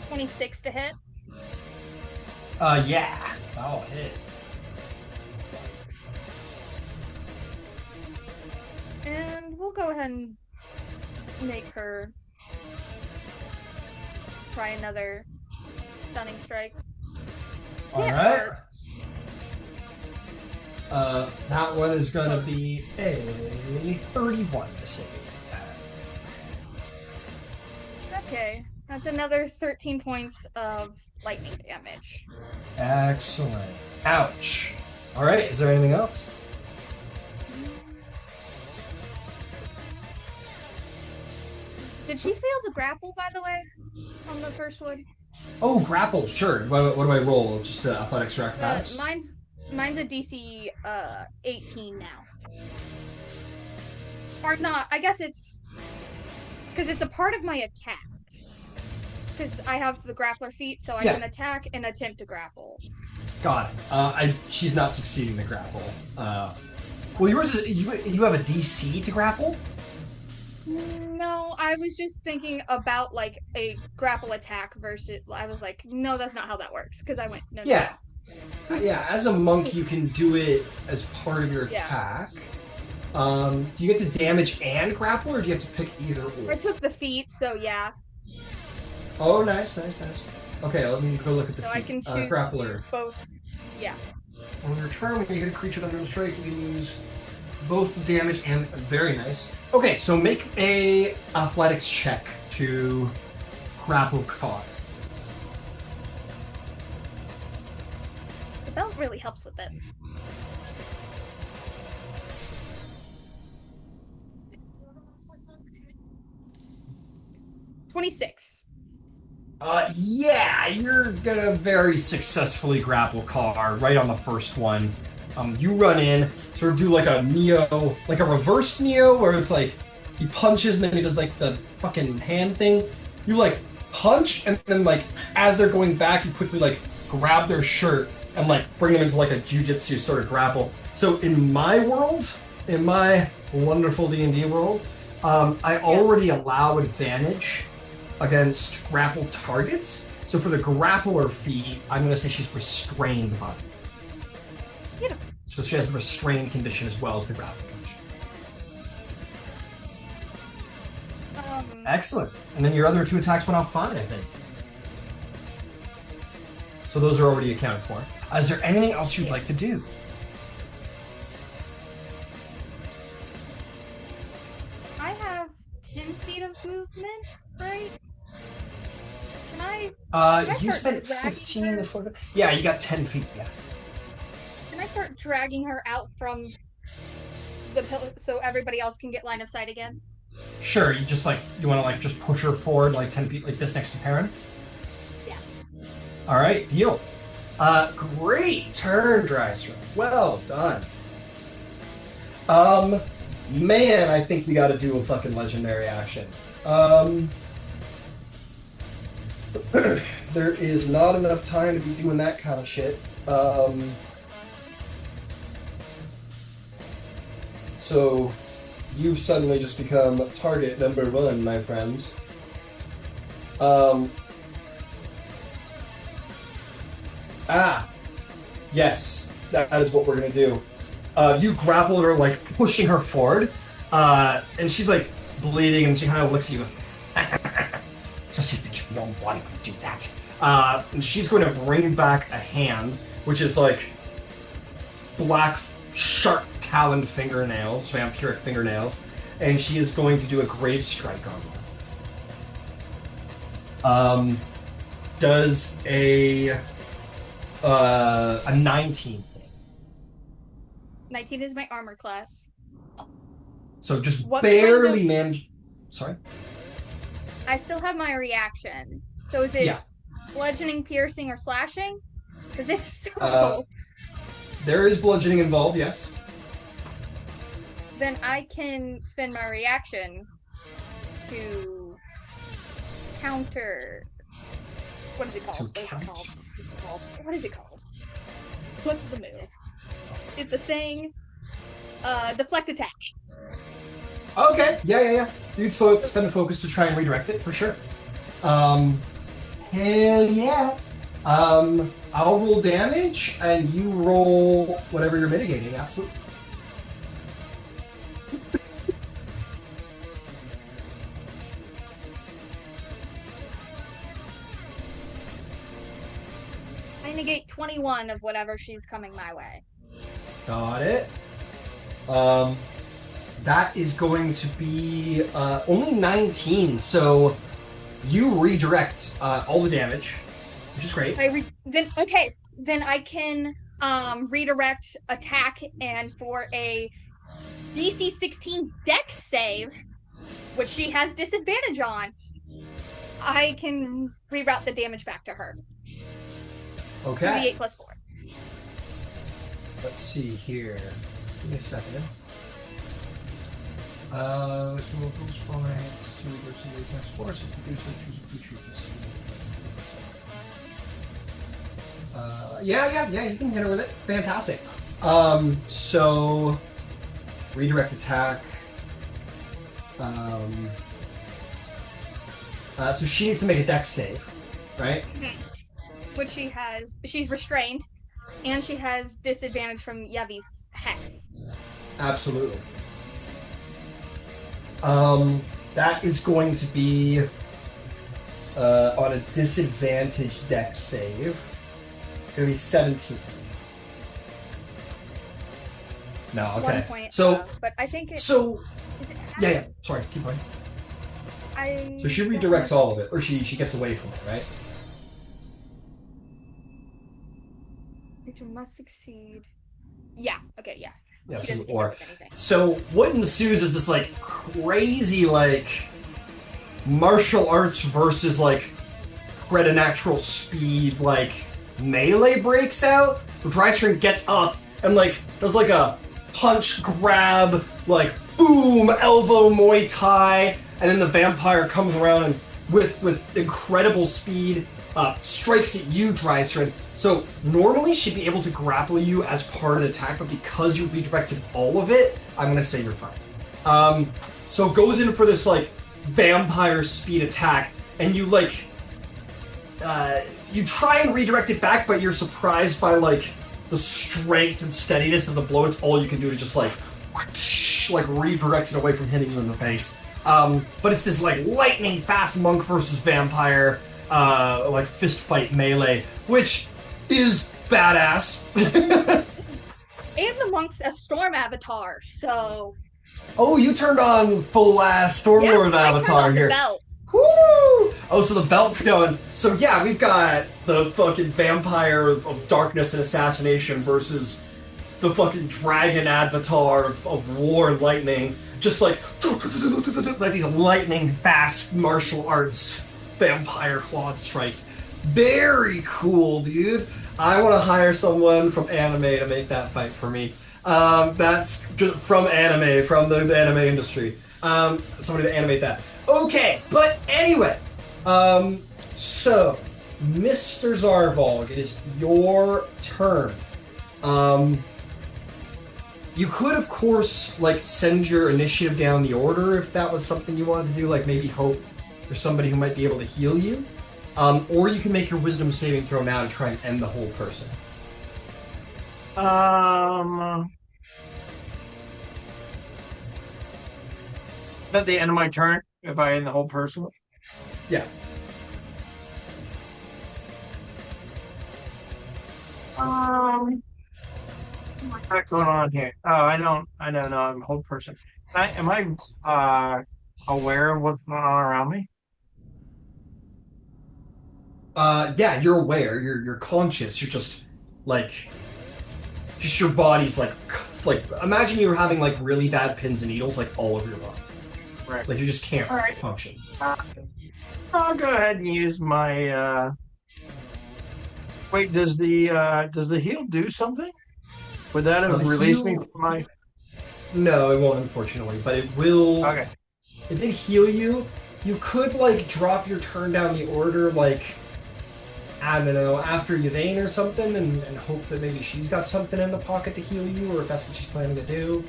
Speaker 6: 26 to hit.
Speaker 1: Yeah. That'll hit.
Speaker 6: And we'll go ahead and make her try another stunning strike.
Speaker 1: All right. That one is going to be a 31 to save.
Speaker 6: Okay, that's another 13 points of lightning damage.
Speaker 1: Excellent. Ouch. All right, is there anything else?
Speaker 6: Did she fail the grapple, by the way, on the first one?
Speaker 1: Oh, grapple, sure. What do I roll? Just athletics or acrobatics?
Speaker 6: Mine's a DC 18 now. Or not, I guess it's... Because it's a part of my attack. Because I have the grappler feat, so I can attack and attempt to grapple.
Speaker 1: Got it. She's not succeeding to grapple. Well, yours is... You have a DC to grapple?
Speaker 6: No, I was just thinking about, like, a grapple attack versus... I was like, no, that's not how that works. Because I went, no.
Speaker 1: Yeah. Yeah, as a monk, you can do it as part of your attack. Do you get to damage and grapple, or do you have to pick either or?
Speaker 6: I took the feat, so yeah.
Speaker 1: Oh, nice. Okay, let me go look at the feat.
Speaker 6: So I can choose
Speaker 1: grappler.
Speaker 6: both. Yeah.
Speaker 1: On your turn, when you hit a creature under strike, you can use both damage and... Very nice. Okay, so make a athletics check to grapple Khar.
Speaker 6: The belt really helps with this. $26.
Speaker 1: Yeah, you're gonna very successfully grapple Khar right on the first one. You run in, sort of do like a Neo, like a reverse Neo, where it's like he punches and then he does like the fucking hand thing. You like punch and then like as they're going back, you quickly like grab their shirt and like bring them into like a jujitsu sort of grapple. So in my world, in my wonderful D&D world, I already allow advantage against grappled targets. So for the grappler feat, I'm going to say she's restrained by me. So she has the restrained condition as well as the grapple condition. Excellent. And then your other 2 attacks went off fine, I think. So those are already accounted for. Is there anything else you'd like to do?
Speaker 6: I have 10 feet of movement, right? Can I
Speaker 1: You
Speaker 6: start
Speaker 1: spent
Speaker 6: dragging
Speaker 1: 15
Speaker 6: her?
Speaker 1: the foot. Yeah, you got 10 feet, yeah.
Speaker 6: Can I start dragging her out from the pillar so everybody else can get line of sight again?
Speaker 1: Sure, you just you want to just push her forward 10 feet like this next to Perrin?
Speaker 6: Yeah.
Speaker 1: Alright, deal. Great turn, Dryser. Well done. Man, I think we gotta do a fucking legendary action. There is not enough time to be doing that kind of shit. So, you've suddenly just become target number 1, my friend. Yes, that is what we're gonna do. You grappled her, pushing her forward, and she's bleeding, and she kind of looks at you and goes, just you think you're the only one who can do that. And she's going to bring back a hand, which is black, sharp taloned fingernails, vampiric fingernails, and she is going to do a grave strike on you. Does a 19 thing.
Speaker 6: 19 is my armor class.
Speaker 1: So just
Speaker 6: What
Speaker 1: barely
Speaker 6: kind of-
Speaker 1: managed. Sorry?
Speaker 6: I still have my reaction. So is it bludgeoning, piercing, or slashing? Because if so,
Speaker 1: there is bludgeoning involved, yes.
Speaker 6: then I can spend my reaction to counter. What is it called? What is it called? What's the move? It's a thing. Deflect attack.
Speaker 1: Okay, yeah. You'd spend the focus to try and redirect it, for sure. Hell yeah. I'll roll damage, and you roll whatever you're mitigating, absolutely.
Speaker 6: I negate 21 of whatever she's coming my way.
Speaker 1: Got it. That is going to be only 19, so you redirect all the damage, which is great.
Speaker 6: Then I can redirect attack, and for a DC 16 Dex save, which she has disadvantage on, I can reroute the damage back to her.
Speaker 1: Okay.
Speaker 6: 3d8 plus 4.
Speaker 1: Let's see here. Give me a second. Yeah, you can hit her with it. Fantastic. So redirect attack. So she needs to make a dex save, right?
Speaker 6: Mm-hmm. Which she's restrained, and she has disadvantage from Yevi's hex.
Speaker 1: Absolutely. That is going to be on a disadvantage dex save. It's gonna be 17. No, okay.
Speaker 6: 1 point
Speaker 1: So,
Speaker 6: above, but I think it's
Speaker 1: so
Speaker 6: is it half?
Speaker 1: yeah. Sorry, keep going. So she
Speaker 6: don't
Speaker 1: redirects
Speaker 6: know.
Speaker 1: all of it, or she gets away from it, right?
Speaker 6: Creature must succeed. Yeah. Okay. Yeah.
Speaker 1: Yeah,
Speaker 6: She
Speaker 1: this is
Speaker 6: doesn't
Speaker 1: or.
Speaker 6: pick up with anything.
Speaker 1: So what ensues is this crazy martial arts versus preternatural speed melee breaks out. Where Drystring gets up and does a punch grab boom elbow Muay Thai, and then the vampire comes around and with incredible speed strikes at you, Drystrand. So normally she'd be able to grapple you as part of the attack, but because you redirected all of it, I'm gonna say you're fine. So it goes in for this like vampire speed attack, and you like you try and redirect it back, but you're surprised by like the strength and steadiness of the blow. It's all you can do to just like redirect it away from hitting you in the face. But it's this like lightning fast monk versus vampire like fist fight melee, which is badass.
Speaker 6: And the monk's a storm avatar, so.
Speaker 1: Oh, you turned on full ass Stormlord avatar here.
Speaker 6: The belt.
Speaker 1: Woo! Oh, so the belt's going. So yeah, we've got the fucking vampire of darkness and assassination versus the fucking dragon avatar of war and lightning. Just like these lightning fast martial arts vampire clawed strikes. Very cool, dude. I want to hire someone from anime to make that fight for me. That's just from anime, from the anime industry. Somebody to animate that. Okay, but anyway. So, Mr. Zarvalg, it is your turn. You could, of course, like, send your initiative down the order if that was something you wanted to do, like maybe hope there's somebody who might be able to heal you. Or you can make your wisdom saving throw now to try and end the whole person.
Speaker 4: At the end of my turn, if I end the whole person?
Speaker 1: Yeah.
Speaker 4: What's going on here? Oh, I don't know. I'm a whole person. Am I aware of what's going on around me?
Speaker 1: Yeah, you're aware. You're conscious. You're just like your body's like imagine you were having like really bad pins and needles like all over your body.
Speaker 4: Right.
Speaker 1: Like you just can't function.
Speaker 4: I'll go ahead and use my. Wait, does the heal do something? Would that have released me from my?
Speaker 1: No, it won't, unfortunately. But it will.
Speaker 4: Okay.
Speaker 1: It did heal you. You could like drop your turn down the order, like I don't know, after Yvain or something, and hope that maybe she's got something in the pocket to heal you, or if that's what she's planning to do.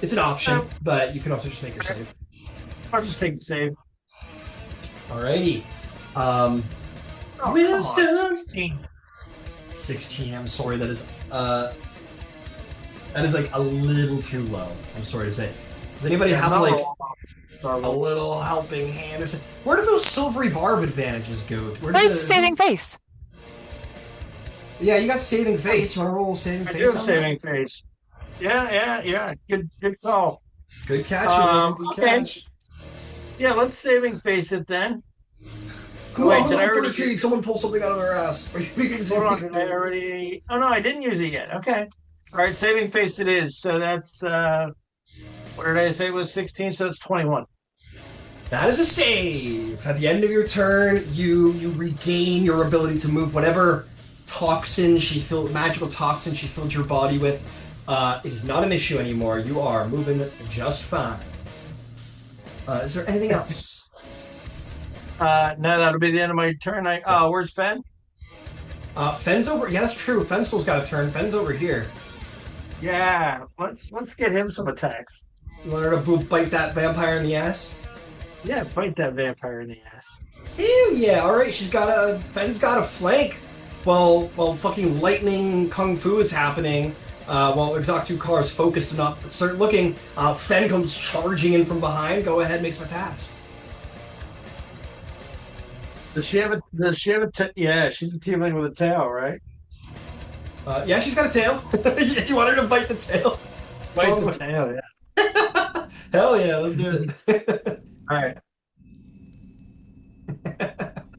Speaker 1: It's an option, but you can also just make your save.
Speaker 4: I'll just take the save.
Speaker 1: Alrighty. Wisdom. 16. I'm sorry, that is like a little too low. I'm sorry to say. Does anybody have like a little helping hand or something? Where did those silvery barb advantages go?
Speaker 2: Where's saving face?
Speaker 1: Yeah, you got saving face. You want to roll saving face?
Speaker 4: I do have saving face. Yeah. Good call.
Speaker 1: Good catch, Good catch.
Speaker 4: Yeah, let's saving face it then.
Speaker 1: Come on, did I already? Someone pull something out of their ass.
Speaker 4: Hold on, did I already? Oh no, I didn't use it yet. Okay. All right, saving face it is. So that's what did I say it was 16? So it's 21.
Speaker 1: That is a save. At the end of your turn, you regain your ability to move whatever magical toxin she filled your body with. It is not an issue anymore. You are moving just fine. Is there anything else?
Speaker 4: No, that'll be the end of my turn. Where's Fen?
Speaker 1: Fen's over. Yeah, that's true. Fen still's got a turn. Fen's over here.
Speaker 4: Yeah, let's get him some attacks.
Speaker 1: You want her to bite that vampire in the ass?
Speaker 4: Yeah, bite that vampire in the ass.
Speaker 1: Ew, yeah. All right, Fen's got a flank. While fucking lightning kung fu is happening, while Ixrattu Khar is focused and not start looking, Fen comes charging in from behind. Go ahead, make some attacks.
Speaker 4: Does she have a yeah, she's a tiefling with a tail, right?
Speaker 1: Yeah, she's got a tail. You want her to bite the tail?
Speaker 4: Bite the tail, yeah.
Speaker 1: Hell yeah, let's do
Speaker 4: it. All right.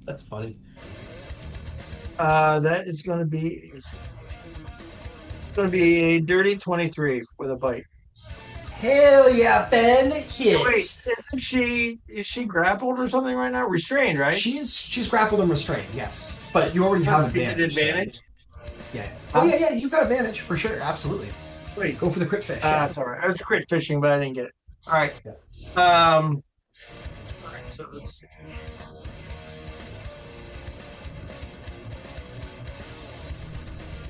Speaker 1: That's funny.
Speaker 4: That is going to be a dirty 23 with a bite.
Speaker 1: Hell yeah, Ben hits.
Speaker 4: Wait, is she grappled or something right now? Restrained, right?
Speaker 1: She's grappled and restrained, yes. But you already have advantage.
Speaker 4: Yeah.
Speaker 1: Oh yeah, you've got advantage for sure, absolutely.
Speaker 4: Wait,
Speaker 1: go for the crit fish.
Speaker 4: That's all right. I was crit fishing, but I didn't get it. All right.
Speaker 1: Yeah.
Speaker 4: All right. So let's see.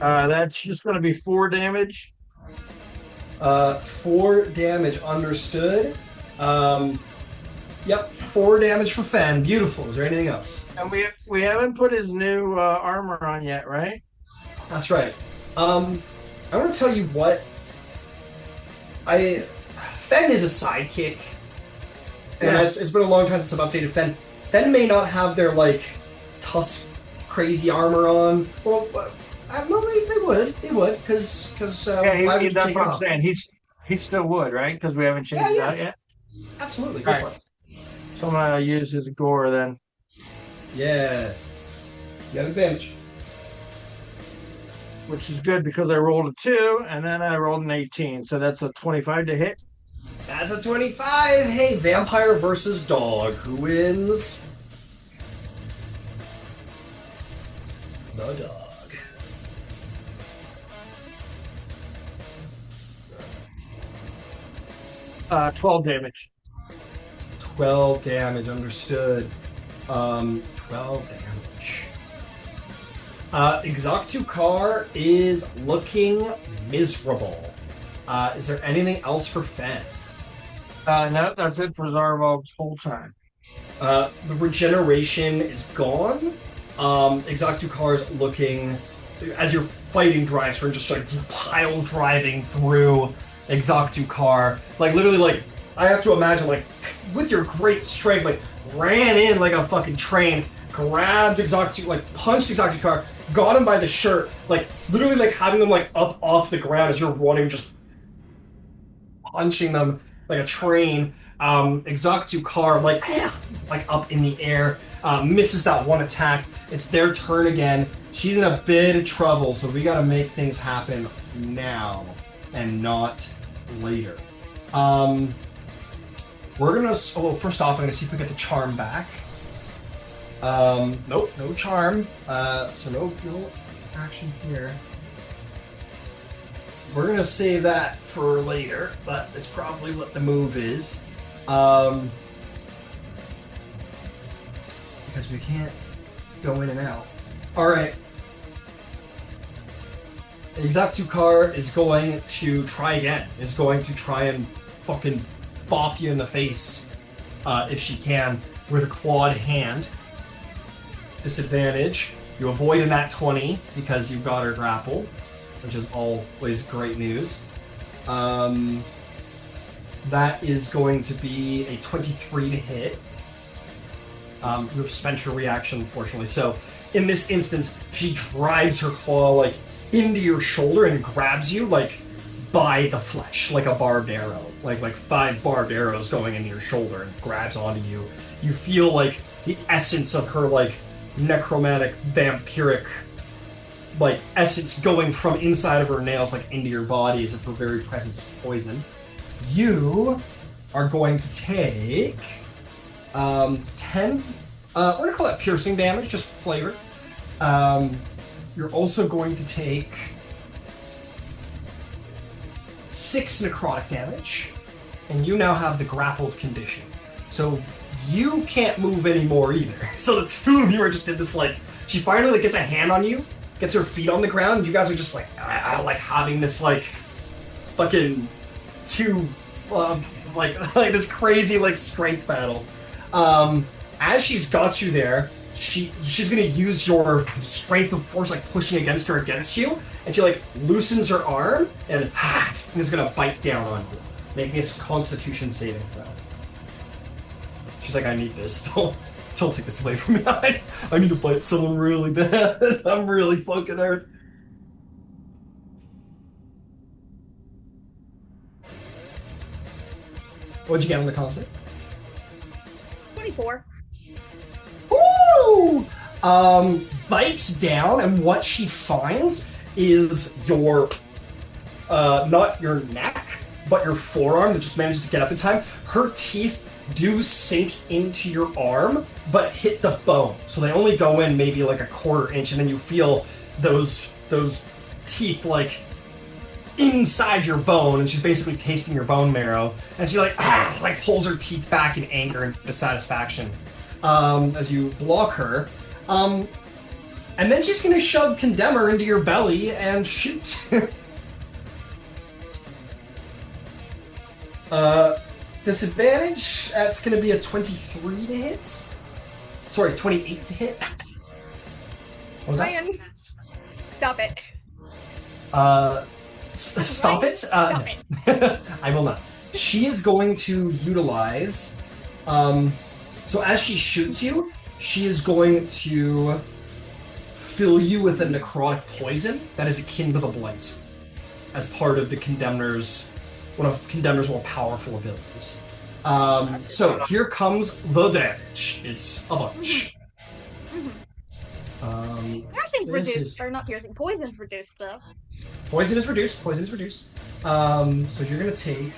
Speaker 4: That's just going to be 4 damage.
Speaker 1: 4 damage, understood. Yep, 4 damage for Fen. Beautiful. Is there anything else?
Speaker 4: And we haven't put his new armor on yet, right?
Speaker 1: That's right. I want to tell you what. Fen is a sidekick, and it's been a long time since I've updated Fen. Fen may not have their like tusk crazy armor on. Well, no, they would, because
Speaker 4: that's what I'm saying. He still would, right? Because we haven't changed it out yet.
Speaker 1: Absolutely, go for it.
Speaker 4: So I'm gonna use his gore then.
Speaker 1: Yeah, you have advantage.
Speaker 4: Which is good because I rolled a 2 and then I rolled an 18, so that's a 25 to hit.
Speaker 1: That's a 25. Hey, vampire versus dog. Who wins? The dog.
Speaker 4: 12 damage.
Speaker 1: 12 damage, understood. 12 damage. Ixrattu Khar is looking miserable. Is there anything else for Fen?
Speaker 4: No, that's it for Zarvog's whole time.
Speaker 1: The regeneration is gone. Ixrattu Khar is looking, as you're fighting Dryster and just like pile driving through Ixrattu Khar, like literally, like I have to imagine, like with your great strength, like ran in like a fucking train, grabbed Ixrattu, like punched Ixrattu Khar, got him by the shirt, like literally like having them like up off the ground as you're running, just punching them like a train. Ixrattu Khar like up in the air, misses that one attack. It's their turn again. She's in a bit of trouble, so we gotta make things happen now and not later. We're gonna, first off, I'm gonna see if we get the charm back. Nope, no charm. So no action here. We're gonna save that for later, but it's probably what the move is. Because we can't go in and out. Alright. Ixrattu Khar is going to try again. Is going to try and fucking bop you in the face, if she can, with a clawed hand. Disadvantage. You avoid in that 20 because you got her grappled, which is always great news. That is going to be a 23 to hit. You've spent your reaction, unfortunately. So, in this instance, she drives her claw, like, into your shoulder and grabs you, like, by the flesh, like a barbed arrow. Like 5 barbed arrows going into your shoulder and grabs onto you. You feel, like, the essence of her, like, necromantic, vampiric, like, essence going from inside of her nails, like, into your body as if her very presence is poison. You are going to take 10, we're going to call that piercing damage, just for flavor. You're also going to take 6 necrotic damage, and you now have the grappled condition. So you can't move anymore either. So the two of you are just in this, like, she finally like, gets a hand on you, gets her feet on the ground, and you guys are just like having this like fucking two like this crazy like strength battle. As she's got you there, she's gonna use your strength of force, like pushing against you, and she like loosens her arm and is gonna bite down on you. Make me a Constitution saving throw. She's like, I need this. Don't take this away from me. I need to bite someone really bad. I'm really fucking hurt. What'd you get on the con save?
Speaker 6: 24.
Speaker 1: Woo! Bites down, and what she finds is your, not your neck, but your forearm that just manages to get up in time. Her teeth do sink into your arm, but hit the bone. So they only go in maybe like a quarter inch, and then you feel those teeth like inside your bone, and she's basically tasting your bone marrow. And she like pulls her teeth back in anger and dissatisfaction. As you block her, And then she's going to shove Condemner into your belly and shoot. Disadvantage, that's going to be a 23 to hit. Sorry, 28 to hit. What was that?
Speaker 6: Ryan, stop it.
Speaker 1: Stop
Speaker 6: Ryan,
Speaker 1: it?
Speaker 6: stop
Speaker 1: No. I will not. She is going to utilize... so as she shoots you, she is going to fill you with a necrotic poison that is akin to the Blight, as part of the Condemner's... one of Condemner's more powerful abilities. So here comes the damage. It's a bunch.
Speaker 6: Piercing's reduced, or not piercing, poison's reduced though.
Speaker 1: Poison is reduced. So you're gonna take...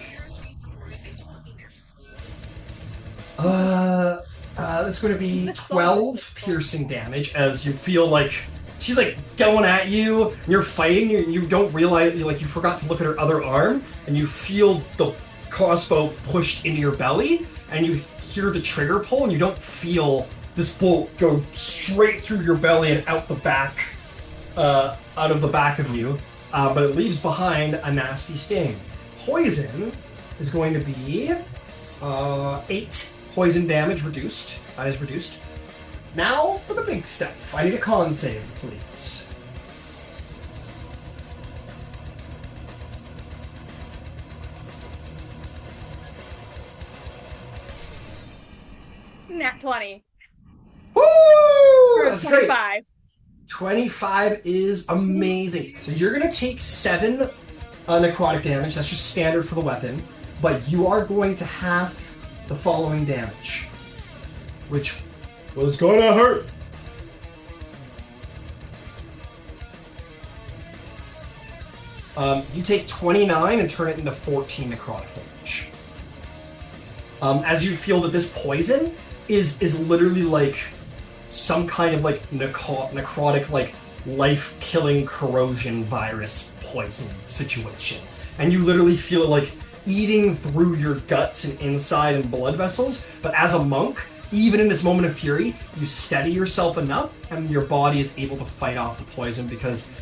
Speaker 1: that's going to be 12 piercing damage as you feel like she's like going at you, and you're fighting, you don't realize, you forgot to look at her other arm, and you feel the crossbow pushed into your belly, and you hear the trigger pull, and you don't feel this bolt go straight through your belly and out the back, out of the back of you, but it leaves behind a nasty sting. Poison is going to be 8 poison damage reduced. That is reduced. Now for the big stuff. I need a con save, please.
Speaker 6: Nat 20.
Speaker 1: Woo!
Speaker 6: For
Speaker 1: That's great.
Speaker 6: 25.
Speaker 1: 25 is amazing. So you're going to take 7 necrotic damage. That's just standard for the weapon. But you are going to have the following damage, which was going to hurt. You take 29 and turn it into 14 necrotic damage. As you feel that this poison is literally like some kind of like necrotic, like life-killing corrosion virus poison situation. And you literally feel it like eating through your guts and inside and blood vessels. But as a monk, even in this moment of fury, you steady yourself enough and your body is able to fight off the poison because,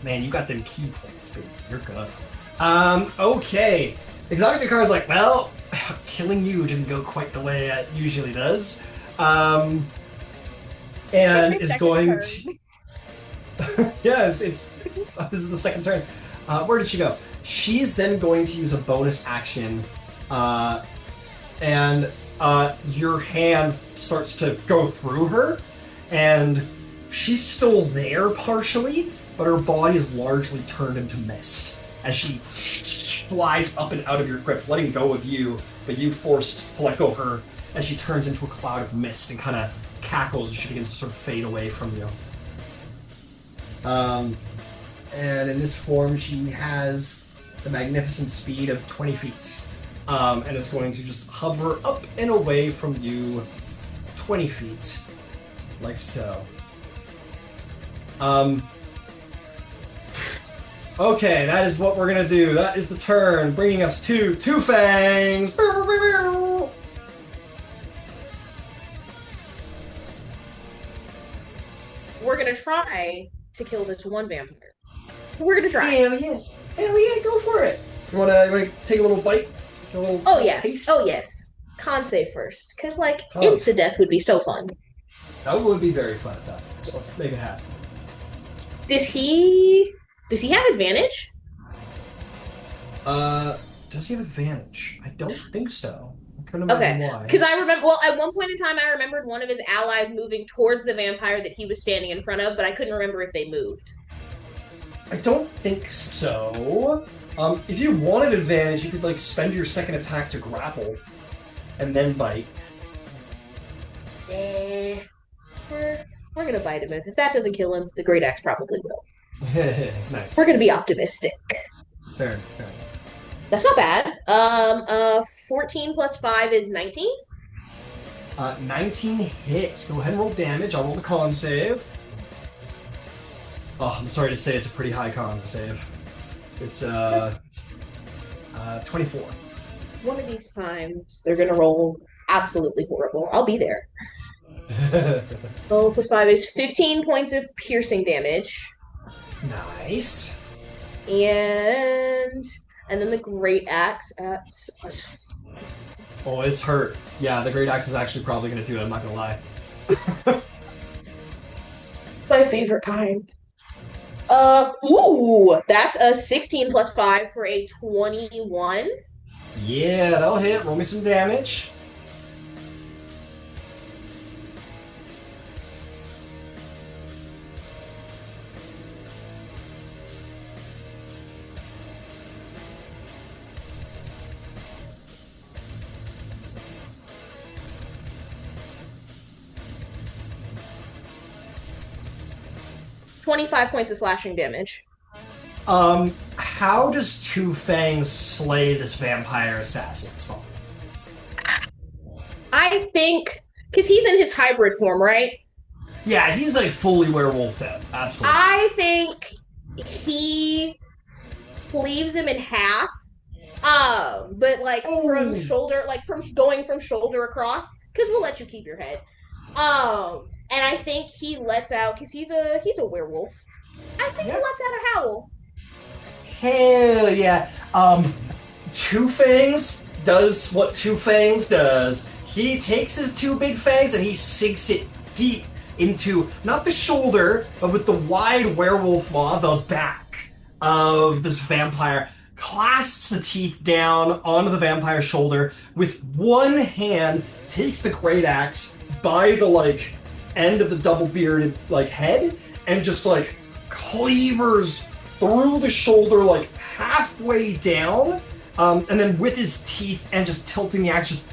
Speaker 1: man, you got them key points, dude. You're good. Okay. Ixrattu Khar is like, well, killing you didn't go quite the way it usually does. And is going to... yeah, it's this is the second turn. Where did she go? She's then going to use a bonus action, and your hand starts to go through her, and she's still there partially, but her body is largely turned into mist as she flies up and out of your grip, letting go of you, but you forced to let go of her as she turns into a cloud of mist and kind of cackles as she begins to sort of fade away from you. And in this form, she has the magnificent speed of 20 feet, and is going to just hover up and away from you 20 feet, like so. Okay, that is what we're gonna do. That is the turn, bringing us to Two Fangs.
Speaker 3: We're gonna try to kill this one vampire. We're gonna try.
Speaker 1: Hell yeah, go for it. You wanna take a little bite? A little
Speaker 3: Oh yeah.
Speaker 1: taste?
Speaker 3: Oh yes. Con save first, because like insta death would be so fun.
Speaker 1: That would be very fun at that. So let's make it happen.
Speaker 3: Does he have advantage?
Speaker 1: Does he have advantage? I don't think so. I couldn't imagine why.
Speaker 3: Because I remember, well, at one point in time, I remembered one of his allies moving towards the vampire that he was standing in front of, but I couldn't remember if they moved.
Speaker 1: I don't think so. If you wanted advantage, you could spend your second attack to grapple, and then bite.
Speaker 3: We're gonna bite him. If that doesn't kill him, the Great Axe probably will.
Speaker 1: Nice.
Speaker 3: We're gonna be optimistic.
Speaker 1: Fair enough.
Speaker 3: That's not bad. 14 plus 5 is 19.
Speaker 1: 19 hits. Go ahead and roll damage. I'll roll the con save. Oh, I'm sorry to say it's a pretty high con save. It's 24.
Speaker 3: One of these times, they're gonna roll absolutely horrible. I'll be there. Oh, plus 5 is 15 points of piercing damage.
Speaker 1: Nice.
Speaker 3: And then the great axe at plus.
Speaker 1: Oh, it's hurt. Yeah, the great axe is actually probably gonna do it. I'm not gonna lie.
Speaker 3: My favorite kind. Ooh, that's a 16 plus 5 for a 21.
Speaker 1: Yeah, that'll hit. Roll me some damage.
Speaker 3: $25 points of slashing damage.
Speaker 1: How does Two Fangs slay this vampire assassin? Spawn?
Speaker 3: I think because he's in his hybrid form, right?
Speaker 1: Yeah, he's like fully werewolfed out. Absolutely.
Speaker 3: I think he cleaves him in half. But like from shoulder, like from going from shoulder across, because we'll let you keep your head. And I think he lets out because he's a werewolf. I think he lets out a howl.
Speaker 1: Hell yeah. Two Fangs does what Two Fangs does. He takes his two big fangs and he sinks it deep into not the shoulder, but with the wide werewolf maw, the back of this vampire. Clasps the teeth down onto the vampire's shoulder with one hand, takes the great axe by the like end of the double bearded like head, and just like cleavers through the shoulder like halfway down, and then with his teeth and just tilting the axe, just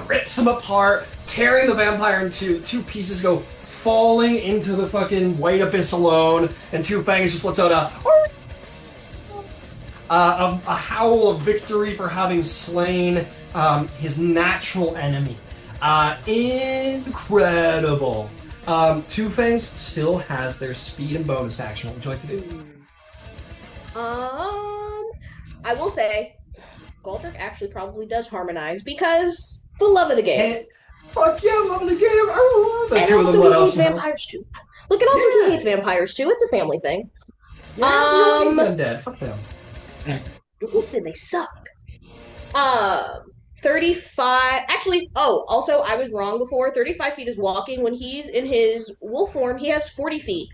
Speaker 1: rips him apart, tearing the vampire into two pieces, go falling into the fucking white abyss alone, and Two Fangs just lets out a howl of victory for having slain his natural enemy. Incredible. Two Fangs still has their speed and bonus action. What would you like to do?
Speaker 3: I will say, Goldrick actually probably does harmonize because the love of the game.
Speaker 1: Hey, fuck yeah, love of the game. The
Speaker 3: and
Speaker 1: two
Speaker 3: also
Speaker 1: of them,
Speaker 3: he hates vampires too. Look, and also he hates vampires too. It's a family thing.
Speaker 1: Yeah, we don't hate them, Dad. Fuck them.
Speaker 3: Listen, they suck. 35. Actually, also, I was wrong before. 35 feet is walking. When he's in his wolf form, he has 40 feet.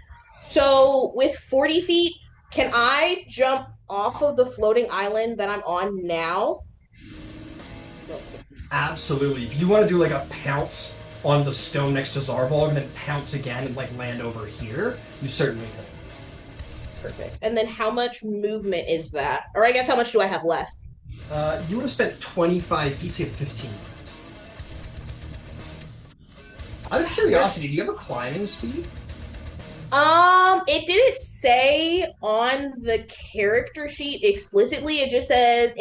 Speaker 3: So, with 40 feet, can I jump off of the floating island that I'm on now?
Speaker 1: Absolutely. If you want to do like a pounce on the stone next to Zarvalg and then pounce again and like land over here, you certainly can.
Speaker 3: Perfect. And then how much movement is that? Or I guess how much do I have left?
Speaker 1: You would have spent 25 feet, so you have 15 left. Out of curiosity, do you have a climbing speed?
Speaker 3: It didn't say on the character sheet explicitly. It just says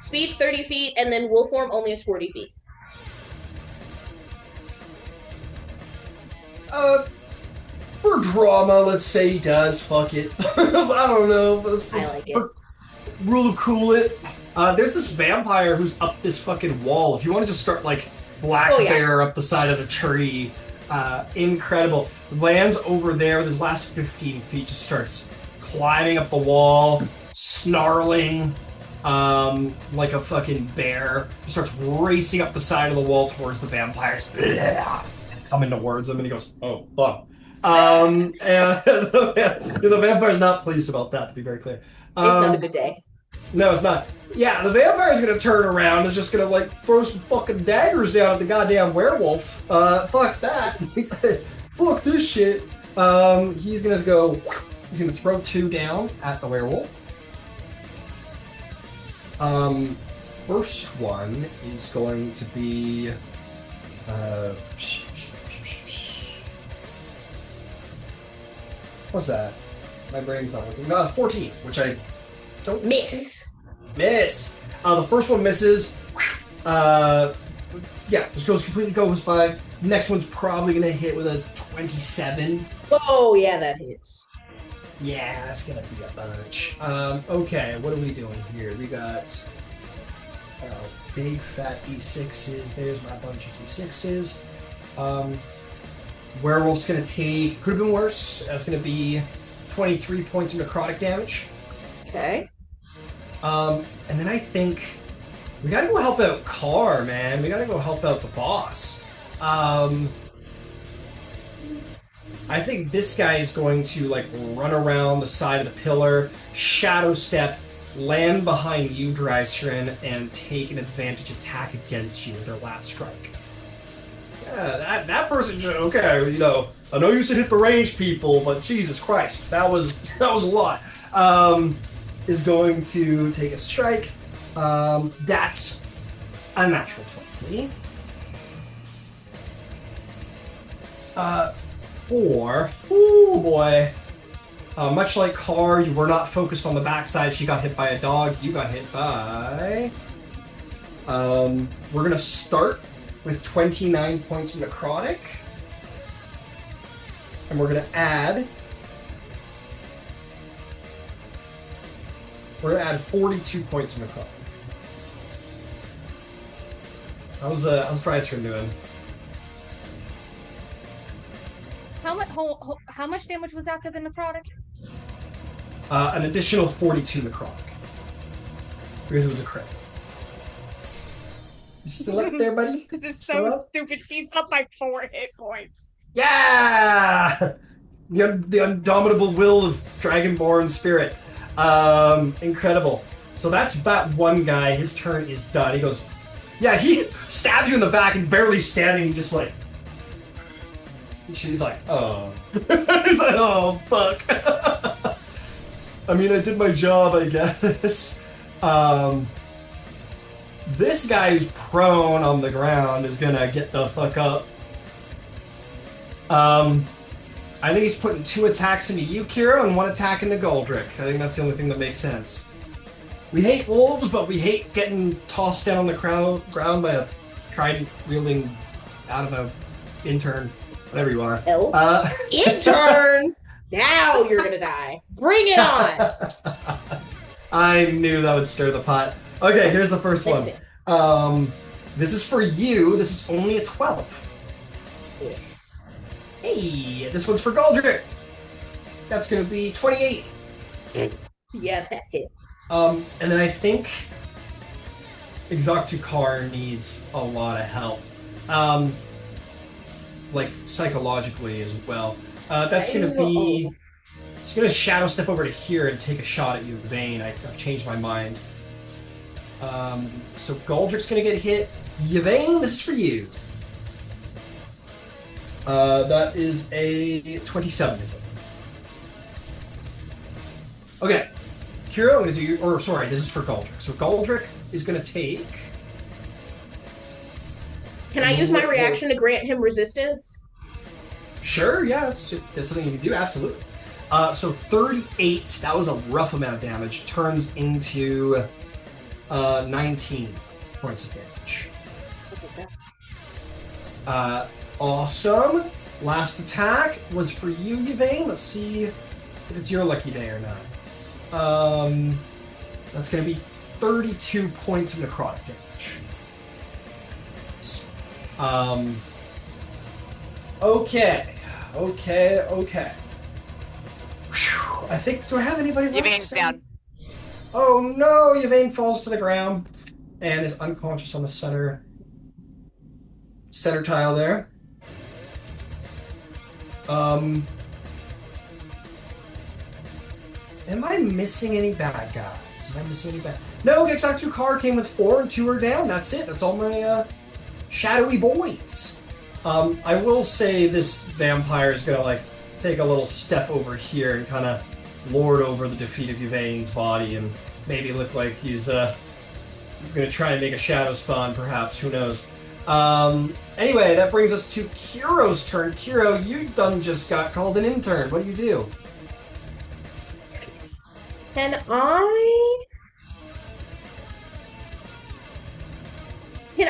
Speaker 3: speed's 30 feet, and then wolf form only is 40 feet.
Speaker 1: For drama, let's say he does. Fuck it. I don't know. Let's
Speaker 3: I like it.
Speaker 1: Rule of cool it. There's this vampire who's up this fucking wall. If you want to just start like black bear up the side of the tree, incredible. Lands over there. This last 15 feet just starts climbing up the wall, snarling like a fucking bear. Just starts racing up the side of the wall towards the vampires. Coming towards him, and he goes, "Oh, fuck." And the vampire's not pleased about that, to be very clear.
Speaker 3: It's not a good day.
Speaker 1: No, it's not. Yeah, the vampire's gonna turn around, is just gonna like throw some fucking daggers down at the goddamn werewolf. Fuck that. He's like, fuck this shit. He's gonna throw two down at the werewolf. First one is going to be what's that? My brain's not working. 14, which I don't
Speaker 3: miss.
Speaker 1: The first one misses. Just goes by. Next one's probably gonna hit with a 27.
Speaker 3: Oh yeah, that hits.
Speaker 1: Yeah, that's gonna be a bunch. Okay, what are we doing here? We got big fat D6s. There's my bunch of D6s. Werewolf's going to take, could have been worse. That's going to be 23 points of necrotic damage.
Speaker 3: Okay.
Speaker 1: And then I think we got to go help out Khar, man. We got to go help out the boss. I think this guy is going to like run around the side of the pillar, shadow step, land behind you, Drycerin, and take an advantage attack against you with their last strike. Yeah, that person. Okay, you know, I know you said hit the range, people, but Jesus Christ, that was a lot. Is going to take a strike. That's a natural 20. Oh boy. Much like Khar, you were not focused on the backside. She got hit by a dog. You got hit by... we're going to start with 29 points of necrotic. And we're going to add... We're going to add 42 points of necrotic. How's Drycer doing?
Speaker 6: How much damage was after the necrotic?
Speaker 1: An additional 42 necrotic. Because it was a crit. You still up there, buddy?
Speaker 6: This is
Speaker 1: Still
Speaker 6: so
Speaker 1: up?
Speaker 6: stupid. She's up by 4 hit points.
Speaker 1: Yeah! The indomitable will of Dragonborn spirit. Incredible. So that's that one guy. His turn is done. He goes, yeah, he stabbed you in the back and barely standing, just like... She's like, oh. He's like, oh, fuck. I mean, I did my job, I guess. This guy who's prone on the ground is gonna get the fuck up. I think he's putting 2 attacks into you, Kiro, and 1 attack into Goldrick. I think that's the only thing that makes sense. We hate wolves, but we hate getting tossed down on the ground by a trident-wielding out of a intern. Whatever you are.
Speaker 3: Intern! Now you're gonna die. Bring it on!
Speaker 1: I knew that would stir the pot. Okay, here's the first one. This is for you. This is only a 12.
Speaker 3: Yes.
Speaker 1: Hey, this one's for Goldrick. That's gonna be 28.
Speaker 3: Yeah, that hits.
Speaker 1: And then I think Ixrattu Khar needs a lot of help. Like psychologically as well. That's gonna be... It's gonna shadow step over to here and take a shot at you, Yvain. I've changed my mind. So Goldrick's gonna get hit. Yvain, this is for you. That is a 27, is it? Okay. Kira, I'm gonna do your... Or, sorry, this is for Goldrick. So Goldrick is gonna take...
Speaker 3: Can I use my reaction to grant him resistance?
Speaker 1: Sure, yeah, that's something you can do, absolutely. So 38, that was a rough amount of damage, turns into 19 points of damage. Awesome. Last attack was for you, Yvain. Let's see if it's your lucky day or not. That's going to be 32 points of necrotic damage. Okay. Whew. I think, do I have anybody left?
Speaker 2: Yvain's down.
Speaker 1: Oh no, Yvain falls to the ground and is unconscious on the center tile there. Am I missing any bad guys? Am I missing any bad? No, Ixrattu Khar came with 4 and 2 are down. That's it. That's all my shadowy boys. I will say this vampire is gonna like take a little step over here and kind of lord over the defeat of Yvain's body and maybe look like he's gonna try and make a shadow spawn, perhaps. Who knows? Anyway, that brings us to Kiro's turn. Kiro, you done just got called an intern. What do you do?
Speaker 3: Can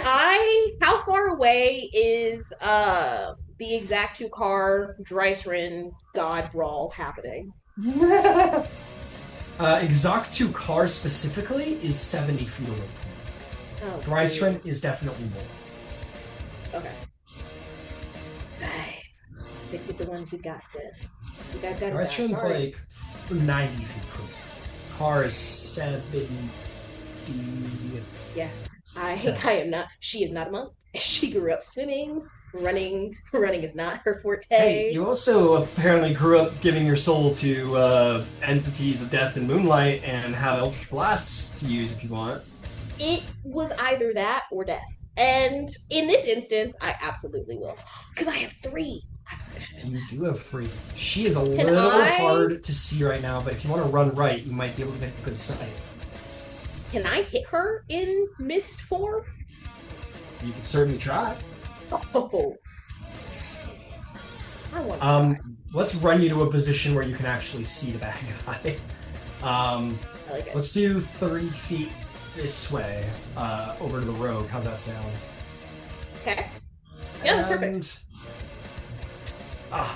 Speaker 3: I, how far away is the Ixrattu Khar Drycerin God Brawl happening?
Speaker 1: Ixrattu Khar specifically is 70 feet away.
Speaker 3: Oh,
Speaker 1: Drystrand is definitely more.
Speaker 3: okay. Right. Stick with the ones we got then. You guys gotta die.
Speaker 1: Drystrand's
Speaker 3: Sorry.
Speaker 1: like 90 feet from you. Khar is 70.
Speaker 3: Yeah. I
Speaker 1: Seven.
Speaker 3: am not. She is not a monk. She grew up swimming. Running is not her forte.
Speaker 1: Hey, you also apparently grew up giving your soul to entities of death and moonlight and have Eldritch Blasts to use if you want.
Speaker 3: It was either that or death. And in this instance, I absolutely will. Because I have 3.
Speaker 1: You do have 3. She is a
Speaker 3: Can
Speaker 1: little
Speaker 3: I-
Speaker 1: hard to see right now, but if you want to run right, you might be able to get a good sight.
Speaker 3: Can I hit her in mist form?
Speaker 1: You can certainly try.
Speaker 3: Oh. I want to try.
Speaker 1: Let's run you to a position where you can actually see the bad guy.
Speaker 3: I like it.
Speaker 1: Let's do 30 feet this way, over to the road. How's that sound?
Speaker 3: Okay. Yeah, that's perfect.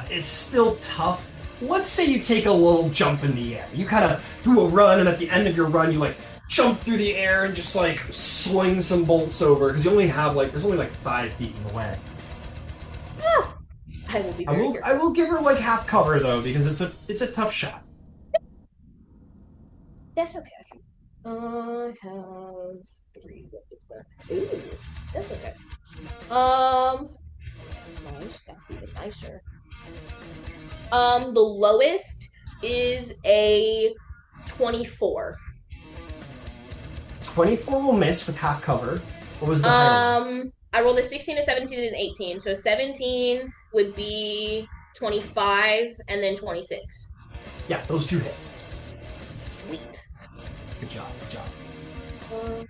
Speaker 1: It's still tough. Let's say you take a little jump in the air. You kind of do a run, and at the end of your run, you like jump through the air and just like swing some bolts over because you only have there's only 5 feet in the way.
Speaker 3: Ah, I will be very careful.
Speaker 1: I will give her half cover though because it's a tough shot.
Speaker 3: That's okay. I have 3 weapons left. Ooh, that's okay. That's nice. That's even nicer. The lowest is a 24.
Speaker 1: 24 will miss with half cover. What was the higher one?
Speaker 3: I rolled a 16, a 17, and an 18. So 17 would be 25, and then 26.
Speaker 1: Yeah, those 2 hit.
Speaker 3: Sweet.
Speaker 1: Good job. Good job.
Speaker 3: Ooh.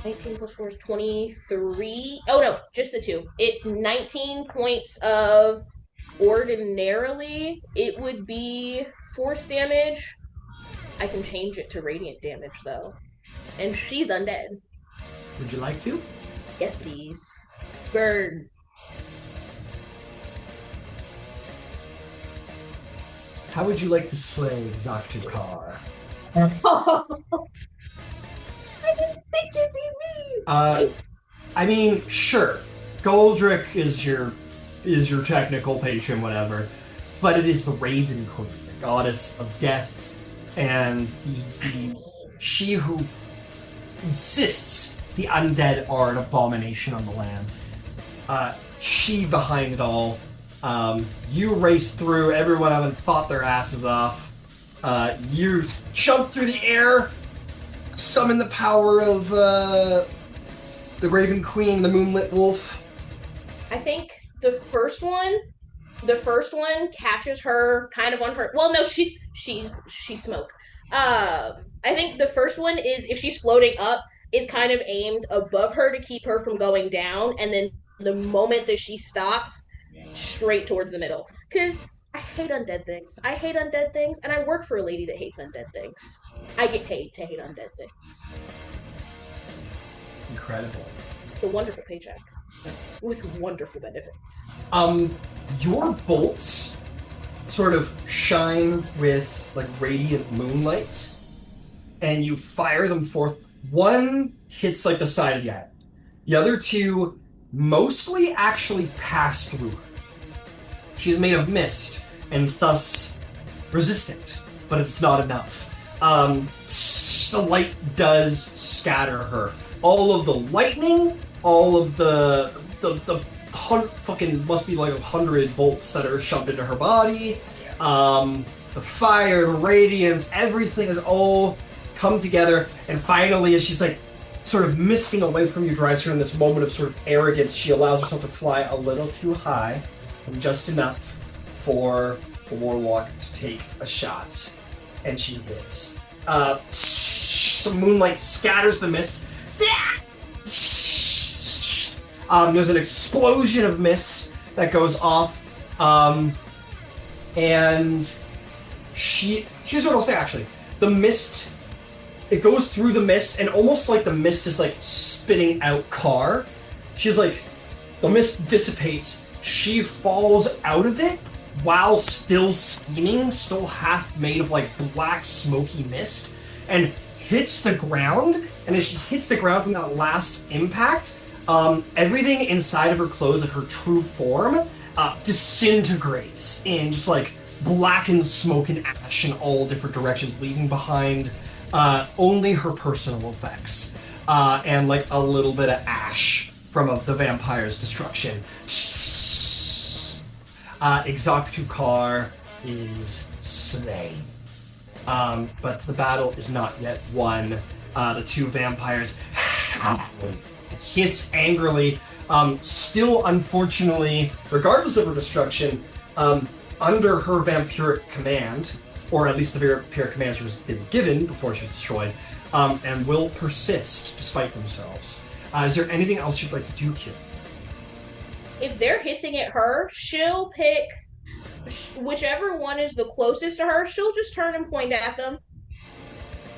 Speaker 3: 19 plus 4 is 23. Oh no, just the 2. It's 19 points of ordinarily. It would be force damage. I can change it to radiant damage though. And she's undead.
Speaker 1: Would you like to?
Speaker 3: Yes, please. Burn.
Speaker 1: How would you like to slay Ixrattu Khar?
Speaker 3: I didn't think it'd be me.
Speaker 1: I mean, sure. Goldrick is your technical patron, whatever, but it is the Raven Queen, the goddess of death, and she who insists the undead are an abomination on the land. She behind it all. You race through, everyone having fought their asses off. You jump through the air, summon the power of the Raven Queen, the Moonlit Wolf.
Speaker 3: I think the first one catches her kind of on her. Well, no, she's smoke. I think the first one is if she's floating up, is kind of aimed above her to keep her from going down, and then the moment that she stops, straight towards the middle. Because I hate undead things. I hate undead things, and I work for a lady that hates undead things. I get paid to hate undead things.
Speaker 1: Incredible.
Speaker 3: The wonderful paycheck. With wonderful benefits.
Speaker 1: Your bolts sort of shine with radiant moonlight, and you fire them forth. One hits the side of the island. The other 2 mostly actually pass through her. She is made of mist and thus resistant, but it's not enough. The light does scatter her. All of the lightning, all of the fucking must be 100 bolts that are shoved into her body. The fire, the radiance, everything has all come together, and finally, as she's sort of misting away from you, Dryster, in this moment of sort of arrogance, she allows herself to fly a little too high, and just enough for the Warlock to take a shot, and she hits. Some moonlight scatters the mist. There's an explosion of mist that goes off, and here's what I'll say, actually. The mist, it goes through the mist, and almost like the mist is spitting out Khar. She's the mist dissipates, she falls out of it, while still steaming, still half made of like black smoky mist, and hits the ground. And as she hits the ground from that last impact, everything inside of her clothes, like her true form, disintegrates in just like blackened smoke and ash in all different directions, leaving behind only her personal effects and like a little bit of ash from the vampire's destruction. Ixrattu Khar is slain. But the battle is not yet won. The two vampires hiss angrily. Still, unfortunately, regardless of her destruction, under her vampiric command, or at least the vampiric command she was been given before she was destroyed, and will persist despite themselves. Is there anything else you'd like to do, Kira?
Speaker 3: If they're hissing at her, she'll pick whichever one is the closest to her. She'll just turn and point at them,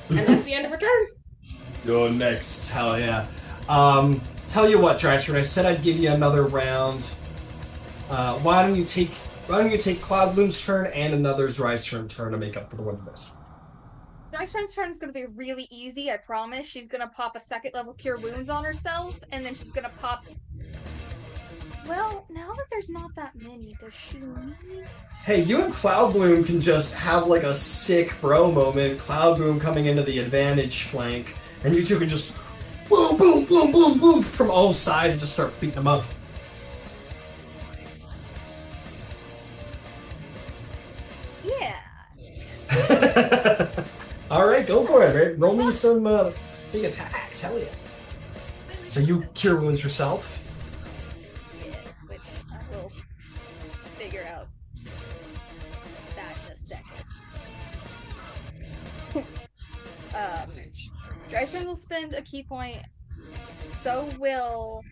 Speaker 3: and that's the end of her turn.
Speaker 1: You're next, hell yeah. Tell you what, Dryster, I said I'd give you another round. Why don't you take Cloudbloom's turn and another Zry's turn to make up for the one you missed?
Speaker 6: Drystra's turn is going to be really easy, I promise. She's going to pop a second level Cure Wounds on herself, and then she's going to pop... Well, now that there's not that many, does she need...
Speaker 1: Hey, you and Cloudbloom can just have like a sick bro moment. Cloudbloom coming into the advantage flank, and you two can just boom, boom, boom, boom, boom from all sides and just start beating them up.
Speaker 6: Yeah.
Speaker 1: All right, go for it, man. Roll me some big attacks. Hell yeah. So you cure wounds yourself.
Speaker 6: Yeah, which I will figure out that in a second. Drystrom will spend a key point. So will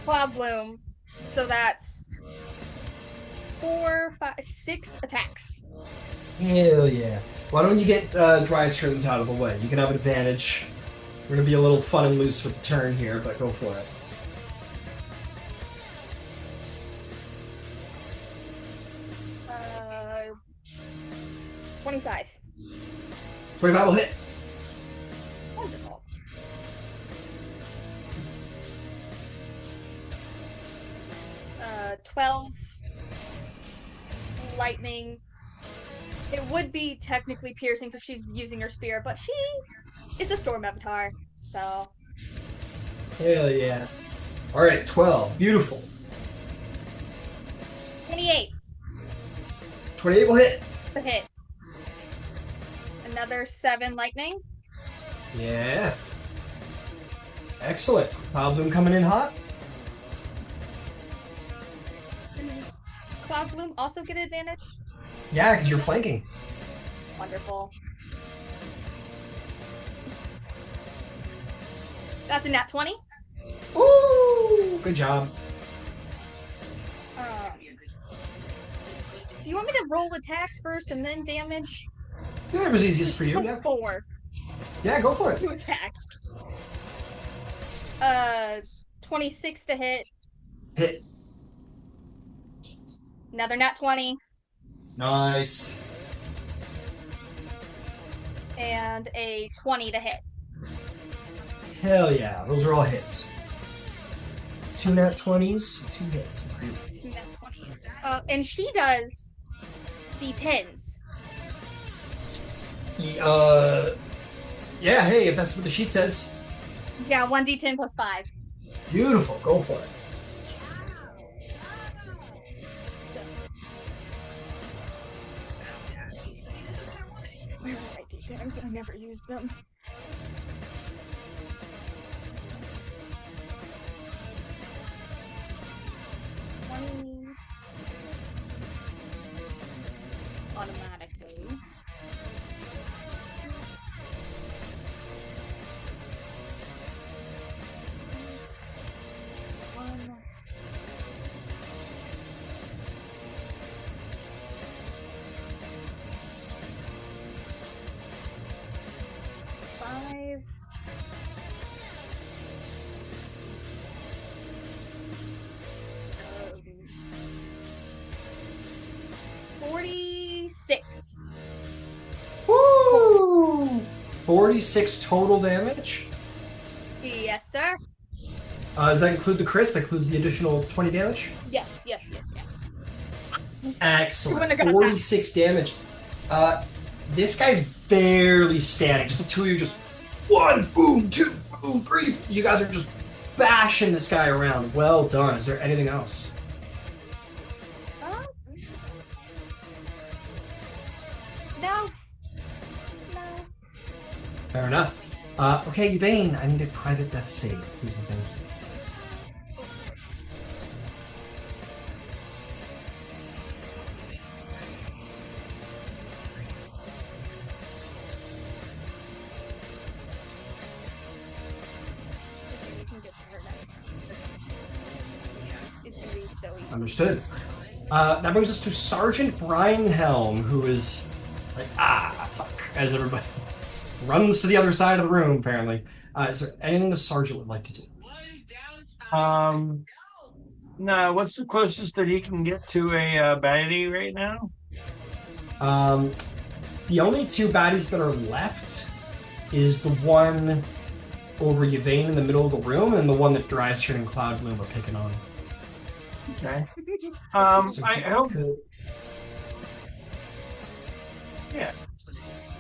Speaker 6: Cloudbloom. So that's 4, 5, 6 attacks.
Speaker 1: Hell yeah. Why don't you get Drystrom's out of the way? You can have an advantage. We're going to be a little fun and loose with the turn here, but go for it.
Speaker 6: Uh, 25.
Speaker 1: 25 will hit.
Speaker 6: Wonderful. Uh, 12. Lightning. It would be technically piercing because she's using her spear, but she is a storm avatar, so.
Speaker 1: Hell yeah. Alright, 12. Beautiful.
Speaker 6: 28.
Speaker 1: 28 will hit.
Speaker 6: The hit. Another 7 lightning.
Speaker 1: Yeah. Excellent. Cloudbloom coming in hot.
Speaker 6: Does Cloudbloom also get advantage?
Speaker 1: Yeah, because you're flanking.
Speaker 6: Wonderful. That's a nat 20.
Speaker 1: Ooh, good job.
Speaker 6: Do you want me to roll attacks first and then damage?
Speaker 1: Whatever's easiest for you, yeah.
Speaker 6: 4.
Speaker 1: Yeah, go for it.
Speaker 6: 2 attacks. 26 to hit.
Speaker 1: Hit.
Speaker 6: Another nat 20.
Speaker 1: Nice.
Speaker 6: And a 20 to hit.
Speaker 1: Hell yeah, those are all hits. 2 nat 20s, 2 hits. That's beautiful.
Speaker 6: 2 nat 20s. And she does d10s.
Speaker 1: Yeah, hey, if that's what the sheet says.
Speaker 6: Yeah, 1d10 plus 5.
Speaker 1: Beautiful, go for it.
Speaker 6: Where are my d10s? I never use them. Automatically.
Speaker 1: 46 total damage.
Speaker 6: Yes, sir.
Speaker 1: Does that include the crits? That includes the additional 20 damage?
Speaker 6: Yes.
Speaker 1: Excellent. 46 damage. This guy's barely standing. Just the two of you, just one, boom, two, boom, three. You guys are just bashing this guy around. Well done. Is there anything else?
Speaker 6: No.
Speaker 1: Fair enough. Okay, Yvain, I need a private death save. Please and thank you. Understood. That brings us to Sergeant Brian Helm, who is like, fuck, as everybody runs to the other side of the room, apparently. Is there anything the sergeant would like to do?
Speaker 4: No, what's the closest that he can get to a baddie right now?
Speaker 1: The only two baddies that are left is the one over Yvain in the middle of the room and the one that Dryster and Cloud Bloom are picking on.
Speaker 4: Okay.
Speaker 1: So
Speaker 4: I hope. Yeah.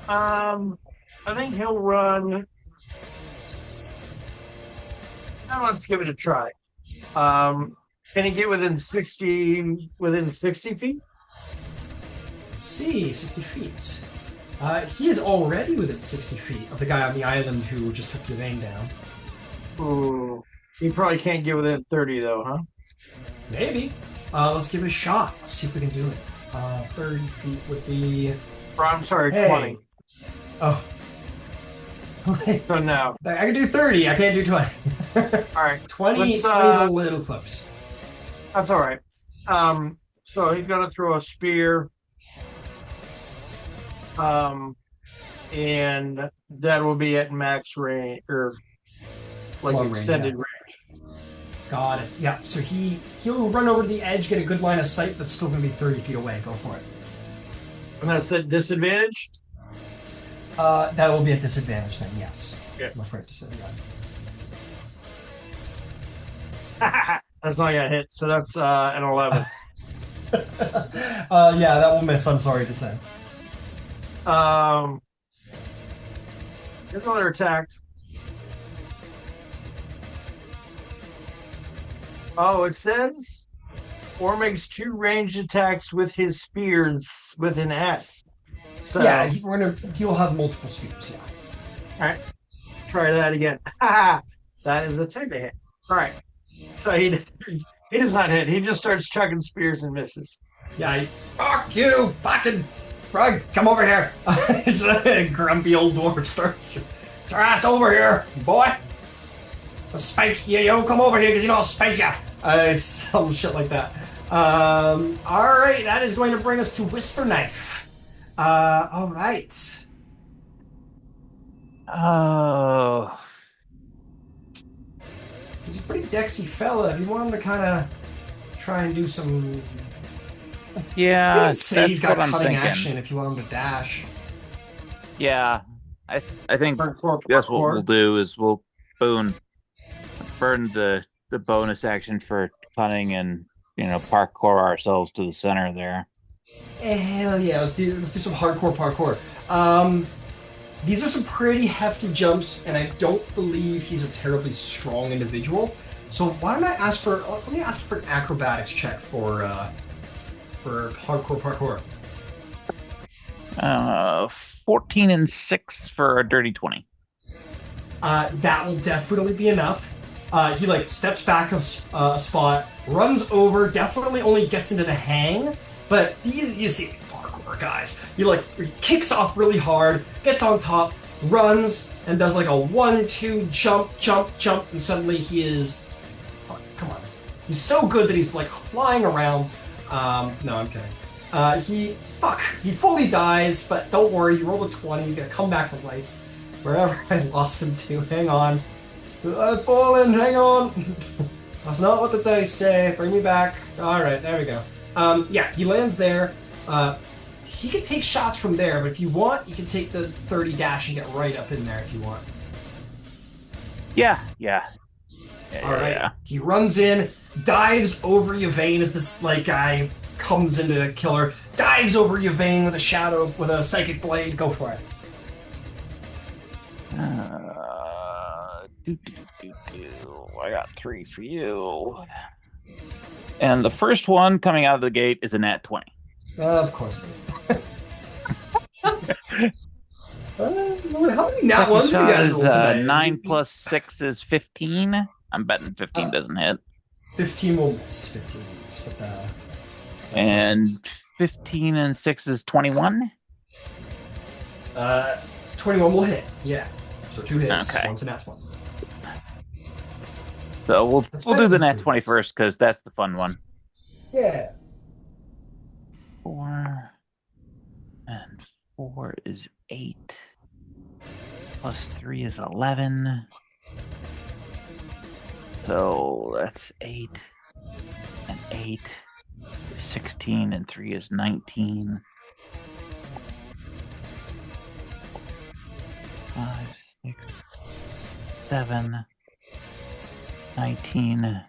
Speaker 4: I think he'll run. Now let's give it a try. Can he get within 60 feet?
Speaker 1: Let's see, 60 feet. He is already within 60 feet of the guy on the island who just took Yvain down.
Speaker 4: Ooh. He probably can't get within 30 though, huh?
Speaker 1: Maybe. Let's give it a shot. Let's see if we can do it. 30 feet would be...
Speaker 4: I'm sorry,
Speaker 1: hey.
Speaker 4: 20.
Speaker 1: Oh.
Speaker 4: So no.
Speaker 1: I can do 30. I can't do 20.
Speaker 4: Alright.
Speaker 1: 20 is a little close.
Speaker 4: That's alright. So he's going to throw a spear. And that will be at max range, or like
Speaker 1: long
Speaker 4: extended
Speaker 1: range.
Speaker 4: Yeah.
Speaker 1: Got it. Yeah, so he'll run over to the edge, get a good line of sight, that's still going to be 30 feet away. Go for it.
Speaker 4: And that's at disadvantage?
Speaker 1: That will be at disadvantage then, yes.
Speaker 4: Yeah.
Speaker 1: I'm afraid to say
Speaker 4: that. That's not gonna hit, so that's an 11.
Speaker 1: Yeah, that will miss, I'm sorry to say.
Speaker 4: Here's another attack. Oh, it says or makes 2 ranged attacks with his spears with an S. So
Speaker 1: yeah, he'll have multiple spears, yeah.
Speaker 4: Alright. Try that again. That is a 10 to hit. Alright. So he does not hit. He just starts chucking spears and misses.
Speaker 1: Yeah, fuck you, fucking Rug, come over here. It's a grumpy old dwarf starts. Get your ass over here, boy. I'll spank you. You don't come over here because you know I'll spank you. Some shit like that. Alright, that is going to bring us to Whisper Knife. Alright.
Speaker 5: Oh.
Speaker 1: He's a pretty dexy fella. If you want him to kind of try and do some...
Speaker 5: Yeah,
Speaker 1: I'd say he's got
Speaker 5: what I'm
Speaker 1: cutting
Speaker 5: thinking.
Speaker 1: action if you want him to dash.
Speaker 5: Yeah, I think
Speaker 4: Parkour.
Speaker 5: that's what we'll do is we'll burn the bonus action for cunning and parkour ourselves to the center there.
Speaker 1: Hell yeah, let's do some hardcore parkour. These are some pretty hefty jumps, and I don't believe he's a terribly strong individual. So why don't I ask for let me ask for an acrobatics check for hardcore parkour.
Speaker 5: 14 and 6 for a dirty 20.
Speaker 1: That will definitely be enough. He steps back a spot, runs over, definitely only gets into the hang, but you see it's parkour, guys. He kicks off really hard, gets on top, runs, and does a 1-2 jump, and suddenly he is come on. He's so good that he's flying around. No, I'm kidding. He fully dies, but don't worry, he rolled a 20, he's gonna come back to life. Wherever I lost him to, hang on. I've fallen, hang on. That's not what the dice say, bring me back. Alright, there we go. Yeah, he lands there. he could take shots from there, but if you want, you can take the 30 dash and get right up in there if you want.
Speaker 5: Yeah.
Speaker 1: All right. He runs in, dives over Yvain as this guy comes in to kill her. Dives over Yvain with a shadow, with a psychic blade. Go for it.
Speaker 5: I got 3 for you. And the first one coming out of the gate is a nat 20.
Speaker 1: Of course it is. How many nat ones have you guys rolled today?
Speaker 5: 9 plus 6 is 15. I'm betting 15 doesn't hit.
Speaker 1: 15 will miss. 15 will miss. But,
Speaker 5: and 15 and 6 is 21?
Speaker 1: 21 will hit, yeah. So 2 hits,
Speaker 5: okay.
Speaker 1: One's a nat 1.
Speaker 5: So we'll do the nat 20 first, because that's the fun one.
Speaker 1: Yeah.
Speaker 5: 4 and 4 is 8. Plus 3 is 11. So that's 8 and 8 is 16 and 3 is 19. 5, 6, 7, 19 and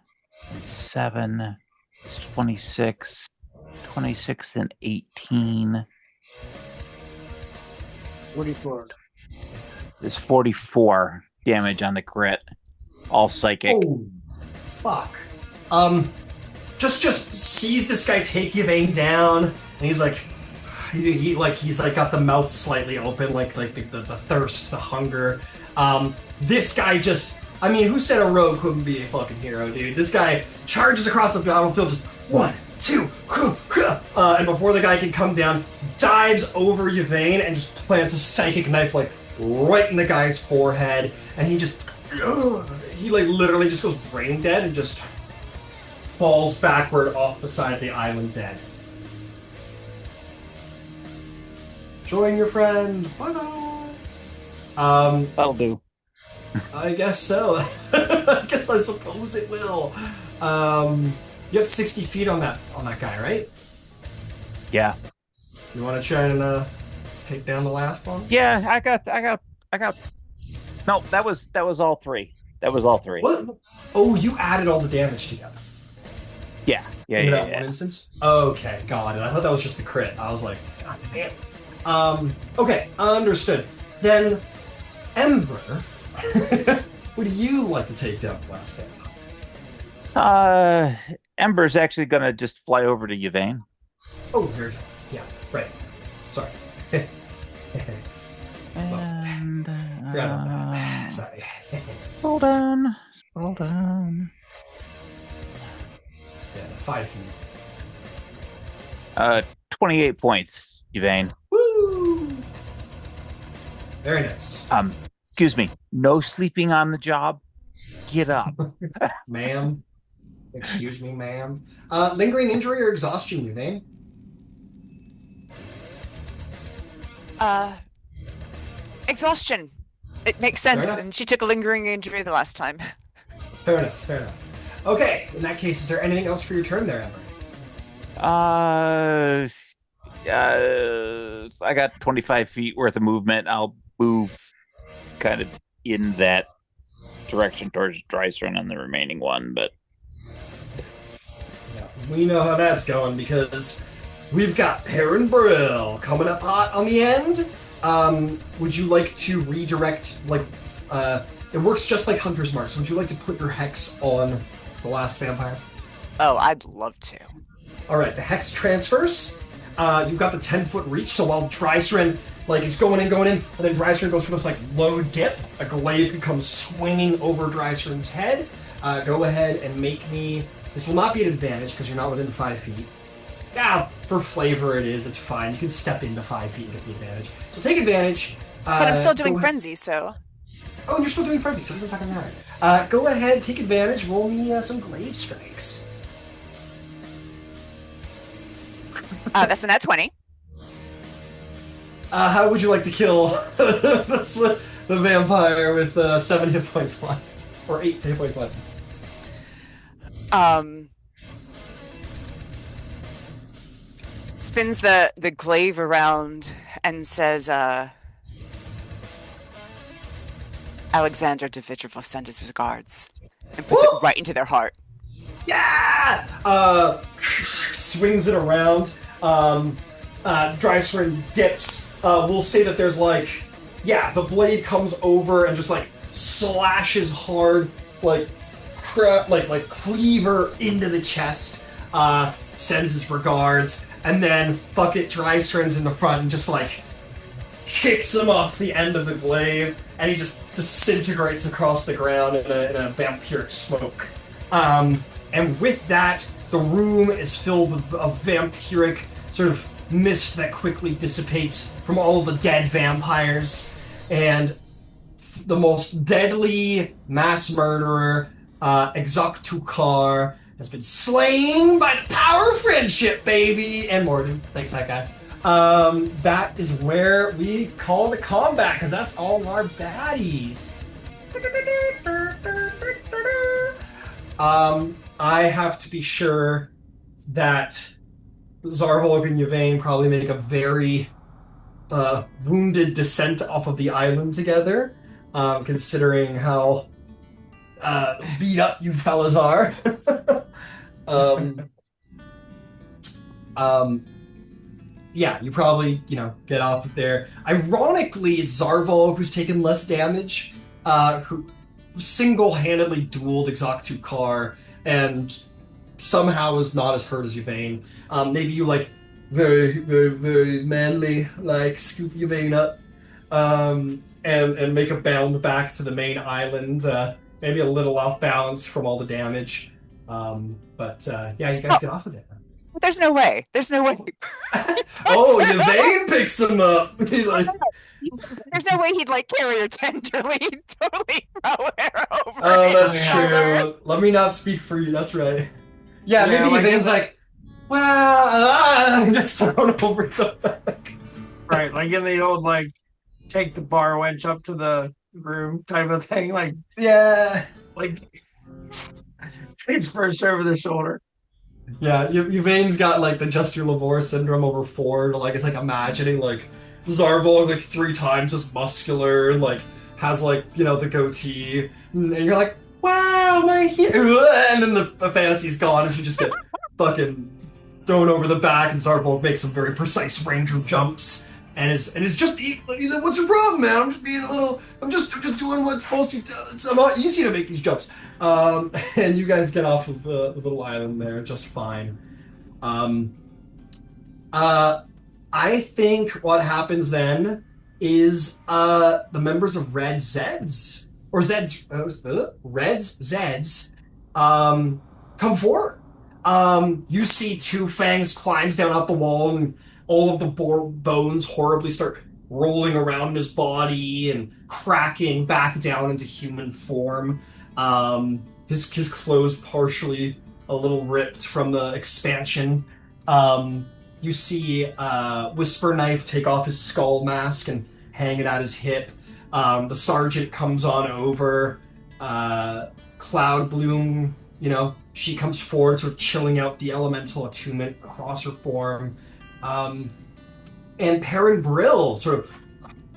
Speaker 5: 7 is 26. 26 and 18
Speaker 4: 44
Speaker 5: is 44 damage on the crit. All psychic.
Speaker 1: Oh, fuck. Just sees this guy take Yvain down, and he's like, he's got the mouth slightly open, like the thirst, the hunger. This guy just, I mean, who said a rogue couldn't be a fucking hero, dude? This guy charges across the battlefield, just 1, 2, and before the guy can come down, dives over Yvain and just plants a psychic knife right in the guy's forehead, and he just, he literally just goes brain dead and just falls backward off the side of the island dead. Join your friend. Bye-bye.
Speaker 5: That'll do.
Speaker 1: I guess so. I suppose it will. You have 60 feet on that guy, right?
Speaker 5: Yeah.
Speaker 1: You want to try and take down the last one?
Speaker 5: Yeah, I got. No, that was all 3. That was all 3.
Speaker 1: What? Oh, you added all the damage together.
Speaker 5: Yeah.
Speaker 1: In that one instance? Okay, got it. I thought that was just the crit. I was like, God damn. Okay, understood. Then, Ember, would you like to take down the last vampire?
Speaker 5: Ember's actually gonna just fly over to Yvain.
Speaker 1: Oh, very good. Yeah, right. Sorry.
Speaker 5: And
Speaker 1: Forgot about that. Sorry.
Speaker 5: Hold on.
Speaker 1: Yeah, 5 feet.
Speaker 5: 28 points, Yvain.
Speaker 1: Woo! Very nice.
Speaker 5: Excuse me. No sleeping on the job. Get up.
Speaker 1: Ma'am. Excuse me, ma'am. Lingering injury or exhaustion, Yvain?
Speaker 2: Exhaustion. It makes sense, and she took a lingering injury the last time.
Speaker 1: Fair enough. Okay, in that case, is there anything else for your turn there, Ember?
Speaker 5: I got 25 feet worth of movement. I'll move kind of in that direction towards Drystrand on the remaining one, but
Speaker 1: yeah, we know how that's going because we've got Perrin Brill coming up hot on the end. Would you like to redirect, it works just like Hunter's Mark, so would you like to put your Hex on the last vampire?
Speaker 2: Oh, I'd love to.
Speaker 1: Alright, the Hex transfers. You've got the 10-foot reach, so while Drystrand, is going in, and then Drystrand goes for this, low dip, a glaive could come swinging over Drystrand's head. Go ahead and make me, this will not be an advantage because you're not within 5 feet. Yeah, for flavor it is, it's fine. You can step into 5 feet and get the advantage. So take advantage.
Speaker 2: But I'm still doing Frenzy, so...
Speaker 1: Oh, and you're still doing Frenzy, so it doesn't fucking matter. Go ahead, take advantage, roll me some glaive strikes.
Speaker 2: That's a nat 20.
Speaker 1: How would you like to kill the vampire with 7 hit points left? Or 8 hit points left?
Speaker 2: spins the glaive around and says, Alexander Dimitrov sent his regards, and puts it
Speaker 1: Woo!
Speaker 2: right into their heart.
Speaker 1: Yeah! Swings it around. Drycerin dips. We'll say that there's like, yeah, the blade comes over and just like slashes hard, like cleaver into the chest. Sends his regards, and then fuck it, Drysterin's in the front and just like kicks him off the end of the glaive, and he just disintegrates across the ground in a vampiric smoke. And with that, the room is filled with a vampiric sort of mist that quickly dissipates from all of the dead vampires, and the most deadly mass murderer, Ixrattu Khar, has been slain by the power of friendship, baby! And Moradin. Thanks, that guy. That is where we call the combat, because that's all our baddies. I have to be sure that Zarvolg and Yvain probably make a very wounded descent off of the island together, considering how beat up you fellas are. Yeah, you probably, get off of there. Ironically, it's Zarvolg who's taken less damage, who single-handedly dueled Ixrattu Khar, and somehow is not as hurt as Yvain. Maybe you, very, very, very manly, scoop Yvain up, and make a bound back to the main island, maybe a little off balance from all the damage. But yeah, you guys get off with it.
Speaker 2: There's no way. There's no way.
Speaker 1: Oh, Yvain picks him up. He's like,
Speaker 2: there's no way he'd carry her tenderly. He'd totally throw her over.
Speaker 1: Oh, that's
Speaker 2: his
Speaker 1: true.
Speaker 2: shoulder.
Speaker 1: Let me not speak for you. That's right. Yeah, maybe
Speaker 4: like
Speaker 1: Yvain's well, gets thrown over the back.
Speaker 4: Right, like in the old take the bar wench up to the room type of thing.
Speaker 1: Yeah.
Speaker 4: It's first over the shoulder.
Speaker 1: Yeah, Yvain's got the Just Your Labor syndrome over Ford. It's imagining Zarvolg 3 times as muscular and has the goatee, and you're like, wow, my hero, and then the fantasy's gone as you just get fucking thrown over the back, and Zarvolg makes some very precise ranger jumps, and is just he's like, what's your problem, man? I'm just being I'm just doing what's supposed to. It's not easy to make these jumps. And you guys get off of the little island there just fine. I think what happens then is the members of Red Zeds come forward. You see Two Fangs climbs down up the wall, and all of the bones horribly start rolling around his body and cracking back down into human form. His clothes partially a little ripped from the expansion. You see Whisper Knife take off his skull mask and hang it at his hip. The sergeant comes on over. Cloud Bloom, she comes forward, sort of chilling out the elemental attunement across her form. And Perrin Brill sort of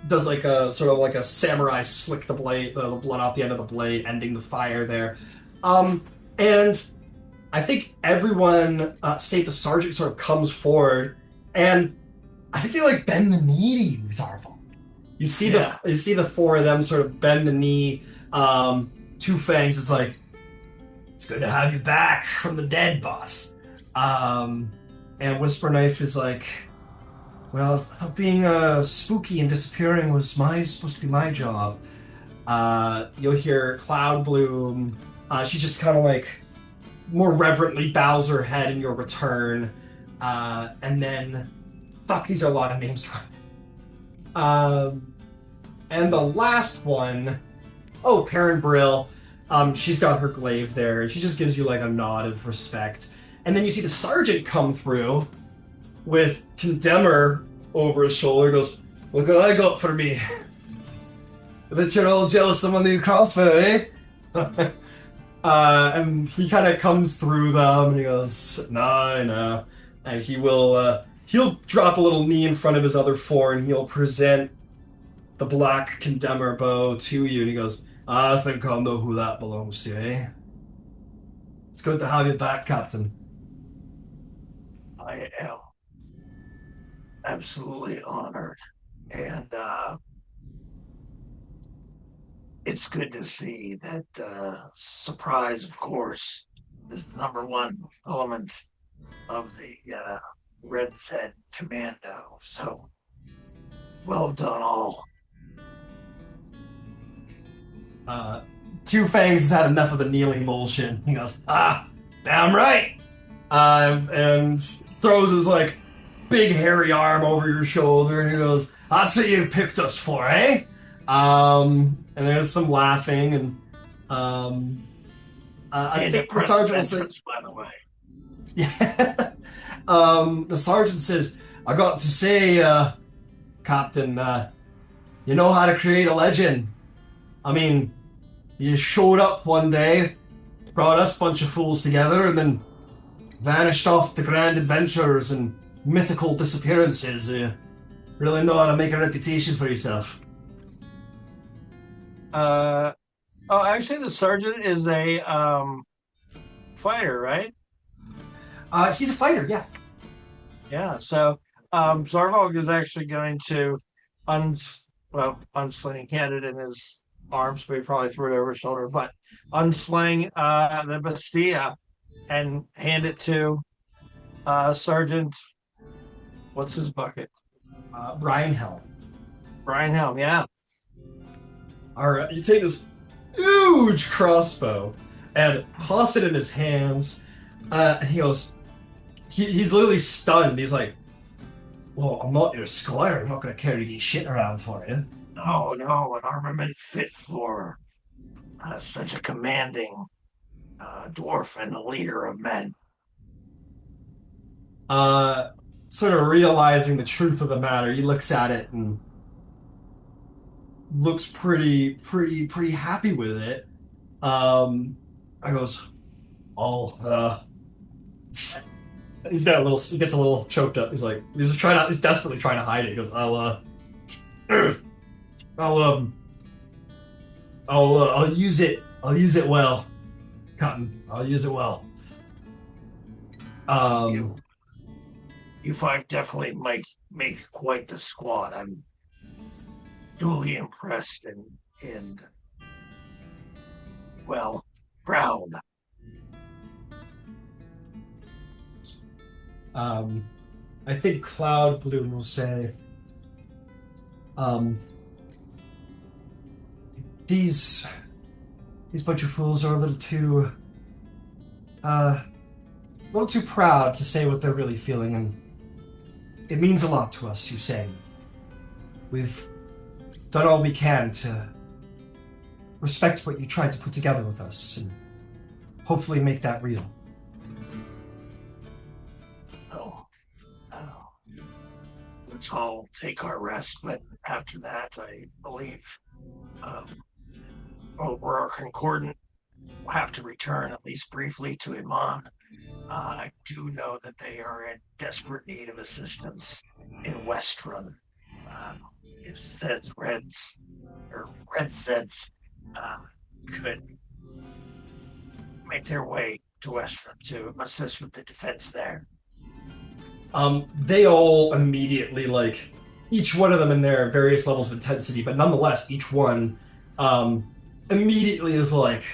Speaker 1: does a samurai slick the blade, the blood off the end of the blade, ending the fire there. And I think everyone, save the sergeant, sort of comes forward, and I think they bend the knee to you, Zarvolg. You see the 4 of them sort of bend the knee. Two Fangs is like, it's good to have you back from the dead, boss. And Whisper Knife is like, well, being spooky and disappearing was supposed to be my job. You'll hear Cloud Bloom. She just kind of more reverently bows her head in your return. And then, fuck, these are a lot of names to run. And the last one, Perrin Brill. She's got her glaive there, and she just gives you a nod of respect. And then you see the sergeant come through with Condemner over his shoulder, goes, look what I got for me. I bet you're all jealous of my new crossbow, eh? And he kind of comes through them, and he goes, no. And he will he'll drop a little knee in front of his other four and he'll present the black condemner bow to you. And he goes, I think I'll know who that belongs to, eh? It's good to have you back, Captain.
Speaker 4: I am absolutely honored. And it's good to see that surprise, of course, is the number one element of the Red Zed Commando. So, well done, all.
Speaker 1: Two Fangs has had enough of the kneeling bullshit. He goes, damn right! And throws his, like, big hairy arm over your shoulder and he goes, that's what you picked us for, eh? And there's some laughing and, I think the sergeant will say,
Speaker 4: by the way.
Speaker 1: yeah. The sergeant says, I got to say, Captain, you know how to create a legend. I mean, you showed up one day, brought us a bunch of fools together, and then vanished off to grand adventures and mythical disappearances. Really know how to make a reputation for yourself.
Speaker 4: Actually, the sergeant is a fighter, right?
Speaker 1: He's a fighter, yeah.
Speaker 4: Yeah. So, Zarvog is actually going to unsling. He had it in his arms, but he probably threw it over his shoulder. But unsling the Bastia and hand it to Sergeant. What's his bucket?
Speaker 1: Brian Helm.
Speaker 4: Brian Helm. Yeah.
Speaker 1: All right, you take this huge crossbow and toss it in his hands. And he goes, he's literally stunned. He's like, well, I'm not your squire. I'm not going to carry any shit around for you.
Speaker 4: No, an armament fit for such a commanding dwarf and a leader of men.
Speaker 1: Sort of realizing the truth of the matter, he looks at it and looks pretty happy with it. I goes, oh, he gets a little choked up. He's like, he's desperately trying to hide it. He goes, I'll use it. I'll use it well, Cotton. I'll use it well.
Speaker 4: You five definitely might make quite the squad. I'm duly impressed and well, proud.
Speaker 1: I think Cloud Bloom will say, these bunch of fools are a little too proud to say what they're really feeling, and it means a lot to us, you saying. We've done all we can to respect what you tried to put together with us, and hopefully make that real.
Speaker 4: Let's all take our rest, but after that, I believe we're our concordant. We'll have to return at least briefly to Iman. I do know that they are in desperate need of assistance in Westrun. If Red Zeds could make their way to Westrun to assist with the defense there.
Speaker 1: They all immediately, like, each one of them in their various levels of intensity, but nonetheless, each one immediately is like,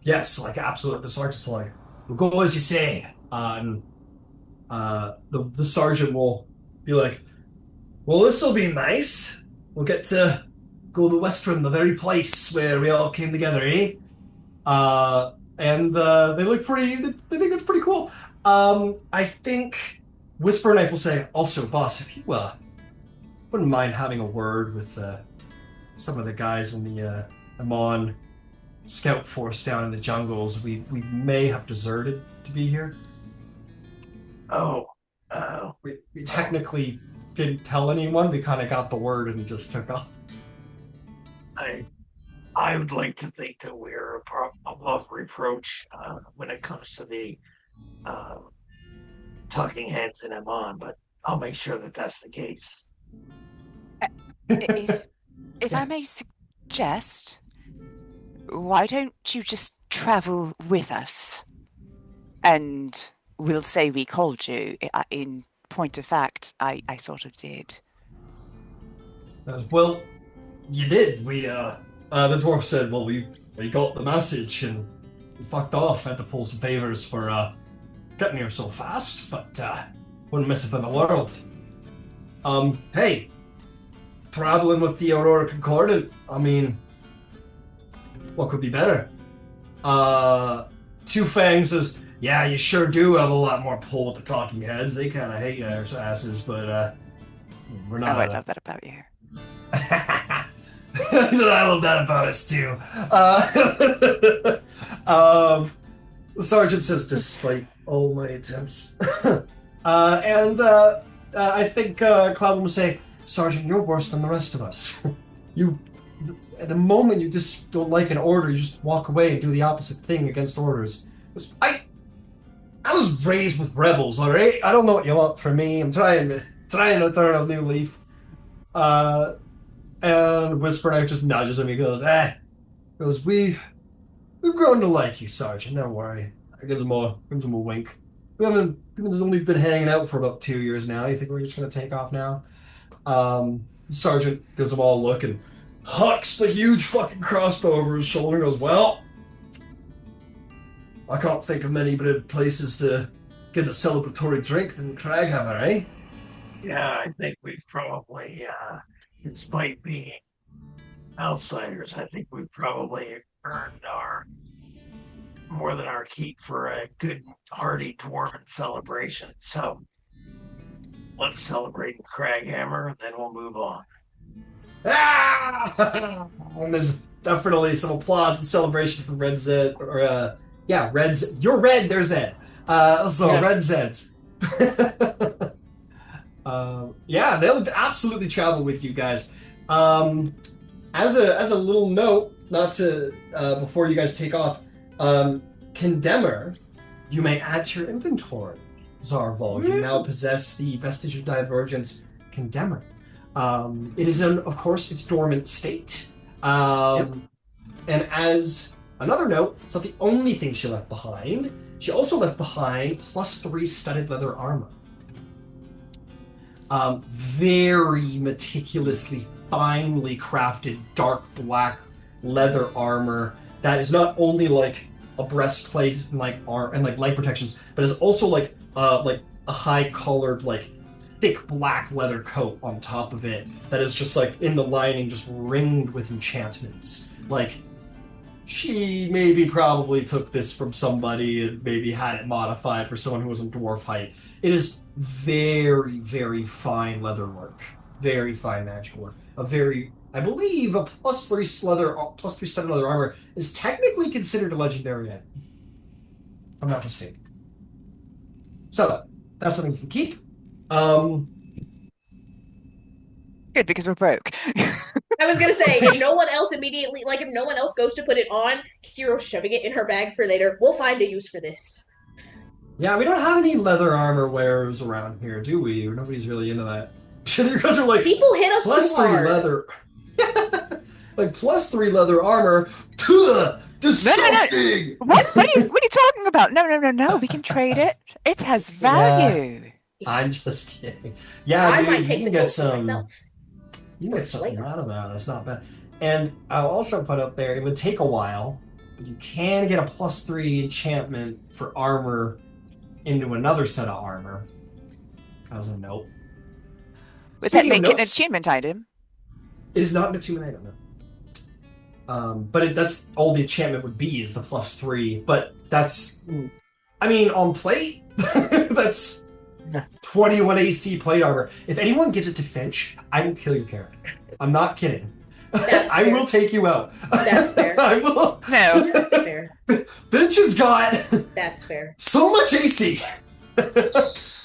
Speaker 1: yes, like, absolutely. The sergeant's like, we'll go as you say. And the sergeant will be like, well, this will be nice. We'll get to go to Westrun, the very place where we all came together, eh? And they look pretty, they think it's pretty cool. I think Whisper Knife will say, also, boss, if you wouldn't mind having a word with some of the guys in the Amon scout force down in the jungles. We may have deserted to be here. We technically didn't tell anyone. We kind of got the word and just took off.
Speaker 4: I would like to think that we're above reproach when it comes to the talking heads in Amon, but I'll make sure that that's the case.
Speaker 2: If I may suggest, why don't you just travel with us? And we'll say we called you. In point of fact, I sort of did.
Speaker 1: Well, you did. The dwarf said, well, we got the message and we fucked off. Had to pull some favors for getting here so fast, but wouldn't miss it for the world. Hey, traveling with the Aurora Concordant, I mean, what could be better? Two Fang says, yeah, you sure do have a lot more pull with the talking heads. They kind of hate our asses, but we're not.
Speaker 2: I love that about you.
Speaker 1: He said, I love that about us too. The sergeant says, despite all my attempts. I think Cloud will say, Sergeant, you're worse than the rest of us. At the moment you just don't like an order, you just walk away and do the opposite thing against orders. I was raised with rebels, alright? I don't know what you want from me. I'm trying to turn a new leaf. And Whisper Knife just nudges him. He goes, we've grown to like you, Sergeant. Don't worry. I gives him a wink. We've only been hanging out for about 2 years now. You think we're just gonna take off now? Sergeant gives them all a look and hucks the huge fucking crossbow over his shoulder and goes, well, I can't think of many better places to get a celebratory drink than Craghammer, eh?
Speaker 4: Yeah, I think we've probably, despite being outsiders, I think we've probably earned more than our keep for a good, hearty dwarven celebration. So let's celebrate in Craghammer, and then we'll move on.
Speaker 1: And there's definitely some applause and celebration for Red Zed, or Red Zed. You're red, they're Zed. Red Zeds. They'll absolutely travel with you guys. As a little note, not to before you guys take off, Condemner, you may add to your inventory. Zarval, you now possess the Vestige of Divergence Condemner. It is of course, its dormant state. And as another note, it's not the only thing she left behind. She also left behind +3 studded leather armor. Very meticulously, finely crafted, dark black leather armor that is not only like a breastplate and like light protections, but is also like a high colored, like thick black leather coat on top of it that is just like in the lining, just ringed with enchantments. Like, she probably took this from somebody and maybe had it modified for someone who was in dwarf height. It is very, very fine leather work. Very fine magical work. I believe a +3 studded leather armor is technically considered a legendary item. If I'm not mistaken. So, that's something you can keep.
Speaker 2: Good, because we're broke.
Speaker 3: I was gonna say, if no one else immediately, like if no one else goes to put it on, Kiro's shoving it in her bag for later. We'll find a use for this.
Speaker 1: Yeah, we don't have any leather armor wearers around here, do we? Or nobody's really into that. You guys are like,
Speaker 3: people hit us too hard.
Speaker 1: leather. Like +3 leather armor. Tuh, disgusting.
Speaker 2: No. What are you talking about? No. We can trade it. It has value.
Speaker 1: I'm just kidding. Yeah,
Speaker 3: I
Speaker 1: dude,
Speaker 3: might take the coat for myself.
Speaker 1: You can get something out of that. That's not bad. And I'll also put up there, it would take a while, but you can get a +3 enchantment for armor into another set of armor. As a note.
Speaker 2: Would that make it an attunement item?
Speaker 1: It is not an attunement item, no. But that's all the enchantment would be, is the +3. But that's, I mean, on plate, that's 21 AC plate armor. If anyone gives it to Finch, I will kill your character. I'm not kidding. I will take you out.
Speaker 3: That's fair.
Speaker 1: I will.
Speaker 2: No.
Speaker 3: That's fair.
Speaker 1: Finch has got
Speaker 3: That's fair.
Speaker 1: so much AC.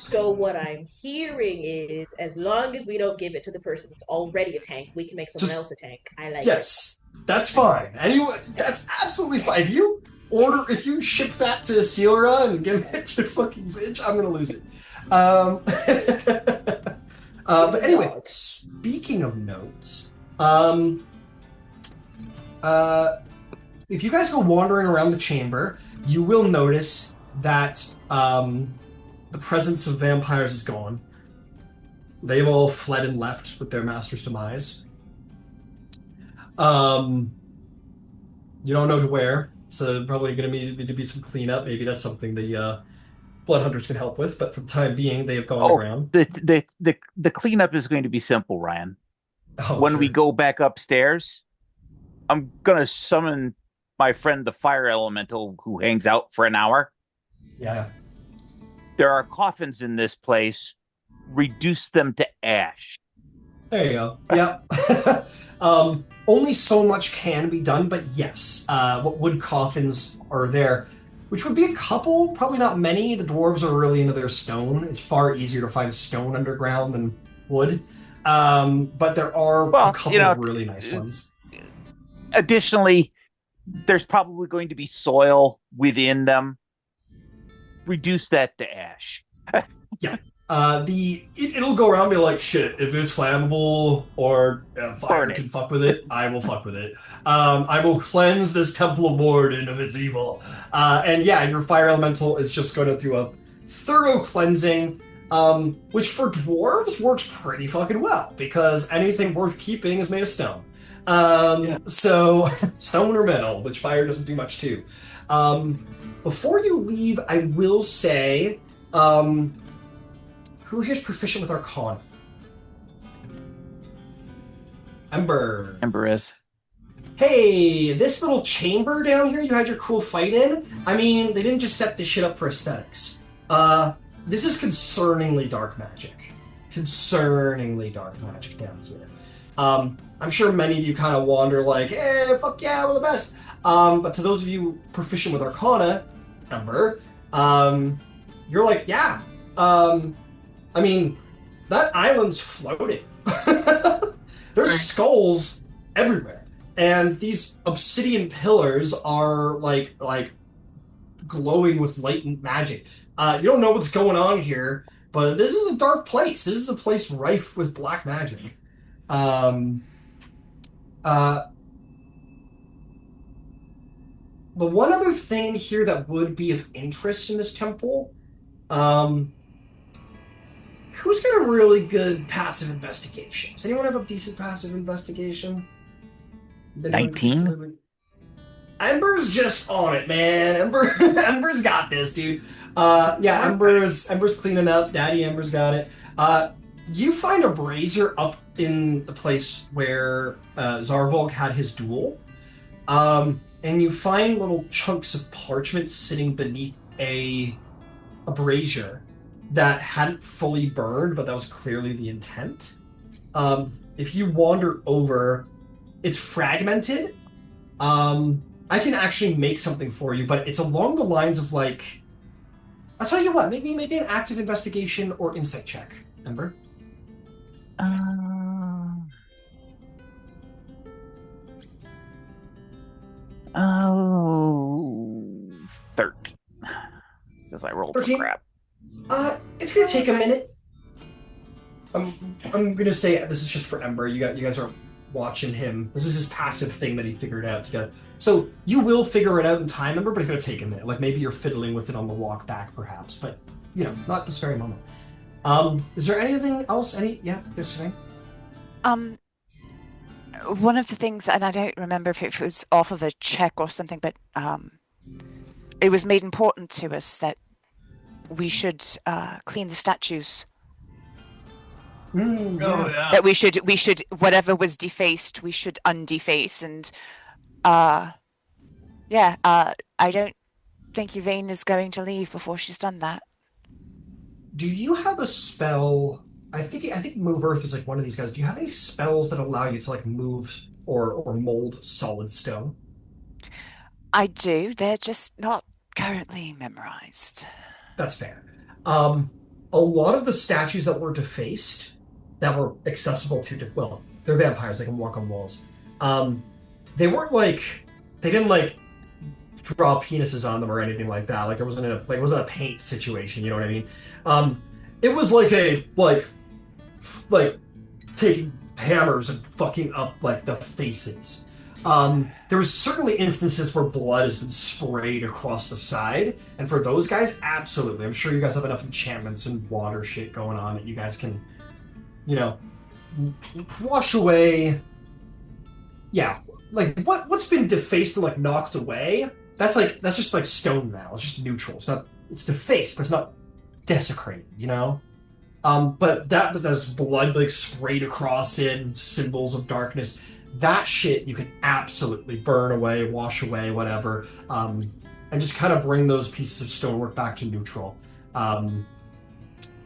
Speaker 3: So what I'm hearing is, as long as we don't give it to the person that's already a tank, we can make someone else a tank. I like it.
Speaker 1: Yes, that's fine. Anyway, that's absolutely fine. If you ship that to Sealra and give it to fucking Finch, I'm gonna lose it. Um, but anyway, speaking of notes, if you guys go wandering around the chamber, you will notice that the presence of vampires is gone. They've all fled and left with their master's demise. You don't know to where, so probably going to need to be some cleanup. Maybe that's something the blood hunters can help with. But for the time being, they have gone to
Speaker 5: Oh,
Speaker 1: ground.
Speaker 5: the cleanup is going to be simple, Ryan.
Speaker 1: Oh,
Speaker 5: When we
Speaker 1: sure.
Speaker 5: go back upstairs, I'm gonna summon my friend the fire elemental who hangs out for an hour.
Speaker 1: Yeah.
Speaker 5: There are coffins in this place. Reduce them to ash.
Speaker 1: There you go. Yep. Only so much can be done, but yes, what wood coffins are there, which would be a couple, probably not many. The dwarves are really into their stone. It's far easier to find stone underground than wood. But there are a
Speaker 5: Well,
Speaker 1: couple of really nice ones.
Speaker 5: Additionally, there's probably going to be soil within them. Reduce that to ash.
Speaker 1: Yeah. It'll go around and be like, shit, if it's flammable or fire can fuck with it, I will fuck with it. I will cleanse this temple of Moradin of its evil. And yeah, your fire elemental is just going to do a thorough cleansing, which for dwarves works pretty fucking well because anything worth keeping is made of stone. So stone or metal, which fire doesn't do much to. Before you leave, I will say, who here's proficient with Arcana? Ember.
Speaker 5: Ember is.
Speaker 1: Hey, this little chamber down here you had your cool fight in, I mean, they didn't just set this shit up for aesthetics. This is concerningly dark magic. Concerningly dark magic down here. I'm sure many of you kind of wander like, fuck yeah, we're the best. But to those of you proficient with Arcana, Ember, you're like, yeah, I mean, that island's floating. There's skulls everywhere. And these obsidian pillars are like glowing with latent magic. You don't know what's going on here, but this is a dark place. This is a place rife with black magic. The one other thing in here that would be of interest in this temple, who's got a really good passive investigation? Does anyone have a decent passive investigation?
Speaker 5: 19?
Speaker 1: Ember's just on it, man. Ember's got this, dude. Yeah, Ember's cleaning up. Daddy Ember's got it. You find a brazier up in the place where Zarvolg had his duel. And you find little chunks of parchment sitting beneath a brazier that hadn't fully burned, but that was clearly the intent. If you wander over, it's fragmented. I can actually make something for you, but it's along the lines of like, I'll tell you what, maybe an active investigation or insight check, Ember.
Speaker 5: Oh, 13. Because I rolled
Speaker 1: 13?
Speaker 5: for crap.
Speaker 1: It's gonna take a minute. I'm gonna say this is just for Ember. You guys are watching him. This is his passive thing that he figured out together. So you will figure it out in time, Ember, but it's gonna take a minute. Like maybe you're fiddling with it on the walk back, perhaps, but not this very moment. Is there anything else? Yes, Shane?
Speaker 2: One of the things, and I don't remember if it was off of a check or something, but it was made important to us that we should clean the statues.
Speaker 4: Yeah.
Speaker 2: That we should whatever was defaced, we should undeface. And I don't think Yvain is going to leave before she's done that.
Speaker 1: Do you have a spell? I think Move Earth is like one of these guys. Do you have any spells that allow you to like move or mold solid stone?
Speaker 2: I do. They're just not currently memorized.
Speaker 1: That's fair. A lot of the statues that were defaced, that were accessible to, well, they're vampires. They can walk on walls. They weren't like, they didn't like draw penises on them or anything like that. Like it wasn't a paint situation. You know what I mean? it was like taking hammers and fucking up like the faces. There was certainly instances where blood has been sprayed across the side, and for those guys, absolutely. I'm sure you guys have enough enchantments and water shit going on that you guys can, wash away. Yeah, like what's been defaced and like knocked away. That's just like stone now. It's just neutral. It's defaced, but it's not desecrated. But there's blood like sprayed across it, and symbols of darkness. That shit you can absolutely burn away, wash away, whatever, and just kind of bring those pieces of stonework back to neutral.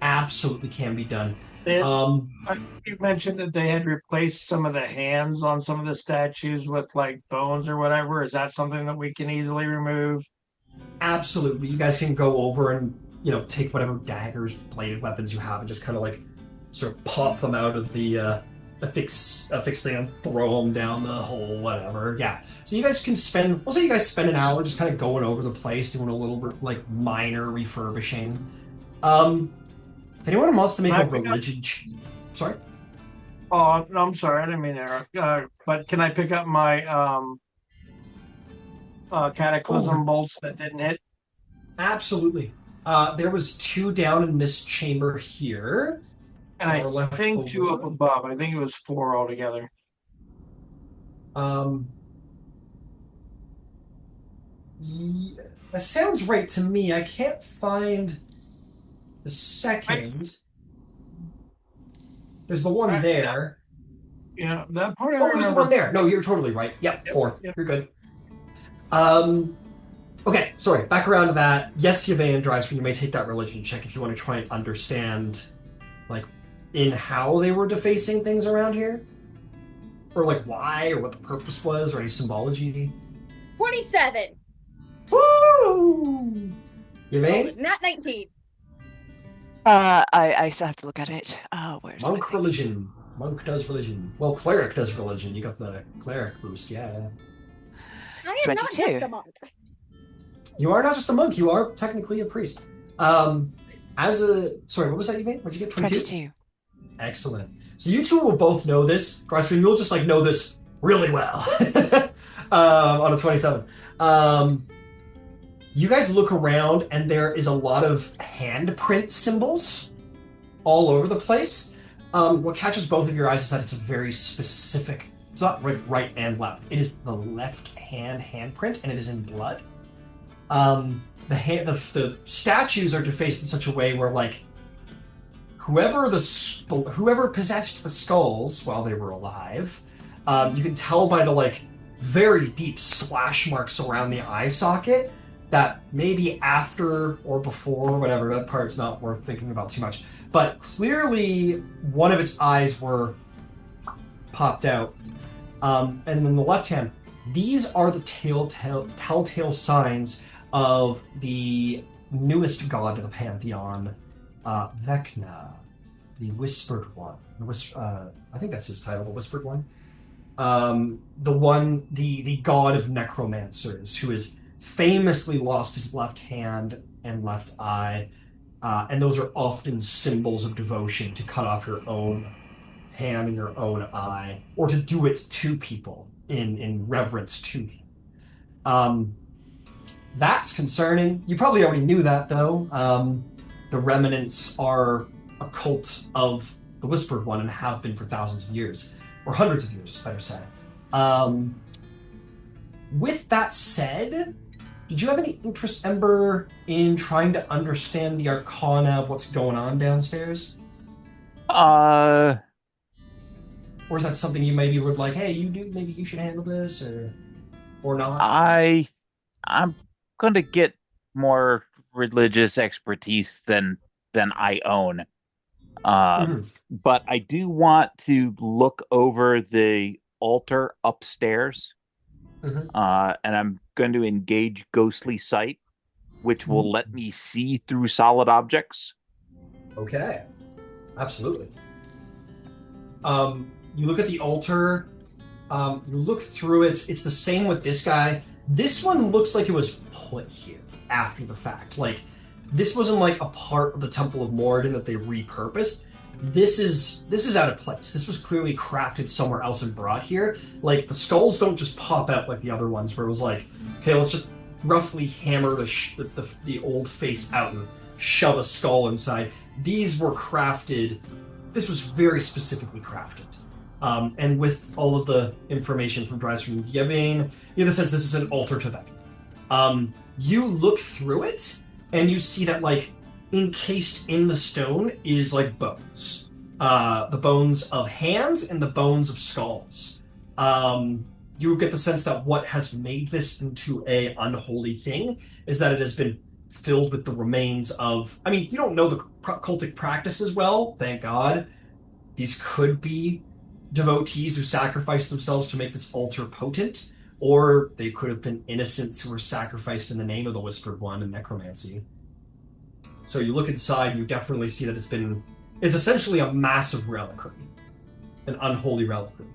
Speaker 1: Absolutely can be done.
Speaker 4: You mentioned that they had replaced some of the hands on some of the statues with like bones or whatever. Is that something that we can easily remove?
Speaker 1: Absolutely. You guys can go over and, take whatever daggers, bladed weapons you have and just kind of like sort of pop them out of the affix thing and throw them down the hole, whatever. Yeah. So you guys can we'll say you guys spend an hour just kind of going over the place, doing a little bit like minor refurbishing. If anyone wants to make a religion... Sorry?
Speaker 4: Oh, no, I'm sorry. I didn't mean to interrupt. But can I pick up my cataclysm bolts that didn't hit?
Speaker 1: Absolutely. There was 2 down in this chamber here.
Speaker 4: And I think 2 up above. I think it was 4 altogether.
Speaker 1: That sounds right to me. I can't find the second. There's the one there.
Speaker 4: Yeah, that part I
Speaker 1: remember.
Speaker 4: There's
Speaker 1: the one there. No, you're totally right. Yep, 4. Yep. You're good. Okay, sorry. Back around to that. Yes, Yvain and Dryster, you may take that religion check if you want to try and understand, like, in how they were defacing things around here, or like why, or what the purpose was, or any symbology.
Speaker 6: 27.
Speaker 1: Woo! Yvain?
Speaker 6: Not 19.
Speaker 2: I still have to look at it. Where's
Speaker 1: Monk religion? Monk does religion. Well, cleric does religion. You got the cleric boost, yeah.
Speaker 6: I am 22. Not just a monk.
Speaker 1: You are not just a monk. You are technically a priest. Sorry, what was that, Yvain? What'd you get?
Speaker 2: 22.
Speaker 1: Excellent. So you two will both know this. Dryster, you'll just like know this really well on a 27. You guys look around, and there is a lot of handprint symbols all over the place. What catches both of your eyes is that it's a very specific. It's not right and left. It is the left hand handprint, and it is in blood. The statues are defaced in such a way where like whoever possessed the skulls while they were alive, you can tell by the like very deep slash marks around the eye socket that maybe after or before, whatever, that part's not worth thinking about too much. But clearly one of its eyes were popped out. And then the left hand, these are the telltale signs of the newest god of the pantheon, Vecna, the Whispered One. I think that's his title, the Whispered One. The god of necromancers, who has famously lost his left hand and left eye, and those are often symbols of devotion, to cut off your own hand and your own eye, or to do it to people in reverence to him. That's concerning. You probably already knew that, though. The remnants are a cult of the Whispered One and have been for thousands of years, or hundreds of years, it's better said. With that said, did you have any interest, Ember, in trying to understand the arcana of what's going on downstairs? Or is that something you maybe would like, hey, maybe you should handle this, or not?
Speaker 5: I'm going to get more religious expertise than I own. But I do want to look over the altar upstairs. And I'm going to engage ghostly sight, which will let me see through solid objects.
Speaker 1: Okay. Absolutely. You look at the altar, you look through it, it's the same with this guy. This one looks like it was put here after the fact. Like, this wasn't like a part of the Temple of Moradin that they repurposed. This is out of place. This was clearly crafted somewhere else and brought here. Like the skulls don't just pop out like the other ones, where it was like, okay, let's just roughly hammer the old face out and shove a skull inside. These were crafted. This was very specifically crafted. And with all of the information from Dries from Yevane, in a sense, this is an altar to Vecna. You look through it, and you see that, like, encased in the stone is, like, bones. The bones of hands and the bones of skulls. You get the sense that what has made this into a unholy thing is that it has been filled with the remains of... I mean, you don't know the cultic practices well, thank God. These could be devotees who sacrificed themselves to make this altar potent, or they could have been innocents who were sacrificed in the name of the Whispered One in necromancy. So you look inside and you definitely see that it's essentially a massive reliquary, an unholy reliquary.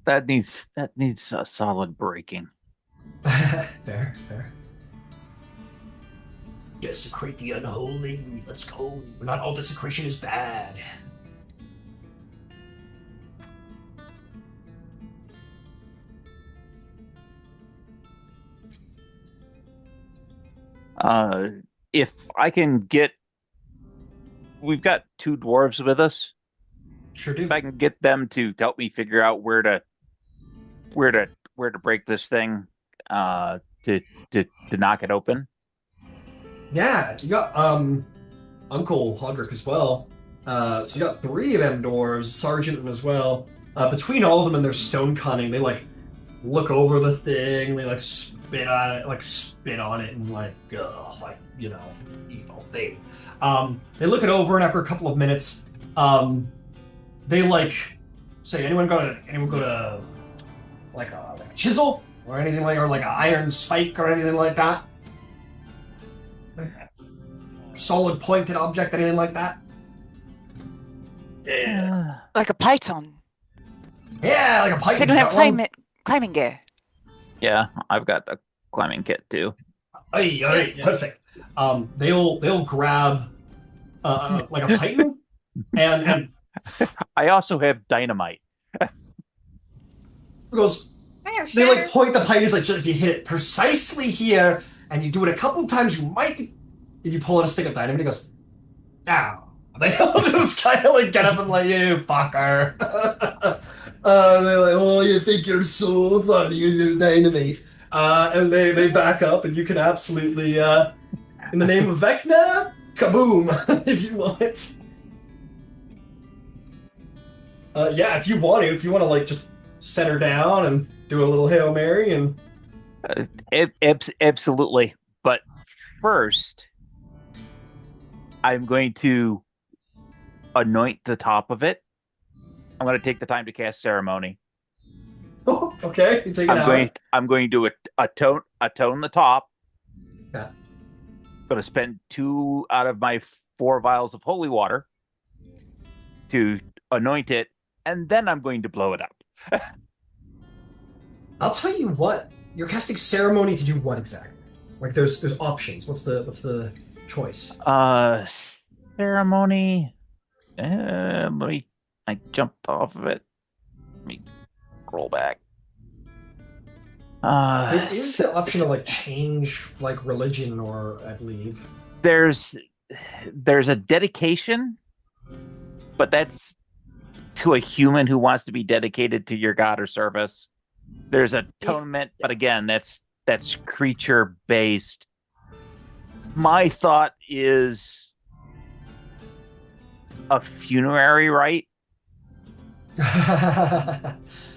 Speaker 5: That needs a solid breaking.
Speaker 1: Fair. Desecrate the unholy. Let's go. Not all desecration is bad.
Speaker 5: If I can get, we've got two dwarves with us.
Speaker 1: Sure do.
Speaker 5: If I can get them to help me figure out where to break this thing, to knock it open.
Speaker 1: Yeah, you got Uncle Hodrick as well. So you got three of them dwarves, Sergeant as well. Between all of them and their stone cunning, they like look over the thing, they like spit on it, and like evil thing. They look it over, and after a couple of minutes, they like say, anyone got a like a chisel or anything like, or like an iron spike or anything like that? Solid pointed object, anything like that?
Speaker 4: Yeah.
Speaker 2: Like a python.
Speaker 1: Yeah, like a python.
Speaker 2: They don't have climbing gear.
Speaker 5: Yeah, I've got a climbing kit too.
Speaker 1: Hey, perfect. They'll grab like a python and
Speaker 5: I also have dynamite.
Speaker 1: goes. They like point the python. Like, if you hit it precisely here and you do it a couple of times, you might be. If you pull out a stick of dynamite, he goes, "Ow!" They all just kind of like get up and like, "You fucker!" They're like, "Oh, you think you're so funny with your dynamite?" And they back up, and you can absolutely, in the name of Vecna, kaboom, if you want. Yeah, if you want to like just set her down and do a little Hail Mary and.
Speaker 5: Absolutely, but first, I'm going to anoint the top of it. I'm going to take the time to cast ceremony.
Speaker 1: Oh, okay. You take it
Speaker 5: I'm going to atone the top.
Speaker 1: Yeah.
Speaker 5: I'm going to spend 2 out of my 4 vials of holy water to anoint it, and then I'm going to blow it up.
Speaker 1: I'll tell you what. You're casting ceremony to do what exactly? Like, there's options. What's the choice?
Speaker 5: Ceremony. I jumped off of it. Let me scroll back.
Speaker 1: There is the option to like change like religion, or I believe
Speaker 5: there's a dedication, but that's to a human who wants to be dedicated to your god or service. There's atonement, but again, that's creature based. My thought is a funerary rite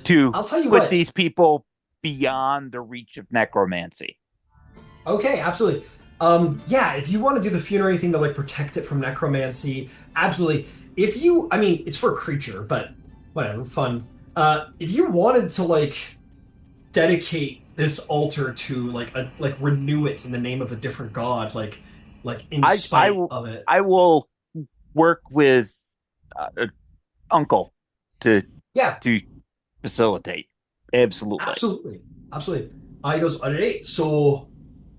Speaker 5: to put these people beyond the reach of necromancy.
Speaker 1: Okay, absolutely. Yeah, if you want to do the funerary thing to like protect it from necromancy, absolutely. I mean, it's for a creature, but whatever, fun. If you wanted to like dedicate this altar to like renew it in the name of a different god, like in spite of it,
Speaker 5: I will work with Uncle to facilitate. Absolutely.
Speaker 1: Absolutely. He goes, all right, so,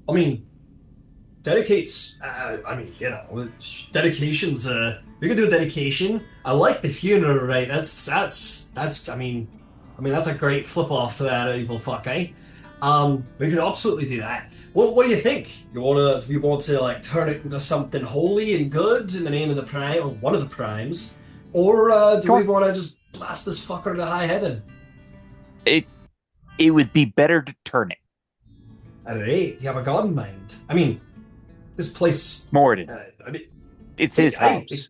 Speaker 1: I mean, dedicates, dedications, we could do a dedication. I like the funeral, right? That's a great flip off to that evil fuck, eh? We could absolutely do that. What do you think? Do we want to like turn it into something holy and good in the name of the prime, or one of the primes? Or do
Speaker 5: Come
Speaker 1: we
Speaker 5: on.
Speaker 1: want to just blast this fucker to high heaven?
Speaker 5: It it would be better to turn it.
Speaker 1: Alright, you have a god in mind. I mean, this place.
Speaker 5: Moradin.
Speaker 1: I mean,
Speaker 5: It's his
Speaker 1: I
Speaker 5: house.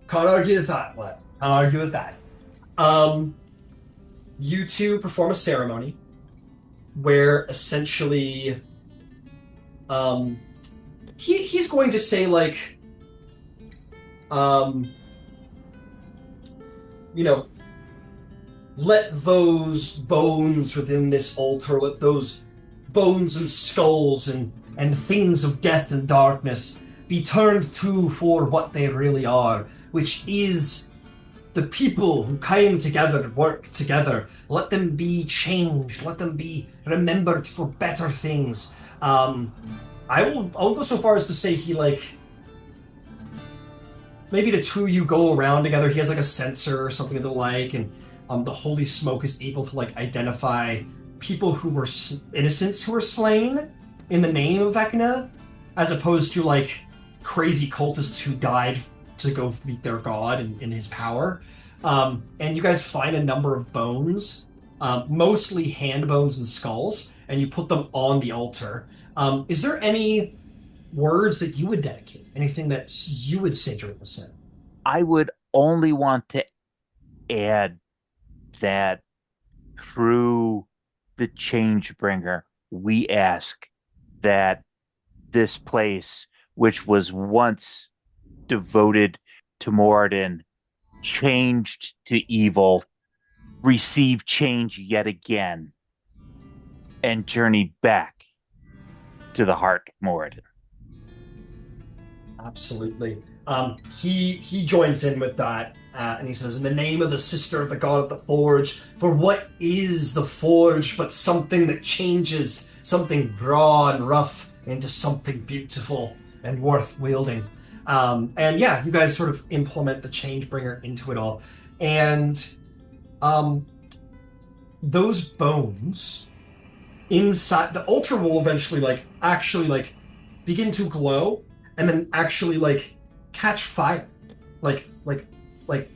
Speaker 1: can't argue with that. What? Can't argue with that. Um, you two perform a ceremony where essentially, um, he's going to say like, um, you know, let those bones within this altar, let those bones and skulls and things of death and darkness be turned to for what they really are, which is the people who came together, worked together. Let them be changed. Let them be remembered for better things. I'll go so far as to say he like maybe the two of you go around together. He has like a sensor or something of the like, and the holy smoke is able to like identify people who were innocents who were slain in the name of Vecna, as opposed to like crazy cultists who died to go meet their god in his power. And you guys find a number of bones, mostly hand bones and skulls, and you put them on the altar. Is there any words that you would dedicate? Anything that you would say during the sin?
Speaker 5: I would only want to add that through the change bringer, we ask that this place, which was once devoted to Moradin, changed to evil, receive change yet again, and journey back to the heart of Moradin.
Speaker 1: Absolutely. He joins in with that, and he says, "In the name of the sister of the god of the forge, for what is the forge but something that changes something raw and rough into something beautiful and worth wielding." And yeah, you guys sort of implement the change bringer into it all, and those bones inside the altar will eventually actually begin to glow and then actually catch fire, like like like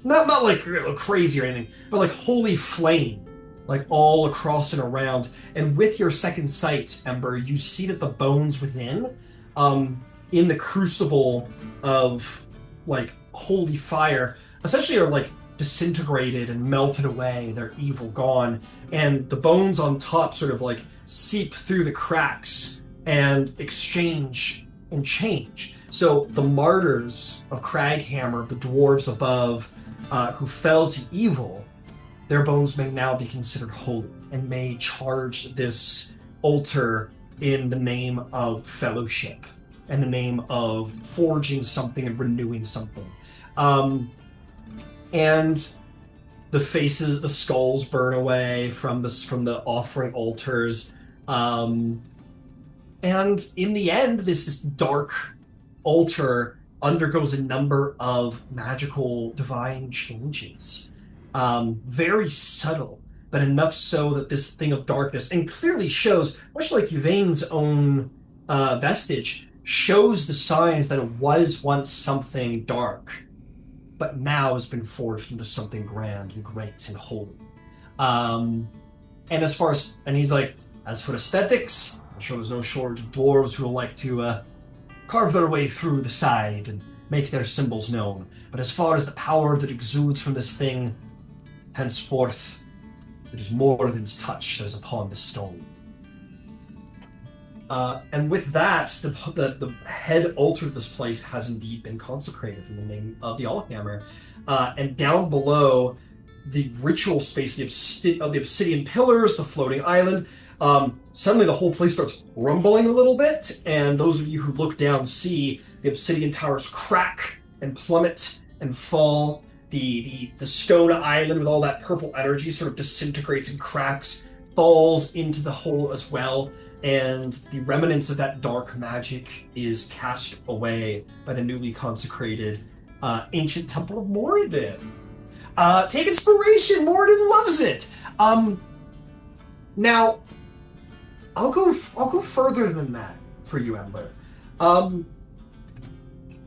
Speaker 1: not like crazy or anything, but like holy flame, like all across and around. And with your second sight, Ember, you see that the bones within, in the crucible of like holy fire, essentially are like disintegrated and melted away. They're evil gone, and the bones on top sort of like seep through the cracks and exchange and change. So the martyrs of Craghammer, the dwarves above, who fell to evil, their bones may now be considered holy and may charge this altar in the name of fellowship and the name of forging something and renewing something. And the skulls burn away from the offering altars. And in the end, this dark altar undergoes a number of magical divine changes. Very subtle, but enough so that this thing of darkness, and clearly shows, much like Yvain's own vestige, shows the signs that it was once something dark, but now has been forged into something grand and great and holy. And he's like, as for aesthetics, I'm sure there's no shortage of dwarves who will like to carve their way through the side and make their symbols known. But as far as the power that exudes from this thing, henceforth, it is Moradin's touch that is upon this stone. And with that, the head altar of this place has indeed been consecrated in the name of the Allhammer. And down below, the ritual space, the obsidian pillars, the floating island, suddenly the whole place starts rumbling a little bit, and those of you who look down see the obsidian towers crack and plummet and fall, the stone island with all that purple energy sort of disintegrates and cracks, falls into the hole as well, and the remnants of that dark magic is cast away by the newly consecrated ancient temple of Moradin. Take inspiration. Moradin loves it. Now, I'll go further than that for you, Ember.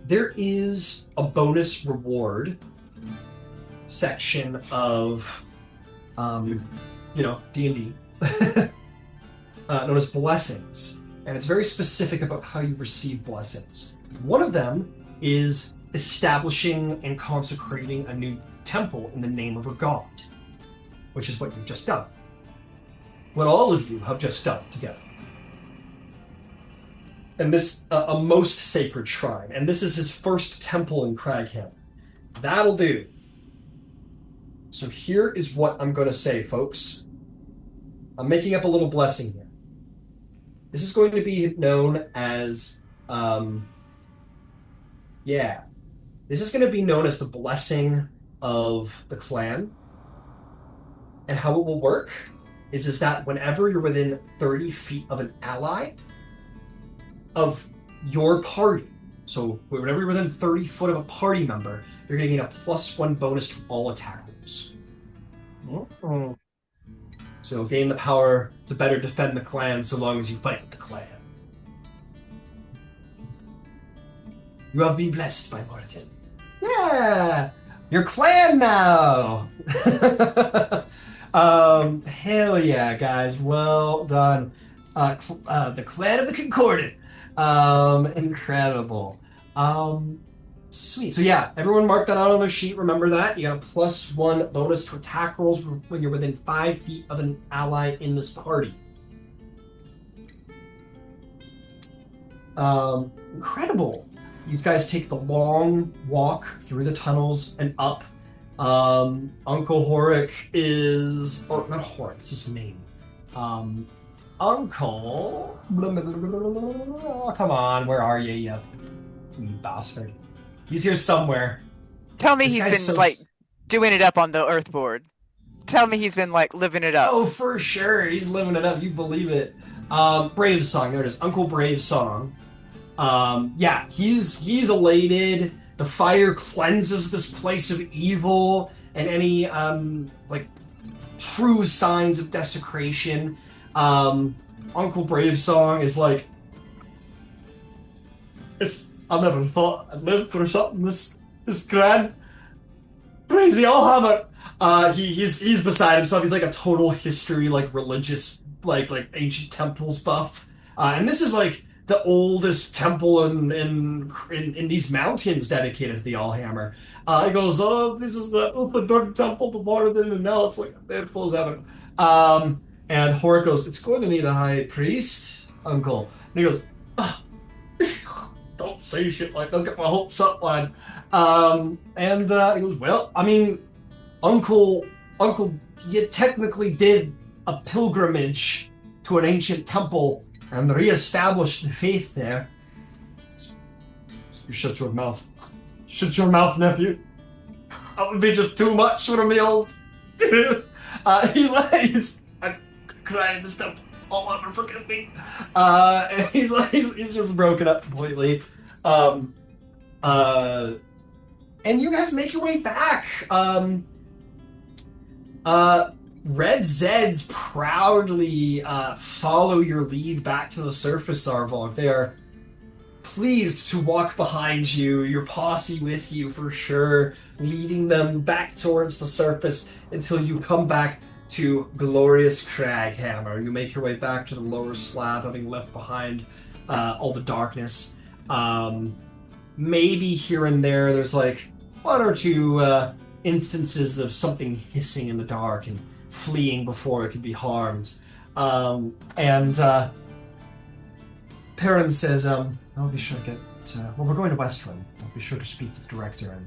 Speaker 1: There is a bonus reward section of, D&D, known as blessings, and it's very specific about how you receive blessings. One of them is establishing and consecrating a new temple in the name of a god, which is what you've just done. What all of you have just done together. And this, a most sacred shrine, and this is his first temple in Cragham. That'll do. So here is what I'm going to say, folks. I'm making up a little blessing here. This is going to be known as, this is going to be known as the blessing of the clan. And how it will work is that whenever you're within 30 feet of an ally of your party, so whenever you're within 30 foot of a party member, you're going to gain a +1 bonus to all attack rolls.
Speaker 4: Mm-hmm.
Speaker 1: So gain the power to better defend the clan so long as you fight with the clan. You have been blessed by Moradin. Yeah! Your clan now! Hell yeah, guys. Well done. The clan of the Concordant. Incredible. Sweet. So yeah, everyone mark that out on their sheet. Remember that. You got a +1 bonus to attack rolls when you're within 5 feet of an ally in this party. Incredible. You guys take the long walk through the tunnels and up. Uncle Horik is, or not Horik, it's his name. Uncle, oh, come on, where are you bastard? He's here somewhere.
Speaker 2: Tell me
Speaker 1: This
Speaker 2: he's
Speaker 1: guy's
Speaker 2: been
Speaker 1: so
Speaker 2: doing it up on the Earthboard. Tell me he's been living it up.
Speaker 1: Oh, for sure, he's living it up. You believe it. Brave Song. There it is. Uncle Brave Song. Yeah, he's elated. The fire cleanses this place of evil and any true signs of desecration. Uncle Brave Song is like, I never thought I'd live for something this grand. Praise the Allhammer. He's beside himself. He's like a total history, religious, ancient temples buff. And this is the oldest temple in these mountains dedicated to the Allhammer. He goes, oh, this is the open dark temple to Moradin, and now it's like a handful of heaven. And Horik goes, it's going to need a high priest, Uncle. And he goes, don't say shit like that. Don't get my hopes up, lad. And he goes, well, I mean, Uncle, you technically did a pilgrimage to an ancient temple and re-established the faith there. You shut your mouth. Shut your mouth, nephew. That would be just too much for me old. He's crying this temple. Oh, ever forgive me. And he's just broken up completely. And you guys make your way back. Red Zeds proudly follow your lead back to the surface, Arvog. They are pleased to walk behind you, your posse with you for sure, leading them back towards the surface until you come back to glorious Craghammer. You make your way back to the lower slab, having left behind all the darkness. Maybe here and there, there's one or two instances of something hissing in the dark and fleeing before it could be harmed. Perrin says, I'll be sure to get, we're going to Westrun. I'll be sure to speak to the director and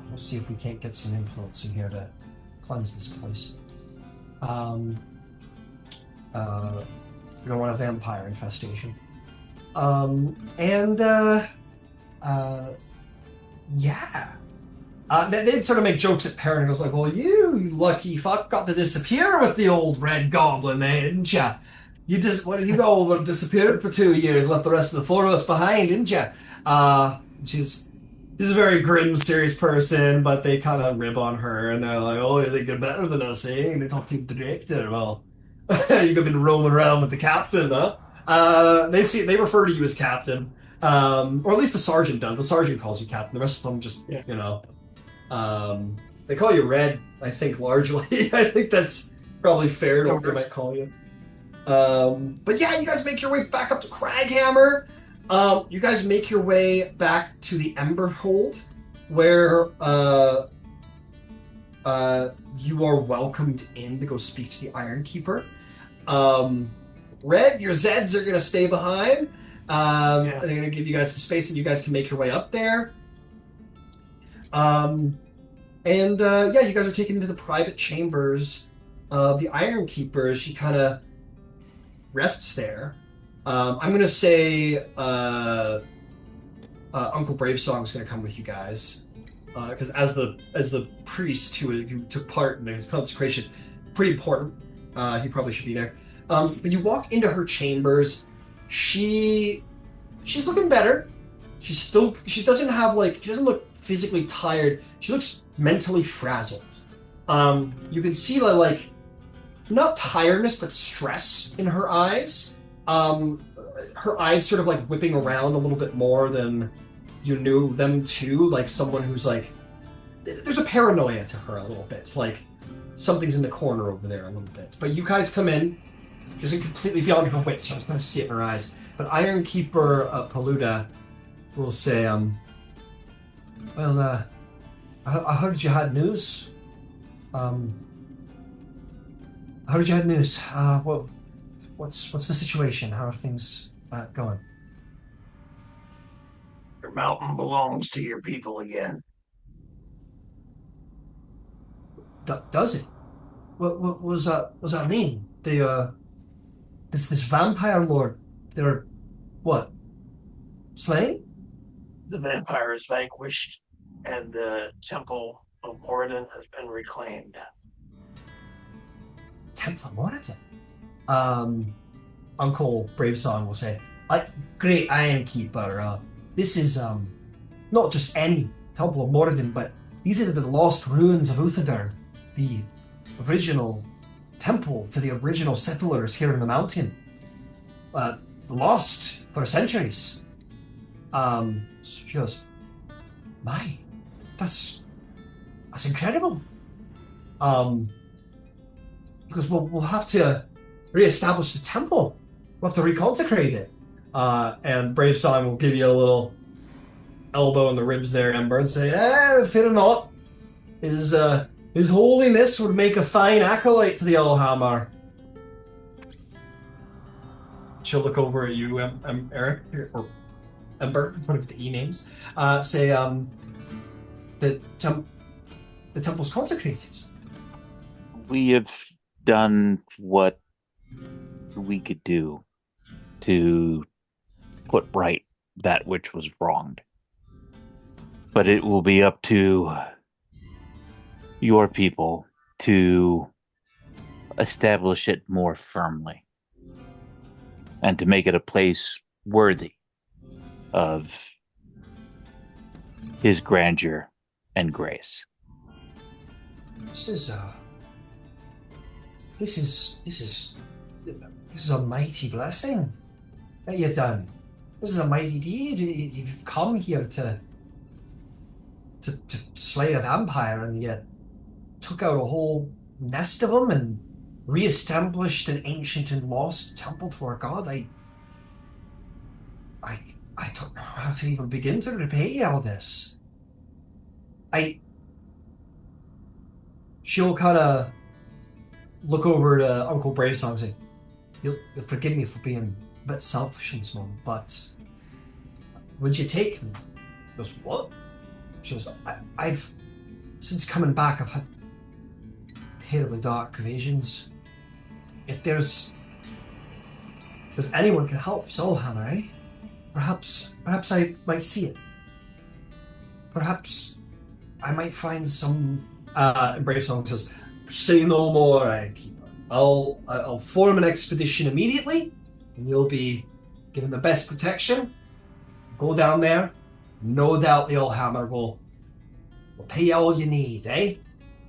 Speaker 1: we'll see if we can't get some influence in here to cleanse this place. We don't want a vampire infestation. Yeah. They'd sort of make jokes at Perrin and goes like, well, you lucky fuck got to disappear with the old red goblin there, didn't ya? You all disappeared for 2 years, left the rest of the four of us behind, didn't ya? She's a very grim, serious person, but they kind of rib on her, and they're like, "Oh, you think you're better than us, eh?" And they talk to the director. Well, you've been roaming around with the captain, huh? They refer to you as captain, or at least the sergeant does. The sergeant calls you captain. The rest of them just, they call you Red. I think largely. I think that's probably fair to what they might call you. But yeah, you guys make your way back up to Craghammer. You guys make your way back to the Ember Hold, where you are welcomed in to go speak to the Iron Keeper. Red, your Zeds are going to stay behind. They're going to give you guys some space, and you guys can make your way up there. You guys are taken into the private chambers of the Iron Keeper. She kind of rests there. I'm going to say Uncle Bravesong is going to come with you guys. Because as the priest who took part in the consecration, pretty important. He probably should be there. But you walk into her chambers. She's looking better. She doesn't look physically tired. She looks mentally frazzled. You can see not tiredness but stress in her eyes. Her eyes sort of like whipping around a little bit more than you knew them to, like someone who's like, there's a paranoia to her a little bit, like something's in the corner over there a little bit. But you guys come in, she isn't completely beyond her wits, so I was going to see it in her eyes. But Iron Keeper Paluda will say, I heard you had news. I heard you had news. What's the situation? How are things going?
Speaker 4: Your mountain belongs to your people again.
Speaker 1: Does it? What was that mean? This vampire lord, they're what? Slain?
Speaker 4: The vampire is vanquished, and the temple of Moradin has been reclaimed.
Speaker 1: Temple of Moradin? Uncle Bravesong will say, Great Iron Keeper, this is not just any Temple of Moradin, but these are the lost ruins of Uthadar, the original temple to the original settlers here in the mountain. Lost for centuries. She goes, my, that's incredible. Because we'll have to reestablish the temple. We'll have to reconsecrate it. And Bravesong will give you a little elbow in the ribs there, Ember, and say, fear not. His holiness would make a fine acolyte to the Allhammer. She'll look over at you, Eric, or Ember, one of the E names. Say, the temple's consecrated.
Speaker 5: We have done what we could do to put right that which was wronged. But it will be up to your people to establish it more firmly and to make it a place worthy of his grandeur and grace.
Speaker 1: This is a mighty blessing that you've done. This is a mighty deed. You've come here to slay a vampire, and you took out a whole nest of them and re-established an ancient and lost temple to our god. I don't know how to even begin to repay you all this. She'll kind of look over to Uncle Bravesong and say, You'll forgive me for being a bit selfish in this moment, but would you take me? He goes, what? She goes, I've since coming back, I've had terribly dark visions. If there's anyone can help Soulhammer, eh? Perhaps I might see it. Perhaps I might find some. Brave Song says, "Say no more, Iron Keeper. I'll form an expedition immediately, and you'll be given the best protection. Go down there. No doubt the old hammer will pay you all you need, eh?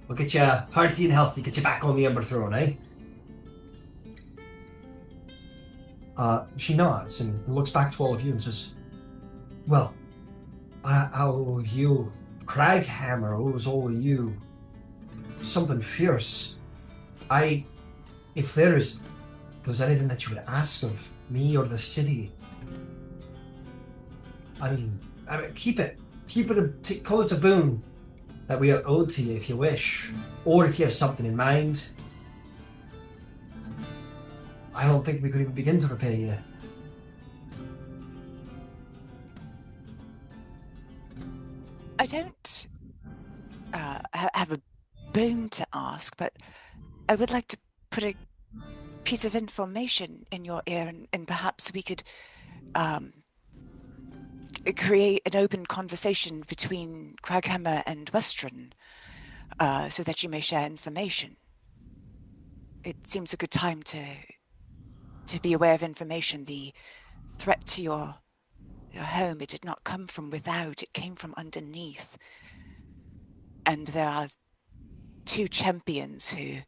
Speaker 1: We'll get you hearty and healthy, get you back on the Ember Throne, eh?" She nods and looks back to all of you and says, "Well, I owe you, Craghammer owes all of you something fierce. If there's anything that you would ask of me or the city, I mean, keep it, call it a boon that we are owed to you if you wish, or if you have something in mind. I don't think we could even begin to repay you."
Speaker 2: I don't have a boon to ask, but I would like to put a piece of information in your ear, and perhaps we could create an open conversation between Craghammer and Western, so that you may share information. It seems a good time to be aware of information. The threat to your home, it did not come from without, it came from underneath. And there are two champions who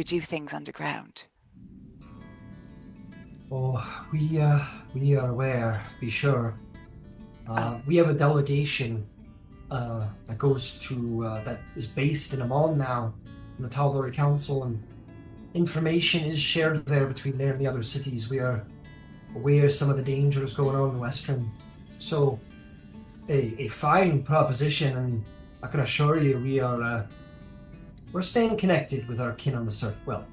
Speaker 2: do things underground.
Speaker 1: Oh, we are aware, be sure. We have a delegation that goes to that is based in Amon now, in the Tal'Dorei Council, and information is shared there between there and the other cities. We are aware of some of the dangers going on in Western. So, a fine proposition, and I can assure you we're staying connected with our kin on the surf. Well,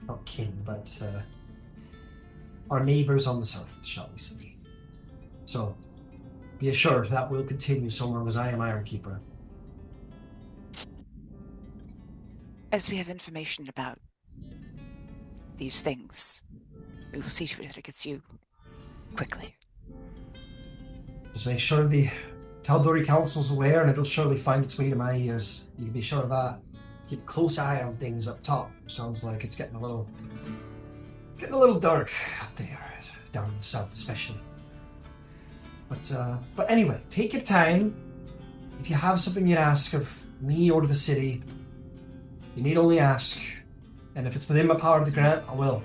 Speaker 1: not kin, but our neighbors on the surface, shall we say. So, be assured that will continue so long as I am Iron Keeper.
Speaker 2: As we have information about these things, we will see to it that it gets you quickly.
Speaker 1: Just make sure the Tal'Dorei Council's aware, and it'll surely find its way to my ears. You can be sure of that. Keep a close eye on things up top. Sounds like it's getting a little dark up there, down in the south especially. But anyway, take your time. If you have something you'd ask of me or the city, you need only ask. And if it's within my power to grant, I will.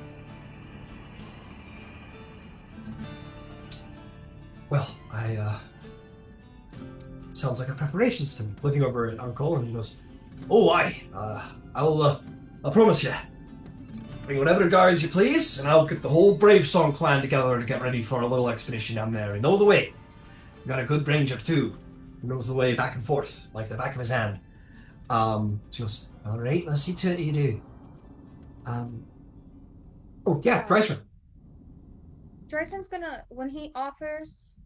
Speaker 1: Well, sounds like our preparations to me. Looking over at Uncle, and he goes, "Oh, I'll promise you. Bring whatever guards you please, and I'll get the whole Brave Song clan together to get ready for a little expedition down there. And know the way. We got a good ranger too, who knows the way back and forth, like the back of his hand." She goes, "All right, let's see to it you do." Oh yeah, Dryson.
Speaker 6: Dryson's gonna, when he offers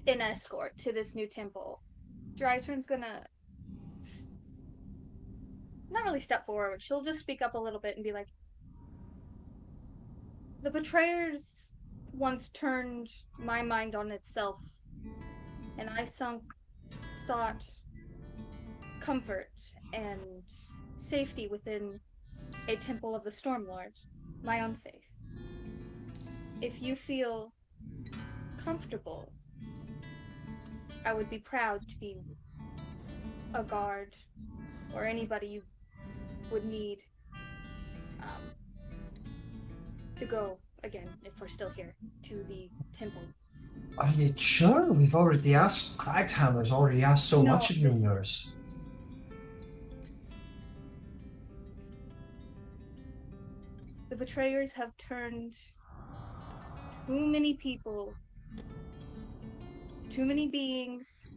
Speaker 6: an escort to this new temple, Dryson's gonna not really step forward. She'll just speak up a little bit and be like, "The betrayers once turned my mind on itself, and I sought comfort and safety within a temple of the Stormlord, my own faith. If you feel comfortable, I would be proud to be a guard or anybody you would need to go again, if we're still here, to the temple."
Speaker 1: Are you sure? We've already asked. Craghammer's already asked so much of you and yours.
Speaker 6: The betrayers have turned too many people, too many beings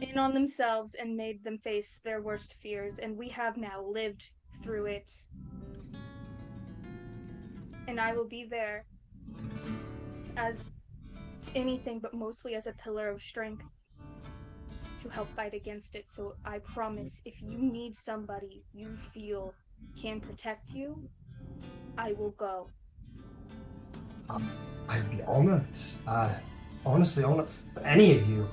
Speaker 6: in on themselves and made them face their worst fears, and we have now lived through it. And I will be there as anything but mostly as a pillar of strength to help fight against it. So I promise, if you need somebody you feel can protect you, I will go.
Speaker 1: I'd be honored. Honestly, honored for any of you.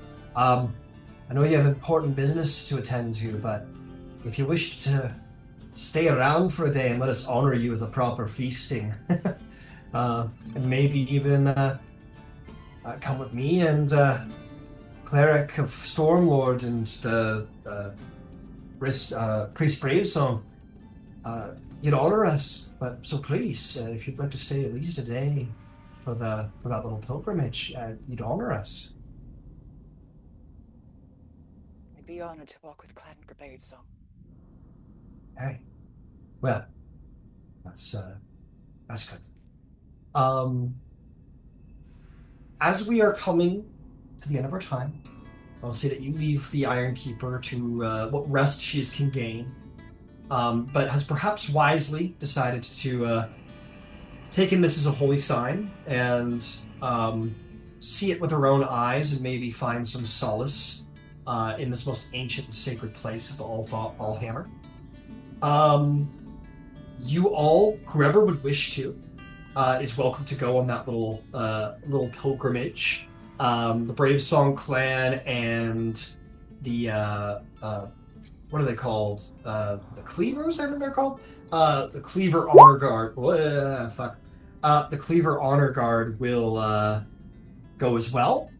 Speaker 1: I know you have important business to attend to, but if you wish to stay around for a day and let us honor you with a proper feasting, and maybe even come with me and Cleric of Stormlord and the Priest Bravesong, you'd honor us. But so please, if you'd like to stay at least a day for that little pilgrimage, you'd honor us.
Speaker 2: I'd be honored to walk with Clan Gravesong.
Speaker 1: Hey, well, that's good. As we are coming to the end of our time, I'll say that you leave the Iron Keeper to what rest she can gain, but has perhaps wisely decided to take in this as a holy sign and see it with her own eyes and maybe find some solace in this most ancient and sacred place of Allhammer. You all, whoever would wish to, is welcome to go on that little pilgrimage. The Bravesong clan and the what are they called? The Cleavers, I think they're called. The Cleaver Honor Guard. The Cleaver Honor Guard will go as well.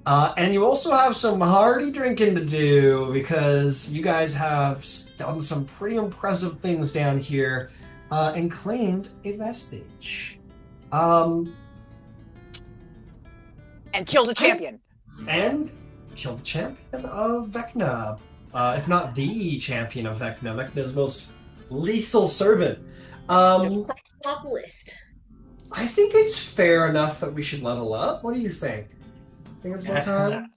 Speaker 1: And you also have some hearty drinking to do because you guys have done some pretty impressive things down here and claimed a vestige.
Speaker 2: And killed a champion.
Speaker 1: And killed the champion of Vecna. If not the champion of Vecna. Vecna's most lethal servant.
Speaker 3: Just cross off the list.
Speaker 1: I think it's fair enough that we should level up. What do you think? Think it's about time?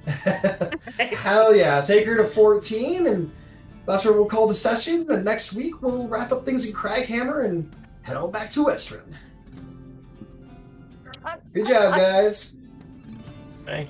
Speaker 1: Hell yeah. Take her to 14, and that's where we'll call the session. And next week, we'll wrap up things in Craghammer and head on back to Western. Good job, guys.
Speaker 4: Thank